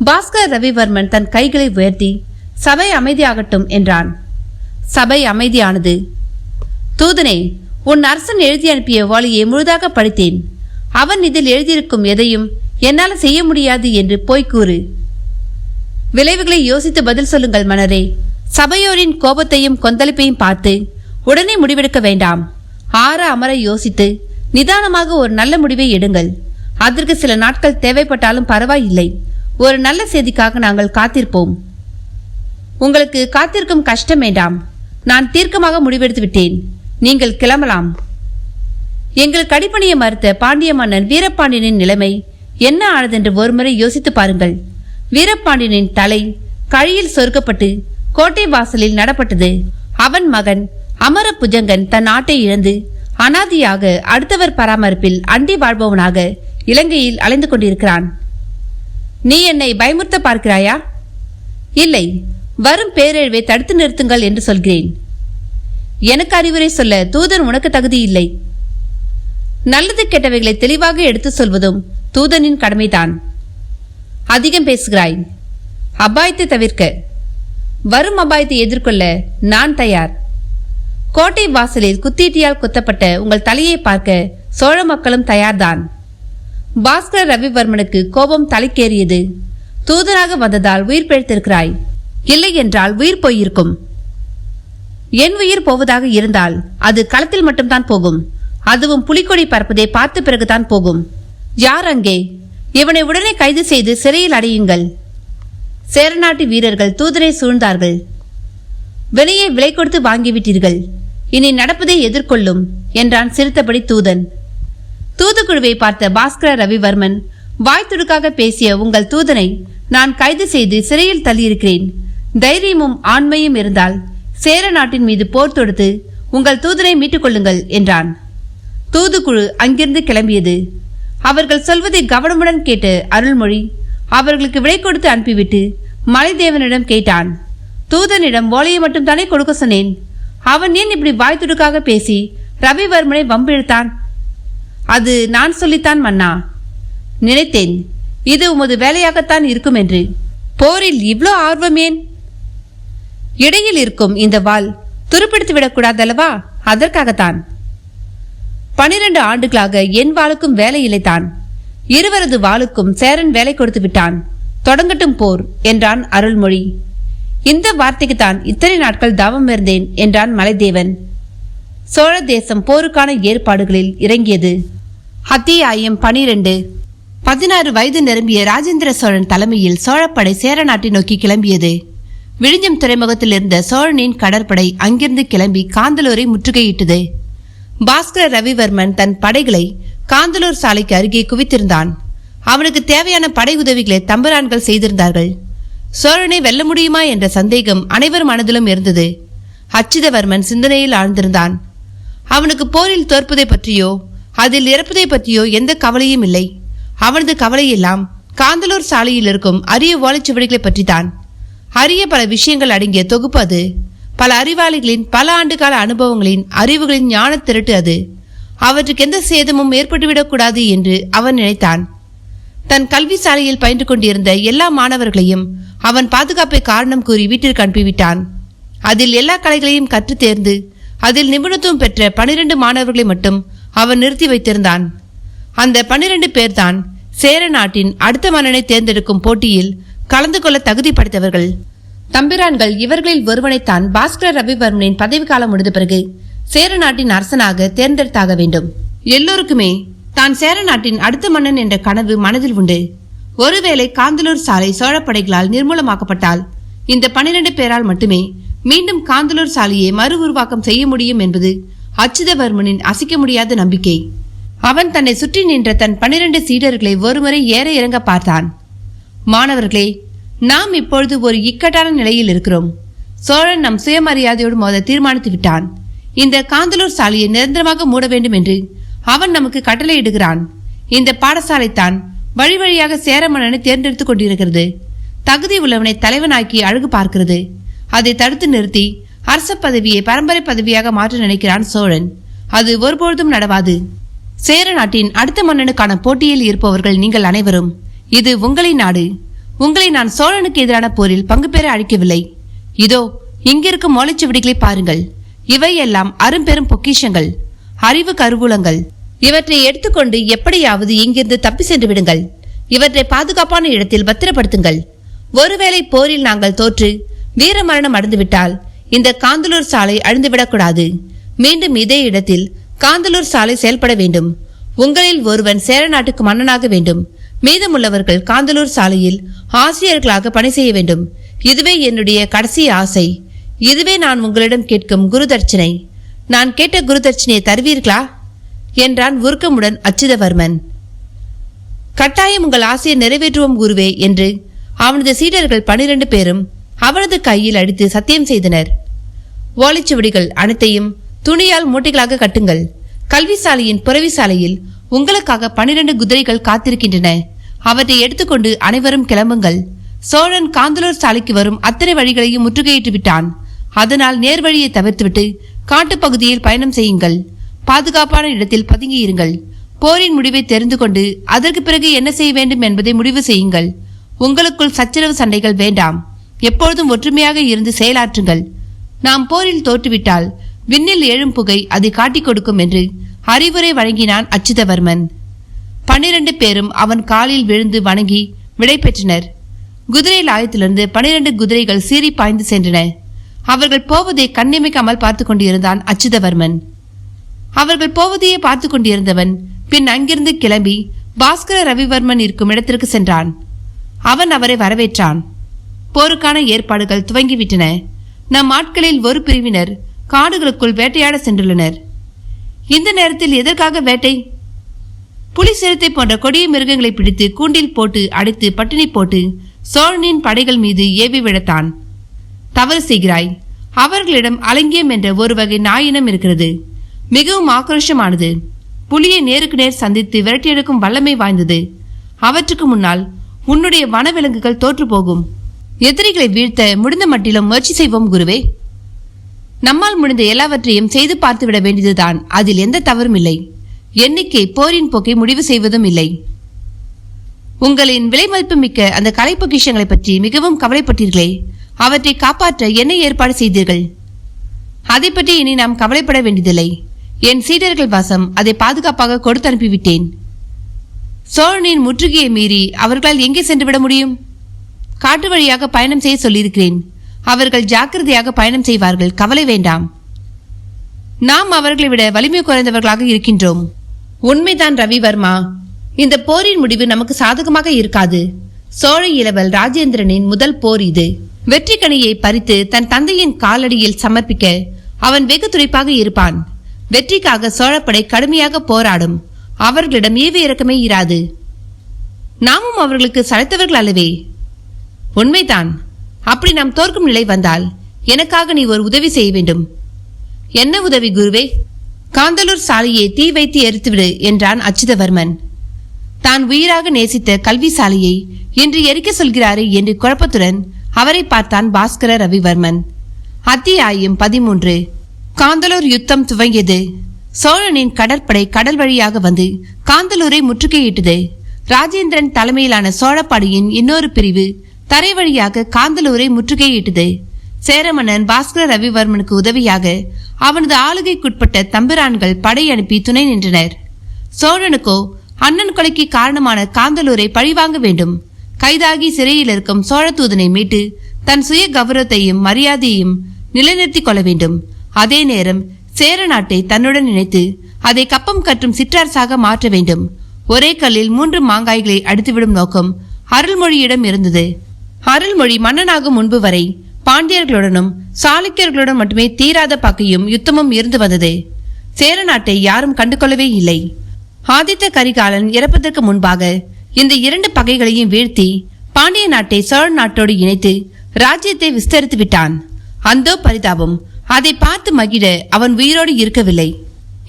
பாஸ்கர ரவிவர்மன் தன் கைகளை உயர்த்தி சபை அமைதியாகட்டும் என்றான். சபை அமைதியானது. தூதனே, உன் அரசன் எழுதி அனுப்பிய ஓலையை முழுதாக படித்தேன். அவன் இதில் எழுதியிருக்கும் எதையும் என்னால் செய்ய முடியாது என்று போய் கூறு. விளைவுகளை யோசித்து பதில் சொல்லுங்கள் மன்னரே. சபையோரின் கோபத்தையும் கொந்தளிப்பையும் பார்த்து உடனே முடிவெடுக்க வேண்டாம். ஆற அமர யோசித்து நிதானமாக ஒரு நல்ல முடிவை எடுங்கள். அதற்கு சில நாட்கள் தேவைப்பட்டாலும் பரவாயில்லை. ஒரு நல்ல செய்திக்காக நாங்கள் காத்திருப்போம். உங்களுக்கு காத்திருக்கும் கஷ்டம் வேண்டாம். நான் தீர்க்கமாக முடிவெடுத்து விட்டேன். நீங்கள் கிளம்பலாம். எங்கள் கடிப்பணியை மறுத்த பாண்டிய மன்னன் வீரபாண்டியனின் நிலைமை என்ன ஆனதென்று ஒருமுறை யோசித்து பாருங்கள். வீரபாண்டியனின் தலை கழியில் சொருக்கப்பட்டு கோட்டை வாசலில் நடப்பட்டது. அவன் மகன் அமர புஜங்கன் தன் நாட்டை இழந்து அனாதியாக அடுத்தவர் பராமரிப்பில் அண்டி வாழ்பவனாக இலங்கையில் அலைந்து கொண்டிருக்கிறான். நீ என்னை பயமுறுத்த பார்க்கிறாயா? இல்லை, வரும் பேரழிவை தடுத்து நிறுத்துங்கள் என்று சொல்கிறேன். எனக்கு அறிவுரை சொல்ல தூதன் உனக்கு தகுதி இல்லை. நல்லது கெட்டவைகளை தெளிவாக எடுத்து சொல்வதும் தூதனின் கடமைதான். அதிகம் பேசுகிறாய். அபாயத்தை தவிர்க்க. வரும் அபாயத்தை எதிர்கொள்ள நான் தயார். கோட்டை வாசலில் குத்தீட்டியால் குத்தப்பட்ட உங்கள் தலையை பார்க்க சோழ மக்களும் தயார்தான். பாஸ்கர ரவிவர்மனுக்கு கோபம் தலைக்கேறியது. தூதராக வந்ததால் உயிர் பிழைத்திருக்கிறாய். இல்லை என்றால் உயிர் போயிருக்கும். என் உயிர் போவதாக இருந்தால் அது களத்தில் மட்டும்தான் போகும். அதுவும் புலிக்கொடி பறப்பதை பார்த்த பிறகுதான் போகும். யார் அங்கே? இவனை உடனே கைது செய்து சிறையில் அடையுங்கள். சேரநாட்டு வீரர்கள் தூதரை சூழ்ந்தார்கள். வெளியே விலை கொடுத்து வாங்கிவிட்டீர்கள். இனி நடப்பதை எதிர்கொள்ளும் என்றான் சிரித்தபடி தூதன். தூதுக்குழுவை பார்த்த பாஸ்கர ரவிவர்மன் வாய் துடுக்காக பேசிய உங்கள் தூதனை நான் கைது செய்து சிறையில் தள்ளியிருக்கிறேன். தைரியமும் ஆண்மையும் இருந்தால் சேர நாட்டின் மீது போர் தொடுத்து உங்கள் தூதனை மீட்டுக் கொள்ளுங்கள் என்றான். தூதுக்குழு அங்கிருந்து கிளம்பியது. அவர்கள் சொல்வதை கவனமுடன் கேட்ட அருள்மொழி அவர்களுக்கு விடை கொடுத்து அனுப்பிவிட்டு மலைதேவனிடம் கேட்டான். தூதனிடம் ஓலையை மட்டும் தானே கொடுக்க சொன்னேன். அவன் ஏன் இப்படி வாய் துடுக்காக பேசி ரவிவர்மனை வம்பிழுத்தான்? அது நான் சொல்லித்தான் மன்னா. நினைத்தேன் இது உமது வேலையாகத்தான் இருக்கும் என்று. போரில் இவ்வளோ ஆர்வம் ஏன்? இடையில் இருக்கும் இந்த வாள் துருப்பிடித்து விடக்கூடாதல்லவா, அதற்காகத்தான். 12 ஆண்டுகளாக என் வாளுக்கும் வேலை இல்லைத்தான். இருவரது வாளுக்கும் சேரன் வேலை கொடுத்து விட்டான். தொடங்கட்டும் போர் என்றான் அருள்மொழி. இந்த வார்த்தைக்குத்தான் இத்தனை நாட்கள் தவம் இருந்தேன் என்றான் மலைதேவன். சோழ தேசம் போருக்கான ஏற்பாடுகளில் இறங்கியது. அத்தியாயம் 12. 16 வயது நிரம்பிய ராஜேந்திர சோழன் தலைமையில் சோழப்படை சேர நாட்டை நோக்கி கிளம்பியது. விழிஞ்சம் துறைமுகத்தில் இருந்த சோழனின் கடற்படை அங்கிருந்து கிளம்பி காந்தலூரை முற்றுகையிட்டது. பாஸ்கர ரவிவர்மன் தன் படைகளை காந்தலூர் சாலைக்கு அருகே குவித்திருந்தான். அவனுக்கு தேவையான படை உதவிகளை தம்புரான்கள் செய்திருந்தார்கள். சோழனை வெல்ல முடியுமா என்ற சந்தேகம் அனைவர் மனதிலும் இருந்தது. அச்சுதவர்மன் சிந்தனையில் ஆழ்ந்திருந்தான். அவனுக்கு போரில் தோற்பதை பற்றியோ அதில் இறப்பதை பற்றியோ எந்த கவலையும் இல்லை. அவனது கவலையெல்லாம் காந்தலூர் சாலையில் இருக்கும் அரிய ஓலைச்சுவடிகளை பற்றித்தான். அரிய பல விஷயங்கள் அடங்கிய தொகுப்பு அது. பல அறிவாளிகளின் பல ஆண்டுகால அனுபவங்களின் அறிவுகளின் ஞான திரட்டு அது. அவற்றுக்கு எந்த சேதமும் ஏற்பட்டுவிடக்கூடாது என்று அவன் நினைத்தான். தன் கல்வி சாலையில் பயின்று கொண்டிருந்த எல்லா மாணவர்களையும் அவன் பாதுகாப்பை காரணம் கூறி வீட்டிற்கு அனுப்பிவிட்டான். அதில் எல்லா கலைகளையும் கற்று தேர்ந்து அதில் நிபுணத்துவம் பெற்ற 12 மாணவர்களை மட்டும் அவன் நிறுத்தி வைத்திருந்தான். அந்த 12 பேர்தான் சேர நாட்டின் அடுத்த மன்னனை தேர்ந்தெடுக்கும் போட்டியில் கலந்து கொள்ள தகுதி படைத்தவர்கள். தம்பிரான்கள் இவர்களில் ஒருவனைத்தான் பாஸ்கர ரவிவர்மனின் பதவி காலம் முடிந்த பிறகு சேர நாட்டின் அரசனாக தேர்ந்தெடுத்தாக வேண்டும். எல்லோருக்குமே தான் சேர நாட்டின் அடுத்த மன்னன் என்ற கனவு மனதில் உண்டு. ஒருவேளை காந்தலூர் சாலை சோழப்படைகளால் நிர்மூலமாக்கப்பட்டால் இந்த 12 பேரால் மட்டுமே மீண்டும் காந்தலூர் சாலையை மறு உருவாக்கம் செய்ய முடியும் என்பது அச்சுதவர்மனின் அசைக்க முடியாத நம்பிக்கை. அவன் தன்னை சுற்றி நின்ற தன் 12 சீடர்களை ஒருமுறை ஏற இறங்க பார்த்தான். மாணவர்களே, நாம் இப்பொழுது ஒரு இக்கட்டான நிலையில் இருக்கிறோம். சோழன் நம் சுயமரியாதையோடு மோத தீர்மானித்து விட்டான். இந்த காந்தலூர் சாலையை நிரந்தரமாக மூட வேண்டும் என்று அவன் நமக்கு கட்டளையிடுகிறான். இந்த பாடசாலை தான் வழி வழியாக சேர மன்னனை தேர்ந்தெடுத்துக் கொண்டிருக்கிறது. தகுதி உள்ளவனை தலைவனாக்கி அழகு பார்க்கிறது. அதை தடுத்து நிறுத்தி அரச பதவியை பரம்பரை பதவியாக மாற்ற நினைக்கிறான் சோழன். அது ஒருபொழுதும் நடவாது. சேர நாட்டின் அடுத்த மன்னனுக்கான போட்டியில் இருப்பவர்கள் நீங்கள் அனைவரும். இது உங்களின் நாடு. உங்களை நான் சோழனுக்கு எதிரான போரில் பங்கு பெற அழைக்கவில்லை. இதோ இங்கிருக்கும் ஓலைச்சுவடிகளை பாருங்கள். இவையெல்லாம் அரும்பெரும் பொக்கிஷங்கள், அறிவு கருவூலங்கள். இவற்றை எடுத்துக்கொண்டு எப்படியாவது இங்கிருந்து தப்பி சென்று விடுங்கள். இவற்றை பாதுகாப்பான இடத்தில் பத்திரப்படுத்துங்கள். ஒருவேளை போரில் நாங்கள் தோற்று வீர மரணம் அடைந்துவிட்டால் இந்த காந்தலூர் சாலை அழிந்துவிடக்கூடாது. மீண்டும் இதே இடத்தில் காந்தலூர் சாலை செயல்பட வேண்டும். உங்களில் ஒருவன் சேர நாட்டுக்கு மன்னனாக வேண்டும். மீதமுள்ளவர்கள் காந்தலூர் சாலையில் ஆசிரியர்களாக பணி செய்ய வேண்டும். இதுவே என்னுடைய கடைசி ஆசை. இதுவே நான் உங்களிடம் கேட்கும் குருதட்சணை. நான் கேட்ட குருதட்சணையை தருவீர்களா என்றான் உருக்கமுடன் அச்சுதவர்மன். கட்டாயம் உங்கள் ஆசையை நிறைவேற்றுவோம் குருவே என்று அவனது சீடர்கள் 12 பேரும் அவனது கையில் அடித்து சத்தியம் செய்தனர். ஓலைச்சுவடிகள் அனைத்தையும் துணியால் மூட்டைகளாக கட்டுங்கள். கல்வி சாலையின் புறவி சாலையில் உங்களுக்காக 12 குதிரைகள் காத்திருக்கின்றன. அவற்றை எடுத்துக்கொண்டு அனைவரும் கிளம்புங்கள். சோழன் காந்தலூர் சாலைக்கு வரும் அத்தனை வழிகளையும் முற்றுகையிட்டு விட்டான். அதனால் நேர்வழியை தவிர்த்துவிட்டு காட்டுப்பகுதியில் பயணம் செய்யுங்கள். பாதுகாப்பான இடத்தில் பதுங்கியிருங்கள். போரின் முடிவை தெரிந்து கொண்டு அதற்கு பிறகு என்ன செய்ய வேண்டும் என்பதை முடிவு செய்யுங்கள். உங்களுக்குள் சச்சரவு சண்டைகள் வேண்டாம். எப்பொழுதும் ஒற்றுமையாக இருந்து செயலாற்றுங்கள். நாம் போரில் தோற்றுவிட்டால் விண்ணில் எழும் புகை அதை காட்டிக் கொடுக்கும் என்று அறிவுரை வழங்கினான் அச்சுதவர்மன். 12 பேரும் அவன் காலில் விழுந்து வணங்கி விடை பெற்றனர். குதிரை லாயத்திலிருந்து 12 குதிரைகள் சீறி பாய்ந்து சென்றன. அவர்கள் போவதை கண்ணிமைக்காமல் பார்த்து கொண்டிருந்தான் அச்சுதவர்மன். அவர்கள் போவதையே பார்த்து கொண்டிருந்தவன் பின் அங்கிருந்து கிளம்பி பாஸ்கர ரவிவர்மன் இருக்கும் இடத்திற்கு சென்றான். அவன் அவரை வரவேற்றான். போருக்கான ஏற்பாடுகள் துவங்கிவிட்டன. நம் ஆட்களில் ஒரு பிரிவினர் காடுகளுக்குள் வேட்டையாட சென்றுள்ளனர். இந்த நேரத்தில் எதற்காக வேட்டை? புலி சிறுத்தை போன்ற கொடிய மிருகங்களை பிடித்து கூண்டில் போட்டு அடைத்து பட்டினி போட்டு சோழனின் படைகள் மீது ஏவி விடத்தான். தவறு செய்கிறாய். அவர்களிடம் அலங்கியம் என்ற ஒரு வகை நாயினம் இருக்கிறது. மிகவும் ஆக்ரோஷமானது. புலியை நேருக்கு நேர் சந்தித்து விரட்டியெடுக்கும் வல்லமை வாய்ந்தது. அவற்றுக்கு முன்னால் உன்னுடைய வனவிலங்குகள் தோற்று போகும். எதிரிகளை வீழ்த்த முடிந்த மட்டிலும் முயற்சி செய்வோம் குருவே. நம்மால் முடிந்த எல்லாவற்றையும் செய்து பார்த்துவிட வேண்டியதுதான். அதில் எந்த தவறும் இல்லை. எண்ணிக்கை போரின் போக்கை முடிவு செய்வதும் இல்லை. உங்களின் விலை மதிப்பு மிக்க அந்த கலை பொக்கிஷங்களை பற்றி மிகவும் கவலைப்பட்டீர்களே, அவற்றை காப்பாற்ற என்ன ஏற்பாடு செய்தீர்கள்? அதை பற்றி இனி நாம் கவலைப்பட வேண்டியதில்லை. என் சீடர்கள் வாசம் அதை பாதுகாப்பாக கொடுத்து அனுப்பிவிட்டேன். சோழனின் முற்றுகையை மீறி அவர்களால் எங்கே சென்றுவிட முடியும்? காட்டு வழியாக பயணம் செய்ய சொல்லியிருக்கிறேன். அவர்கள் ஜாக்கிரதையாக பயணம் செய்வார்கள், கவலை வேண்டாம். நாம் அவர்களை விட வலிமை குறைந்தவர்களாக இருக்கின்றோம். உண்மைதான் ரவிவர்மா. இந்த போரின் முடிவு நமக்கு சாதகமாக இருக்காது. சோழ இளவல் ராஜேந்திரனின் முதல் போர் இது. வெற்றி கனியை பறித்து தன் தந்தையின் காலடியில் சமர்ப்பிக்க அவன் வெகு துடிப்பாக இருப்பான். வெற்றிக்காக சோழப்படை கடுமையாக போராடும். அவர்களிடம் ஈவு இறக்கமே இராது. நாமும் அவர்களுக்கு சளைத்தவர்கள் அல்லவே? உண்மைதான். அப்படி நாம் தோற்கும் நிலை வந்தால் எனக்காக நீ ஒரு உதவி செய்ய வேண்டும். என்ன உதவி குருவே? காந்தலூர் சாலையை தீ வைத்து எரித்துவிடு என்றான் அச்சுதவர்மன். தான் உயிராக நேசித்த கல்வி சாலையை இன்று எரிக்க சொல்கிறாரே என்று குழப்பத்துடன் அவரை பார்த்தான் பாஸ்கர ரவிவர்மன். அத்தியாயம் 13. காந்தலூர் யுத்தம் துவங்கியது. சோழனின் கடற்படை கடல் வழியாக வந்து காந்தலூரை முற்றுகையிட்டது. ராஜேந்திரன் தலைமையிலான சோழப்படையின் இன்னொரு பிரிவு தரை வழியாக காந்தலூரை முற்றுகையிட்டது. சேரமன்னன் பாஸ்கர ரவிவர்மனுக்கு உதவியாக அவனது ஆளுகைக்குட்பட்ட தம்பிரான்கள் படை அனுப்பி துணை நின்றனர். சோழனுக்கோ அண்ணன் கொலைக்கு காரணமான காந்தலூரை பழிவாங்க வேண்டும். கைதாகி சிறையில் இருக்கும் சோழ தூதனை மீட்டு தன் சுய கௌரவத்தையும் மரியாதையையும் நிலைநிறுத்திக் கொள்ள வேண்டும். அதே நேரம் சேர நாட்டை தன்னுடன் நினைத்து அதை கப்பம் கற்றும் சிற்றரசாக மாற்ற வேண்டும். ஒரே கல்லில் 3 மாங்காய்களை அடித்துவிடும் நோக்கம் அருள்மொழியிடம் இருந்தது. அருள்மொழி மன்னனாகும் முன்பு வரை பாண்டியர்களுடனும் சாளுக்கியர்களுடன் மட்டுமே தீராத பகையும் யுத்தமும் இருந்து வந்தது. சேர நாட்டை யாரும் கண்டுகொள்ளவே இல்லை. ஆதித்த கரிகாலன் இறப்பதற்கு முன்பாக இந்த 2 பகைகளையும் வீழ்த்தி பாண்டிய நாட்டை சோழ நாட்டோடு இணைத்து ராஜ்யத்தை விஸ்தரித்து விட்டான். அந்தோ பரிதாபம், அதை பார்த்து மகிழ அவன் உயிரோடு இருக்கவில்லை.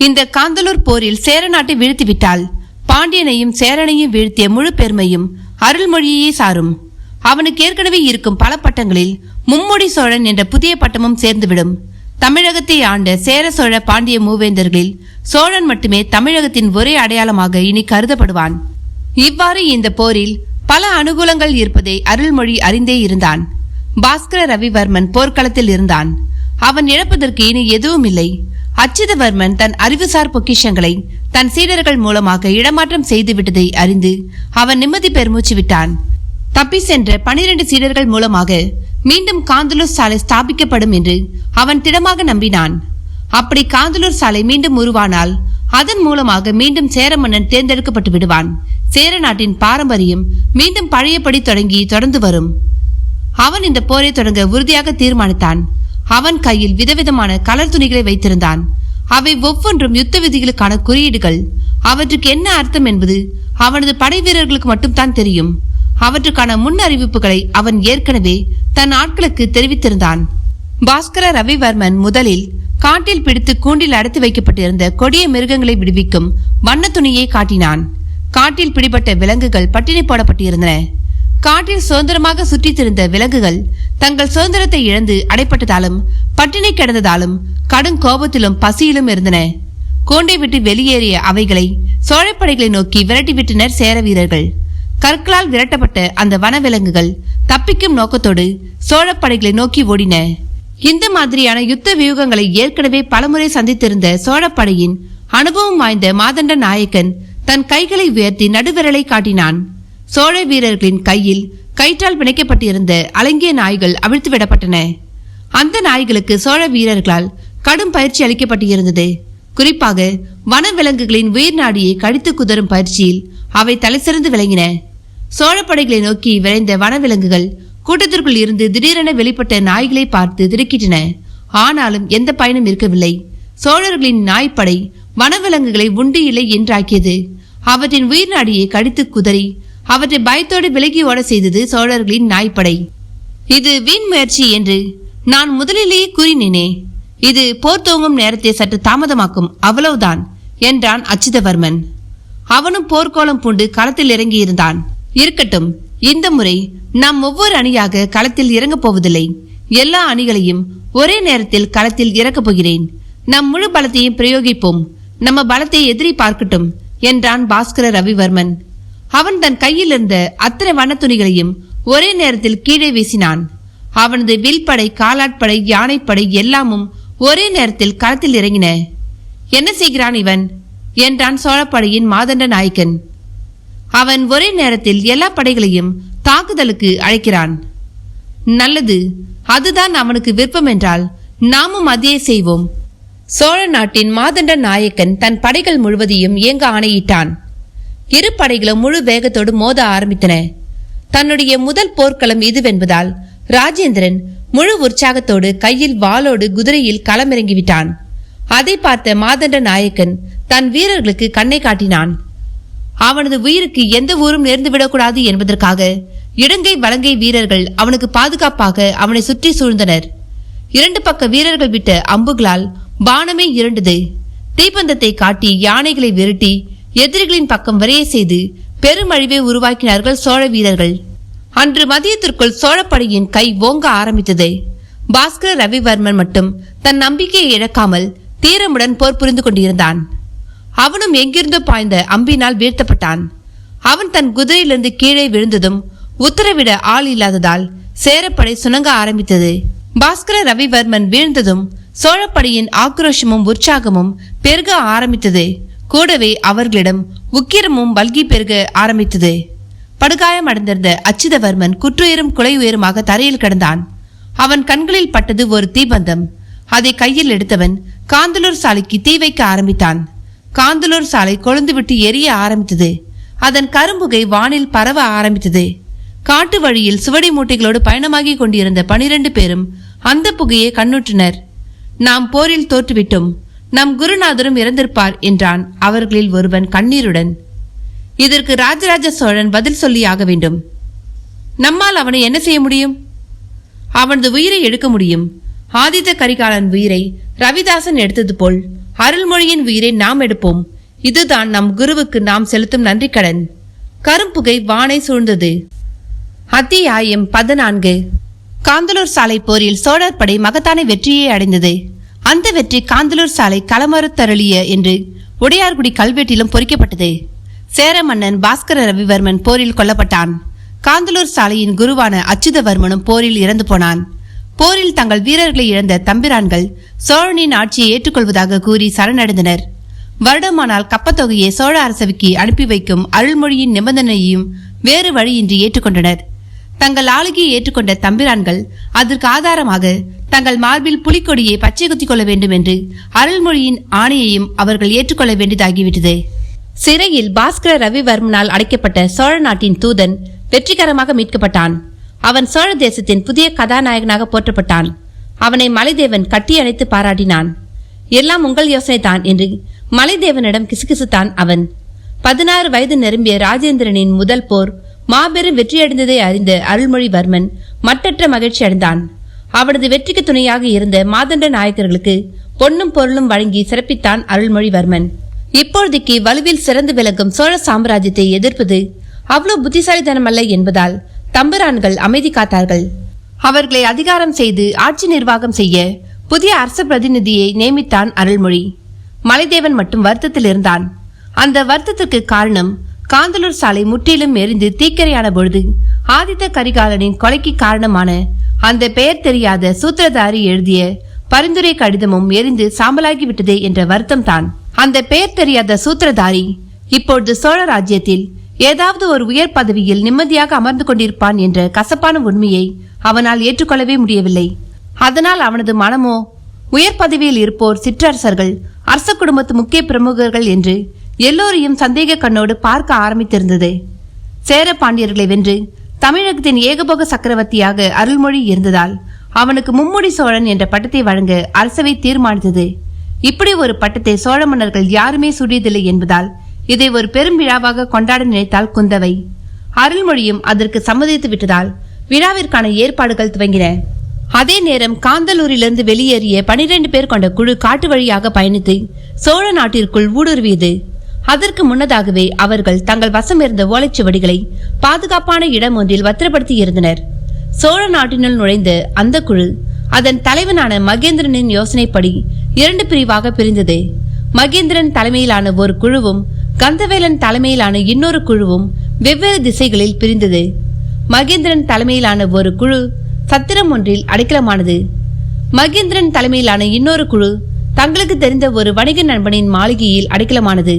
இந்த காந்தலூர் போரில் சேர நாட்டை வீழ்த்திவிட்டால் பாண்டியனையும் சேரனையும் வீழ்த்திய முழு பெருமையும் அருள்மொழியே சாரும். அவனுக்கு ஏற்கனவே இருக்கும் பல பட்டங்களில் மும்முடி சோழன் என்ற புதிய பட்டமும் சேர்ந்துவிடும். தமிழகத்தை ஆண்ட சேர சோழ பாண்டிய மூவேந்தர்களில் சோழன் மட்டுமே தமிழகத்தின் ஒரே அடையாளமாக இனி கருதப்படுவான். இவ்வாறு இந்த போரில் பல அனுகூலங்கள் இருப்பதை அருள்மொழி அறிந்தே இருந்தான். பாஸ்கர ரவிவர்மன் போர்க்களத்தில் இருந்தான். அவன் இழப்பதற்கு இனி எதுவும் இல்லை. அச்சுதவர்மன் தன் அறிவுசார் பொக்கிஷங்களை தன் சீடர்கள் மூலமாக இடமாற்றம் செய்து விட்டதை அறிந்து அவன் நிம்மதி பெருமூச்சு விட்டான். தப்பி சென்ற 12 சீடர்கள் மூலமாக மீண்டும் காந்தலூர் சாலை ஸ்தாபிக்கப்படும் என்று அவன் திடமாக நம்பினான். அப்படி காந்தலூர் சாலை மீண்டும் உருவானால் அதன் மூலமாக மீண்டும் சேர மன்னன் தேர்ந்தெடுக்கப்பட்டு விடுவான். சேர நாட்டின் பாரம்பரியம் மீண்டும் பழையபடி தொடர்ந்து வரும். அவன் இந்த போரை தொடங்க உறுதியாக தீர்மானித்தான். அவன் கையில் விதவிதமான கலர் துணிகளை வைத்திருந்தான். அவை ஒவ்வொன்றும் யுத்த விதிகளுக்கான குறியீடுகள். அவற்றுக்கு என்ன அர்த்தம் என்பது அவனது படை வீரர்களுக்கு மட்டும்தான் தெரியும். அவற்றுக்கான முன் அறிவிப்புகளை அவன் ஏற்கனவே தன் ஆட்களுக்கு தெரிவித்திருந்தான். பாஸ்கர ரவிவர்மன் முதலில் காட்டில் பிடித்து கூண்டில் அடைத்து வைக்கப்பட்டிருந்த கொடிய மிருகங்களை விடுவிக்கும் வண்ண துணியை காட்டினான். காட்டில் பிடிபட்ட விலங்குகள் பட்டினி போடப்பட்டிருந்தன. காட்டில் சுதந்திரமாக சுற்றித் திரிந்த விலங்குகள் தங்கள் சுதந்திரத்தை இழந்து அடைப்பட்டதாலும் பட்டினி கிடந்ததாலும் கடும் கோபத்திலும் பசியிலும் இருந்தன. கூண்டை விட்டு வெளியேறிய அவைகளை சோழப்படைகளை நோக்கி விரட்டிவிட்டனர் சேர வீரர்கள். கற்களால் விரட்டப்பட்ட அந்த வனவிலங்குகள் தப்பிக்கும் நோக்கத்தோடு சோழப்படைகளை நோக்கி ஓடின. இந்த மாதிரியான யுத்த வியூகங்களை ஏற்கனவே பலமுறை சந்தித்திருந்த சோழப்படையின் அனுபவம் வாய்ந்த மாதண்ட நாயக்கன் தன் கைகளை உயர்த்தி நடுவிரலை காட்டினான். சோழ வீரர்களின் கையில் கயிற்றால் பிணைக்கப்பட்டிருந்த அலங்கிய நாய்கள் அவிழ்த்து விடப்பட்டன. அந்த நாய்களுக்கு சோழ வீரர்களால் கடும் பயிற்சி அளிக்கப்பட்டிருந்தது. குறிப்பாக வனவிலங்குகளின் உயிர் நாடியை கடித்து குதறும் பயிற்சியில் அவை தலைசிறந்து விளங்கின. சோழப்படைகளை நோக்கி விரைந்த வனவிலங்குகள் கூட்டத்திற்குள் இருந்து திடீரென வெளிப்பட்ட நாய்களை பார்த்து திடுக்கிட்டன. ஆனாலும் எந்த பயனும் இருக்கவில்லை. சோழர்களின் நாய்ப்படை வனவிலங்குகளை உண்டு இல்லை என்றாக்கியது. அவற்றின் உயிர் நாடியை கடித்து குதறி அவற்றை பயத்தோடு விலகி ஓட செய்தது சோழர்களின் நாய்ப்படை. இது வீண் முயற்சி என்று நான் முதலிலேயே கூறினேனே. இது போர் துவங்கும் நேரத்தை சற்று தாமதமாக்கும், அவ்வளவுதான் என்றான் அச்சுதவர்மன். அவனும் போர்க்கோலம் பூண்டு களத்தில் இறங்கியிருந்தான். இருக்கட்டும், இந்த முறை நாம் ஒவ்வொரு அணியாக களத்தில் இறங்கப் போவதில்லை. எல்லா அணிகளையும் ஒரே நேரத்தில் களத்தில் இறக்கப் போகிறேன். நம் முழு பலத்தையும் பிரயோகிப்போம். நம்ம பலத்தை எதிரி பார்க்கட்டும் என்றான் பாஸ்கர ரவிவர்மன். அவன் தன் கையில் இருந்த அத்தனை வண்ணத்துணிகளையும் ஒரே நேரத்தில் கீழே வீசினான். அவனது வில்படை, காலாட்படை, யானைப்படை எல்லாமும் ஒரே நேரத்தில் களத்தில் இறங்கின. என்ன செய்கிறான் இவன் என்றான் சோழப்படையின் மாதண்ட நாயக்கன். அவன் ஒரே நேரத்தில் எல்லா படைகளையும் தாக்குதலுக்கு அழைக்கிறான். நல்லது, அதுதான் அவனுக்கு விருப்பம் என்றால் நாமும் அதே செய்வோம். சோழ நாட்டின் மாதண்ட நாயக்கன் தன் படைகள் முழுவதையும் இயங்க ஆணையிட்டான். இரு படைகளும் முழு வேகத்தோடு மோத ஆரம்பித்தன. தன்னுடைய முதல் போர்க்களம் இதுவென்பதால் ராஜேந்திரன் முழு உற்சாகத்தோடு கையில் வாளோடு குதிரையில் களமிறங்கிவிட்டான். அதை பார்த்த மாதண்ட நாயக்கன் தன் வீரர்களுக்கு கண்ணை காட்டினான். அவனது உயிருக்கு எந்த ஊரும் நேர்ந்துவிடக்கூடாது என்பதற்காக இடங்கை வலங்கை வீரர்கள் அவனுக்கு பாதுகாப்பாக அவனை சுற்றி சூழ்ந்தனர். இரண்டு பக்க வீரர்கள் விட்ட அம்புகளால் பானமே இருண்டது. தீப்பந்தத்தை காட்டி யானைகளை விரட்டி எதிரிகளின் பக்கம் வரைய செய்து பெருமழிவை உருவாக்கினார்கள் சோழ வீரர்கள். அன்று மதியத்திற்குள் சோழப்படையின் கை ஓங்க ஆரம்பித்தது. பாஸ்கர ரவிவர்மன் மட்டும் தன் நம்பிக்கையை இழக்காமல் தீரமுடன் போர் புரிந்து கொண்டிருந்தான். அவனும் எங்கிருந்தோ பாய்ந்த அம்பினால் வீழ்த்தப்பட்டான். அவன் தன் குதிரையிலிருந்து கீழே விழுந்ததும் உத்தரவிட ஆள் இல்லாததால் சேரப்படை சுணங்க ஆரம்பித்தது. பாஸ்கர ரவிவர்மன் வீழ்ந்ததும் சோழப்படையின் ஆக்ரோஷமும் உற்சாகமும் பெருக ஆரம்பித்தது. கூடவே அவர்களிடம் உக்கிரமும் வல்கி பெருக ஆரம்பித்தது. படுகாயம் அடைந்திருந்த அச்சிதவர்மன் குற்றுயிரும் குலை உயரமாக தரையில் கிடந்தான். அவன் கண்களில் பட்டது ஒரு தீபந்தம். அதை கையில் எடுத்தவன் காந்தலூர் சாலைக்கு தீ வைக்க ஆரம்பித்தான். காந்தலூர் சாலை கொழுந்துவிட்டு எரிய ஆரம்பித்தது. அதன் கரும்புகை வானில் பரவ ஆரம்பித்தது. காட்டு வழியில் சுவடி மூட்டைகளோடு பயணமாகி கொண்டிருந்த 12 பேரும் அந்த புகையை கண்ணுற்றனர். நாம் போரில் தோற்றுவிட்டோம், நம் குருநாதரும் இறந்திருப்பார் என்றான் அவர்களில் ஒருவன் கண்ணீருடன். இதற்கு ராஜராஜ சோழன் பதில் சொல்லியாக வேண்டும். நம்மால் அவனை என்ன செய்ய முடியும்? அவனது உயிரை எடுக்க முடியும். ஆதித்த கரிகாலன் உயிரை ரவிதாசன் எடுத்தது போல் அருள்மொழியின் உயிரை நாம் எடுப்போம். இதுதான் நம் குருவுக்கு நாம் செலுத்தும் நன்றி கடன். கரும்புகை வானை சூழ்ந்தது. அத்தியாயம் 14. காந்தலூர் சாலை போரில் சோழர் படை மகத்தான வெற்றியை அடைந்தது. அந்த வெற்றி காந்தலூர் சாலை களமறுத்தருளிய என்று உடையார்குடி கல்வெட்டிலும் பொறிக்கப்பட்டது. சேர மன்னன் பாஸ்கர ரவிவர்மன் போரில் கொல்லப்பட்டான். காந்தலூர் சாலையின் குருவான அச்சுதவர்மனும் போரில் இறந்து போனான். போரில் தங்கள் வீரர்களை இழந்த தம்பிரான்கள் சோழனின் ஆட்சியை ஏற்றுக்கொள்வதாக கூறி சரணடைந்தனர். வருடமானால் கப்பத்தொகையை சோழ அரசவைக்கு அனுப்பி வைக்கும் அருள்மொழியின் நிபந்தனையையும் வேறு வழியின்றி ஏற்றுக்கொண்டனர். தங்கள் ஆளுகையை ஏற்றுக்கொண்ட தம்பிரான்கள் அதற்கு ஆதாரமாக தங்கள் மார்பில் புலிக்கொடியை பச்சை குத்திக் கொள்ள வேண்டும் என்று அருள்மொழியின் ஆணையையும் அவர்கள் ஏற்றுக்கொள்ள வேண்டியதாகிவிட்டது. சிறையில் பாஸ்கர ரவிவர்மனால் அடைக்கப்பட்ட சோழ நாட்டின் தூதன் வெற்றிகரமாக மீட்கப்பட்டான். அவன் சோழ தேசத்தின் புதிய கதாநாயகனாக போற்றப்பட்டான். அவனை மலைதேவன் கட்டி அணைத்து பாராட்டினான். எல்லாம் உங்கள் யோசனைதான் என்று மலைதேவனிடம் கிசுகிசுத்தான் அவன். 16 வயது நிரம்பிய ராஜேந்திரனின் முதல் போர் மாபெரும் வெற்றியடைந்ததை அறிந்த அருள்மொழிவர்மன் மட்டற்ற மகிழ்ச்சி அடைந்தான். அவனது வெற்றிக்கு துணையாக இருந்த மாதண்ட நாயக்கர்களுக்கு பொன்னும் பொருளும் வழங்கி சிறப்பித்தான் அருள்மொழிவர்மன். இப்பொழுதைக்கு வலுவில் சிறந்து விளங்கும் சோழ சாம்ராஜ்யத்தை எதிர்ப்பது அவ்வளவு புத்திசாலித்தனமல்ல என்பதால் தம்பிரான்கள் அமைதி காத்தார்கள். அவர்களை அதிகாரம் செய்து ஆட்சி நிர்வாகம் செய்ய புதிய அரச பிரதிநிதியை நியமித்தான் அருள்மொழி. மலைதேவன் மட்டும் வருத்தத்தில் இருந்தான். அந்த வருத்தத்திற்கு காரணம் காந்தலூர் சாலை முற்றிலும் எரிந்து தீக்கரையான பொழுது ஆதித்த கரிகாலனின் கொலைக்கு காரணமான அந்த பெயர் தெரியாத சூத்திரதாரி எழுதிய பரிந்துரை கடிதமும் எரிந்து சாம்பலாகிவிட்டதே என்ற வருத்தம் தான். அந்த பெயர் தெரியாத சூத்திரதாரி இப்பொழுது சோழ ராஜ்யத்தில் ஏதாவது ஒரு உயர் பதவியில் நிம்மதியாக அமர்ந்து கொண்டிருப்பான் என்ற கசப்பான உண்மையை அவனால் ஏற்றுக்கொள்ளவே முடியவில்லை. அதனால் அவனது மனமோ உயர் பதவியில் இருப்போர் சிற்றரசர்கள், அரச குடும்பத்து முக்கிய பிரமுகர்கள் என்று எல்லோரையும் சந்தேக கண்ணோடு பார்க்க ஆரம்பித்திருந்தது. சேர பாண்டியர்களை வென்று தமிழகத்தின் ஏகபோக சக்கரவர்த்தியாக அருள்மொழி இருந்ததால் அவனுக்கு மும்முடி சோழன் என்ற பட்டத்தை வழங்க அரசவை தீர்மானித்தது. இப்படி ஒரு பட்டத்தை சோழ மன்னர்கள் யாருமே சூடியதில்லை என்பதால் இதை ஒரு பெரும் விழாவாக கொண்டாட நினைத்தாள் குந்தவை. அருள்மொழியும் அதற்கு சம்மதித்து விட்டதால் விழாவிற்கான ஏற்பாடுகள் துவங்கின. அதே நேரம் காந்தலூரிலிருந்து வெளியேறிய 12 பேர் கொண்ட குழு காட்டு வழியாக பயணித்து சோழ நாட்டிற்குள் ஊடுருவியது. அதற்கு முன்னதாகவே அவர்கள் தங்கள் வசம் இருந்த ஓலைச்சுவடிகளை பாதுகாப்பான இடம் ஒன்றில் பத்திரப்படுத்தி இருந்தனர். சோழ நாட்டினுள் நுழைந்த அந்த குழு அதன் தலைவனான மகேந்திரனின் யோசனைப்படி 2 பிரிவாக பிரிந்தது. மகேந்திரன் தலைமையிலான ஒரு குழுவும் கந்தவேலன் தலைமையிலான இன்னொரு குழுவும் வெவ்வேறு திசைகளில் பிரிந்தது. மகேந்திரன் தலைமையிலான ஒரு குழு சத்திரம் ஒன்றில் அடைக்கலமானது. மகேந்திரன் தலைமையிலான இன்னொரு குழு தங்களுக்கு தெரிந்த ஒரு வணிக நண்பனின் மாளிகையில் அடைக்கலமானது.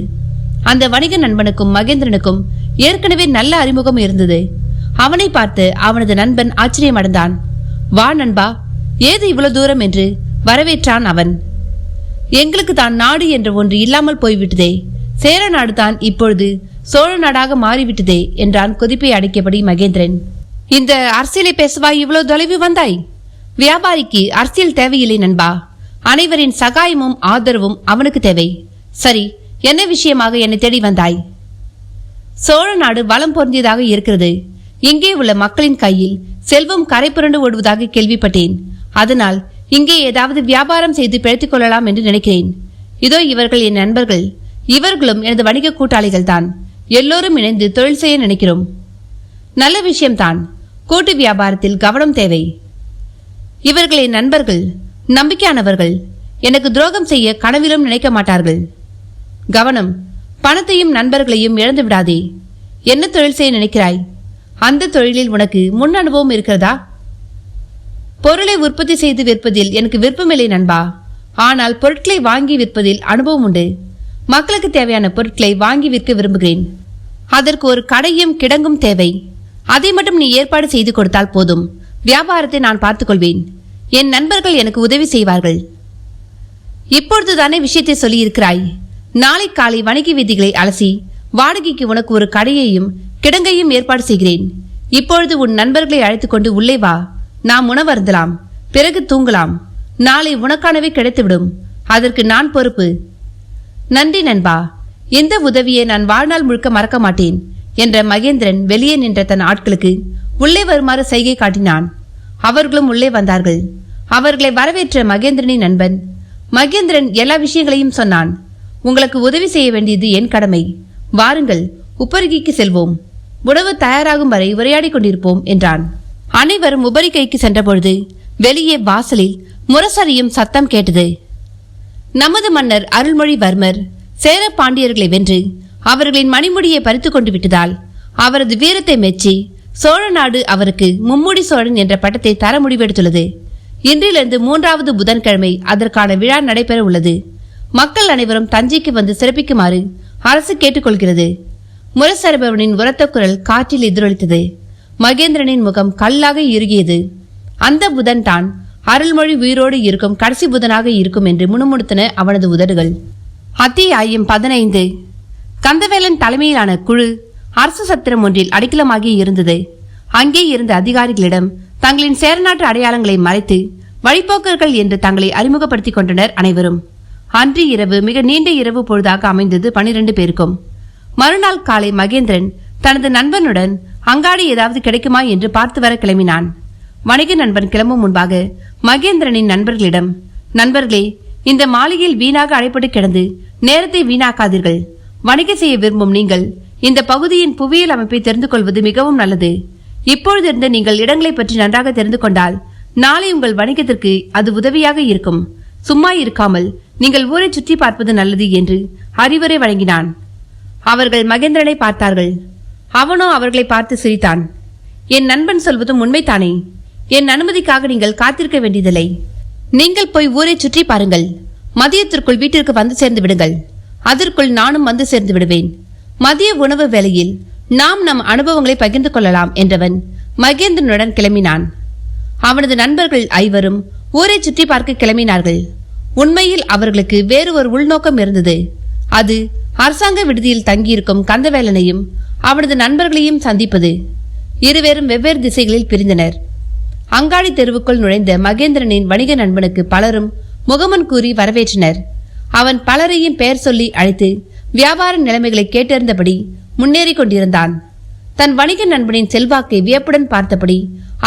அந்த வணிக நண்பனுக்கும் மகேந்திரனுக்கும் ஏற்கனவே நல்ல அறிமுகம் இருந்தது. அவனை பார்த்து அவனது நண்பன் ஆச்சரியமடைந்தான். வா நண்பா, ஏது இவ்வளவு தூரம் என்று வரவேற்றான் அவன். எங்களுக்கு தான் நாடு என்று ஒன்று இல்லாமல் போய்விட்டதே, சேர நாடு தான் இப்பொழுது சோழ நாடாக மாறிவிட்டதே என்றான் கொதிப்பை அடக்கியபடி மகேந்திரன். இந்த அரசியலை பேசவா இவ்வளவு தொலைவு வந்தாய்? வியாபாரிக்கு அரசியல் தேவையில்லை நண்பா, அனைவரின் சகாயமும் ஆதரவும் அவனுக்கு தேவை. சரி, என்ன விஷயமாக என்னை தேடி வந்தாய்? சோழ நாடு வளம் பொருந்தியதாக இருக்கிறது. இங்கே உள்ள மக்களின் கையில் செல்வம் கரை புரண்டு ஓடுவதாக கேள்விப்பட்டேன். அதனால் இங்கே ஏதாவது வியாபாரம் செய்து பிழைத்துக் கொள்ளலாம் என்று நினைக்கிறேன். இதோ இவர்கள் என் நண்பர்கள். இவர்களும் எனது வணிக கூட்டாளிகள் தான். எல்லோரும் இணைந்து தொழில் செய்ய நினைக்கிறோம். நல்ல விஷயம்தான். கூட்டு வியாபாரத்தில் கவனம் தேவை. இவர்கள் என் நண்பர்கள், நம்பிக்கையானவர்கள். எனக்கு துரோகம் செய்ய கனவிலும் நினைக்க மாட்டார்கள். கவனம், பணத்தையும் நண்பர்களையும் இழந்து விடாதே. என்ன தொழில் செய்ய நினைக்கிறாய்? அந்த தொழிலில் உனக்கு முன் அனுபவம் இருக்கிறதா? பொருளை உற்பத்தி செய்து விற்பதில் எனக்கு விருப்பமில்லை நண்பா. ஆனால் பொருட்களை வாங்கி விற்பதில் அனுபவம் உண்டு. மக்களுக்கு தேவையான பொருட்களை வாங்கி விற்க விரும்புகிறேன். அதற்கு ஒரு கடையும் கிடங்கும் தேவை. அதை மட்டும் நீ ஏற்பாடு செய்து கொடுத்தால் போதும். வியாபாரத்தை நான் பார்த்துக் கொள்வேன். என் நண்பர்கள் எனக்கு உதவி செய்வார்கள். இப்பொழுதுதானே விஷயத்தை சொல்லியிருக்கிறாய். நாளை காலை வணிக வீதிகளை அலசி வாடகைக்கு உனக்கு ஒரு கடையையும் கிடங்கையும் ஏற்பாடு செய்கிறேன். இப்பொழுது உன் நண்பர்களை அழைத்துக் கொண்டு உள்ளே வா. நாம் உணவருந்தலாம், பிறகு தூங்கலாம். நாளை உனக்கானவை கிடைத்துவிடும். அதற்கு நான் பொறுப்பு. நன்றி நண்பா, இந்த உதவியை நான் வாழ்நாள் முழுக்க மறக்க மாட்டேன் என்ற மகேந்திரன் வெளியே நின்ற தன் ஆட்களுக்கு உள்ளே வருமாறு சைகை காட்டினான். அவர்களும் உள்ளே வந்தார்கள். அவர்களை வரவேற்ற மகேந்திரனின் நண்பன் மகேந்திரன் எல்லா விஷயங்களையும் சொன்னான். உங்களுக்கு உதவி செய்ய வேண்டியது என் கடமை. வாருங்கள், உப்பரிகைக்கு செல்வோம். உணவு தயாராகும் வரை உரையாடி கொண்டிருப்போம் என்றான். அனைவரும் உபரிகைக்கு சென்றபொழுது வெளியே வாசலில் முரசறியும் சத்தம் கேட்டது. நமது மன்னர் அருள்மொழிவர்மர் சேர பாண்டியர்களை வென்று அவர்களின் மணிமுடியை பறித்துக் கொண்டு விட்டதால் அவரது வீரத்தை மெச்சி சோழ நாடு அவருக்கு மும்முடி சோழன் என்ற பட்டத்தை தர முடிவெடுத்துள்ளது. இன்றிலிருந்து 3வது புதன்கிழமை அதற்கான விழா நடைபெற உள்ளது. மக்கள் அனைவரும் தஞ்சைக்கு வந்து சிறப்பிக்குமாறு அரசு கேட்டுக்கொள்கிறது. முரசரபவனின் உரத்த குரல் காற்றில் எதிரொலித்தது. மகேந்திரனின் முகம் கல்லாக இறுகியது. அந்த புதன் தான் அருள்மொழி உயிரோடு இருக்கும் கடைசி புதனாக இருக்கும் என்று முணுமுணுத்தன அவனது உதடுகள். அத்தியாயம் 15. கந்தவேலன் தலைமையிலான குழு அரசு சத்திரம் ஒன்றில் அடைக்கலமாகி இருந்தது. அங்கே இருந்த அதிகாரிகளிடம் தங்களின் சேரநாட்டு அடையாளங்களை மறைத்து வழிபோக்கர்கள் என்று தங்களை அறிமுகப்படுத்திக் கொண்டனர் அனைவரும். அன்று இரவு மிக நீண்ட இரவு பொழுதாக அமைந்தது 12 பேருக்கும். மறுநாள் காலை மகேந்திரன் தனது நண்பனுடன் அங்காடி ஏதாவது கிடைக்குமா என்று பார்த்து வர கிளம்பினான். வணிக நண்பன் கிளம்பும் முன்பாக மகேந்திரனின் நண்பர்களிடம், நண்பர்களே, இந்த மாளிகையில் வீணாக அடைப்பட்டு கிடந்து நேரத்தை வீணாக்காதீர்கள். வணிக செய்ய விரும்பும் நீங்கள் இந்த பகுதியின் புவியியல் அமைப்பை தெரிந்து கொள்வது மிகவும் நல்லது. இப்பொழுதிருந்து நீங்கள் இடங்களை பற்றி நன்றாக தெரிந்து கொண்டால் நாளை உங்கள் வணிகத்திற்கு அது உதவியாக இருக்கும். சும்மா இருக்காமல் நீங்கள் ஊரை சுற்றி பார்ப்பது நல்லது என்று அறிவுரை வழங்கினான். அவர்கள் மகேந்திரனை பார்த்தார்கள். அவனோ அவர்களை பார்த்து சிரித்தான். என் நண்பன் சொல்வதும் உண்மைத்தானே. என் அனுமதிக்காக நீங்கள் காத்திருக்க வேண்டியதில்லை. நீங்கள் போய் ஊரை சுற்றி பாருங்கள். மதியத்திற்குள் வீட்டிற்கு வந்து சேர்ந்து விடுங்கள். அதற்குள் நானும் வந்து சேர்ந்து விடுவேன். மதிய உணவு வேளையில் நாம் நம் அனுபவங்களை பகிர்ந்து கொள்ளலாம் என்றவன் மகேந்திரனுடன் கிளம்பினான். அவனது நண்பர்கள் ஐவரும் ஊரை சுற்றி பார்க்க கிளம்பினார்கள். உண்மையில் அவர்களுக்கு வேறு ஒரு உள்நோக்கம் இருந்தது. அது அரசாங்க விடுதியில் தங்கியிருக்கும் கந்தவேலனையும் அவனது நண்பர்களையும் சந்திப்பது. இருவரும் வெவ்வேறு திசைகளில் பிரிந்தனர். அங்காடி தெருவுக்குள் நுழைந்த மகேந்திரனின் வணிக நண்பனுக்கு பலரும் முகமன் கூறி வரவேற்றனர். அவன் பலரையும் பெயர் சொல்லி அழைத்து வியாபார நிலைமைகளை கேட்டறிந்தபடி முன்னேறி கொண்டிருந்தான். தன் வணிக நண்பனின் செல்வாக்கை வியப்புடன் பார்த்தபடி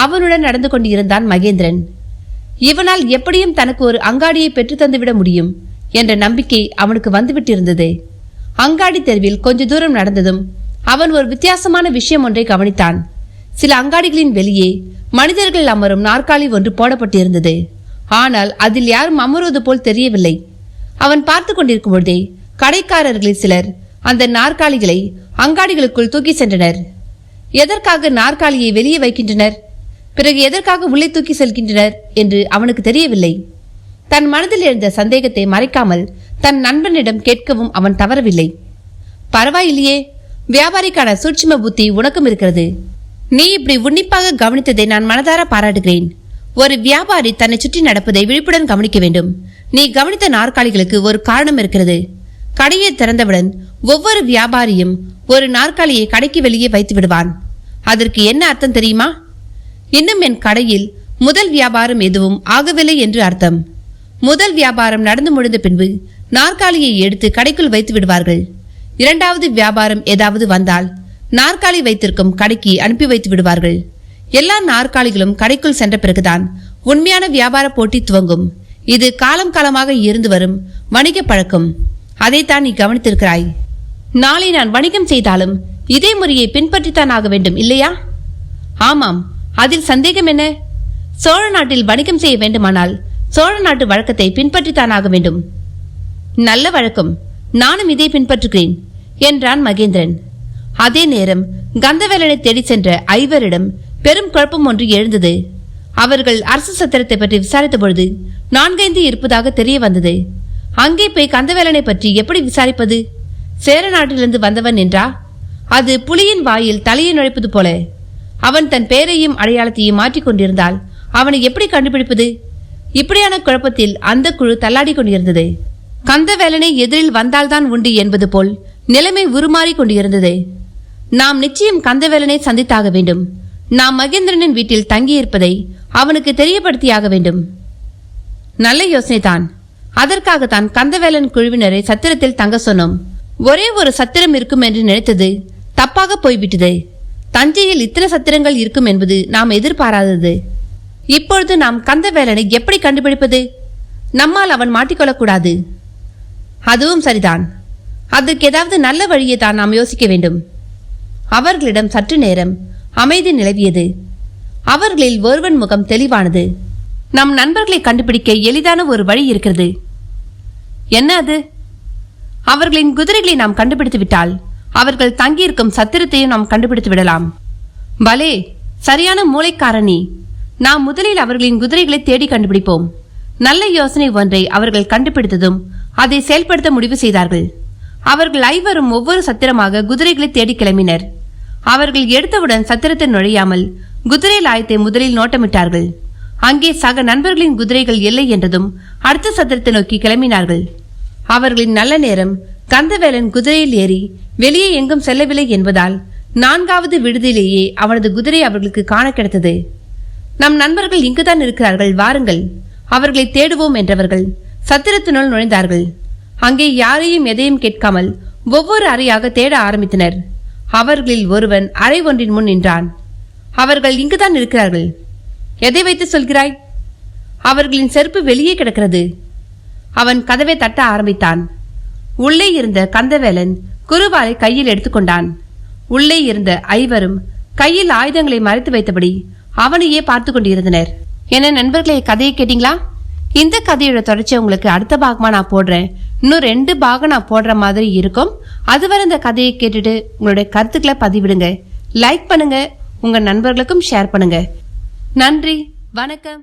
அவனுடன் நடந்து கொண்டிருந்தான் மகேந்திரன். இவனால் எப்படியும் தனக்கு ஒரு அங்காடியை பெற்று தந்துவிட முடியும் என்ற நம்பிக்கை அவனுக்கு வந்துவிட்டிருந்தது. அங்காடி தெருவில் கொஞ்ச தூரம் நடந்ததும் அவன் ஒரு வித்தியாசமான விஷயம் ஒன்றை கவனித்தான். சில அங்காடிகளின் வெளியே மனிதர்கள் அமரும் நாற்காலி ஒன்று போடப்பட்டிருந்தது. ஆனால் அதில் யாரும் அமருவது போல் தெரியவில்லை. அவன் பார்த்து கொண்டிருக்கும் பொழுதே கடைக்காரர்களில் சிலர் அந்த நாற்காலிகளை அங்காடிகளுக்குள் தூக்கி சென்றனர். எதற்காக நாற்காலியை வெளியே வைக்கின்றனர், பிறகு எதற்காக உள்ளே தூக்கி செல்கின்றனர் என்று அவனுக்கு தெரியவில்லை. தன் மனதில் எழுந்த சந்தேகத்தை மறைக்காமல் தன் நண்பனிடம் கேட்கவும் அவன் தவறவில்லை. பரவாயில்லையே, வியாபாரிக்கான சூட்சும புத்தி உனக்கும் இருக்கிறது. நீ இப்படி உன்னிப்பாக கவனித்ததை நான் மனதார பாராட்டுகிறேன். ஒரு வியாபாரி தன்னை சுற்றி நடப்பதை விழிப்புடன் கவனிக்க வேண்டும். நீ கவனித்த நாற்காலிகளுக்கு ஒரு காரணம் இருக்கிறது. கடையை திறந்தவுடன் ஒவ்வொரு வியாபாரியும் ஒரு நாற்காலியை கடைக்கு வெளியே வைத்து விடுவான். அதற்கு என்ன அர்த்தம் தெரியுமா? இன்னும் என் கடையில் முதல் வியாபாரம் எதுவும் ஆகவில்லை என்று அர்த்தம். முதல் வியாபாரம் நடந்து முடிந்த பின்பு நாற்காலியை எடுத்து கடைக்குள் வைத்து விடுவார்கள். இரண்டாவது வியாபாரம் ஏதாவது வந்தால் நாற்காலி வைத்திருக்கும் கடைக்கு அனுப்பி வைத்து விடுவார்கள். எல்லா நாற்காலிகளும் கடைக்குள் சென்ற பிறகுதான் உண்மையான வியாபார போட்டி துவங்கும். இது காலம் காலமாக இருந்து வரும் வணிக பழக்கம். அதைத்தான் நீ கவனித்திருக்கிறாய். நாளை நான் வணிகம் செய்தாலும் இதே முறையை பின்பற்றித்தான் ஆக வேண்டும், இல்லையா? ஆமாம், அதில் சந்தேகம் என்ன? சோழ நாட்டில் வணிகம் செய்ய வேண்டுமானால் சோழ நாட்டு வழக்கத்தை பின்பற்றித்தான் ஆக வேண்டும். நல்ல வழக்கம், நானும் இதை பின்பற்றுகிறேன் என்றான் மகேந்திரன். அதே நேரம் கந்தவேலனை தேடி சென்ற ஐவரிடம் பெரும் குழப்பம் ஒன்று எழுந்தது. அவர்கள் அரசு சத்திரத்தை பற்றி விசாரித்த பொழுது 4-5 இருப்பதாக தெரிய வந்தது. அங்கே போய் கந்தவேலனை பற்றி எப்படி விசாரிப்பது? சேர நாட்டிலிருந்து வந்தவன் என்றா? அது புலியின் வாயில் தலையை நுழைப்பது போல. அவன் தன் பெயரையும் அடையாளத்தையும் மாற்றிக்கொண்டிருந்தால் அவனை எப்படி கண்டுபிடிப்பது? இப்படியான குழப்பத்தில் அந்த குழு தள்ளாடி கொண்டிருந்தது. கந்தவேலனை எதிரில் வந்தால்தான் உண்டு என்பது போல் நிலைமை உருமாறி கொண்டிருந்தது. நாம் நிச்சயம் கந்தவேலனை சந்தித்தாக வேண்டும். நாம் மகேந்திரனின் வீட்டில் தங்கியிருப்பதை அவனுக்கு தெரியப்படுத்தியாக வேண்டும். நல்ல யோசனைதான். அதற்காகத்தான் கந்தவேலன் குழுவினரை சத்திரத்தில் தங்க சொன்னோம். ஒரே ஒரு சத்திரம் இருக்கும் என்று நினைத்தது தப்பாக போய்விட்டது. தஞ்சையில் இத்தனை சத்திரங்கள் இருக்கும் என்பது நாம் எதிர்பாராதது. இப்பொழுது நாம் கந்தவேலனை எப்படி கண்டுபிடிப்பது? நம்மால் அவன் மாட்டிக்கொள்ளக்கூடாது. அதுவும் சரிதான். அதற்கு ஏதாவது நல்ல வழியை தான் நாம் யோசிக்க வேண்டும். அவர்களிடம் சற்று நேரம் அமைதி நிலவியது. அவர்களில் ஒருவன் முகம் தெளிவானது. நம் நண்பர்களை கண்டுபிடிக்க எளிதான ஒரு வழி இருக்கிறது. என்ன அது? அவர்களின் குதிரைகளை நாம் கண்டுபிடித்து விட்டால் அவர்கள் தங்கியிருக்கும் சத்திரத்தையும் நாம் கண்டுபிடித்து விடலாம். பலே, சரியான மூளைக்காரணி. நாம் முதலில் அவர்களின் குதிரைகளை தேடி கண்டுபிடிப்போம். நல்ல யோசனை ஒன்றை அவர்கள் கண்டுபிடித்ததும் அதை செயல்படுத்த முடிவு செய்தார்கள். அவர்கள் ஐவரும் ஒவ்வொரு சத்திரமாக குதிரைகளை தேடி கிளம்பினர். அவர்கள் எடுத்தவுடன் சத்திரத்தில் நுழையாமல் குதிரை லாயத்தை முதலில் நோட்டமிட்டார்கள். அங்கே சக நண்பர்களின் குதிரைகள் இல்லை என்றதும் அடுத்த சத்திரத்தை நோக்கி கிளம்பினார்கள். அவர்களின் நல்ல நேரம் கந்தவேலன் குதிரையில் ஏறி வெளியே எங்கும் செல்லவில்லை என்பதால் 4வது விடுதியிலேயே அவனது குதிரை அவர்களுக்கு காண கிடைத்தது. நம் நண்பர்கள் இங்குதான் இருக்கிறார்கள், வாருங்கள், அவர்களை தேடுவோம் என்றவர்கள் சத்திரத்தினுள் நுழைந்தார்கள். அங்கே யாரையும் எதையும் கேட்காமல் ஒவ்வொரு அறையாக தேட ஆரம்பித்தனர். அவர்களில் ஒருவன் அறை ஒன்றின் முன் நின்றான். அவர்கள் இங்குதான் இருக்கிறார்கள். எதை வைத்து சொல்கிறாய்? அவர்களின் செருப்பு வெளியே கிடக்கிறது. அவன் கதவை தட்ட ஆரம்பித்தான். உள்ளே இருந்த கந்தவேலன் குருவாலை கையில் எடுத்துக்கொண்டான். உள்ளே இருந்த ஐவரும் கையில் ஆயுதங்களை மறைத்து வைத்தபடி அவனையே பார்த்து கொண்டிருந்தனர். என்ன நண்பர்களே, கதையை கேட்டீங்களா? இந்த கதையோட தொடர்ச்சி உங்களுக்கு அடுத்த பாகமா நான் போடுறேன். இன்னும் 2 பாகம் நான் போடுற மாதிரி இருக்கும். அதுவரை இந்த கதையை கேட்டுட்டு உங்களுடைய கருத்துக்களை பதிவிடுங்க. லைக் பண்ணுங்க, உங்க நண்பர்களுக்கும் ஷேர் பண்ணுங்க. நன்றி, வணக்கம்.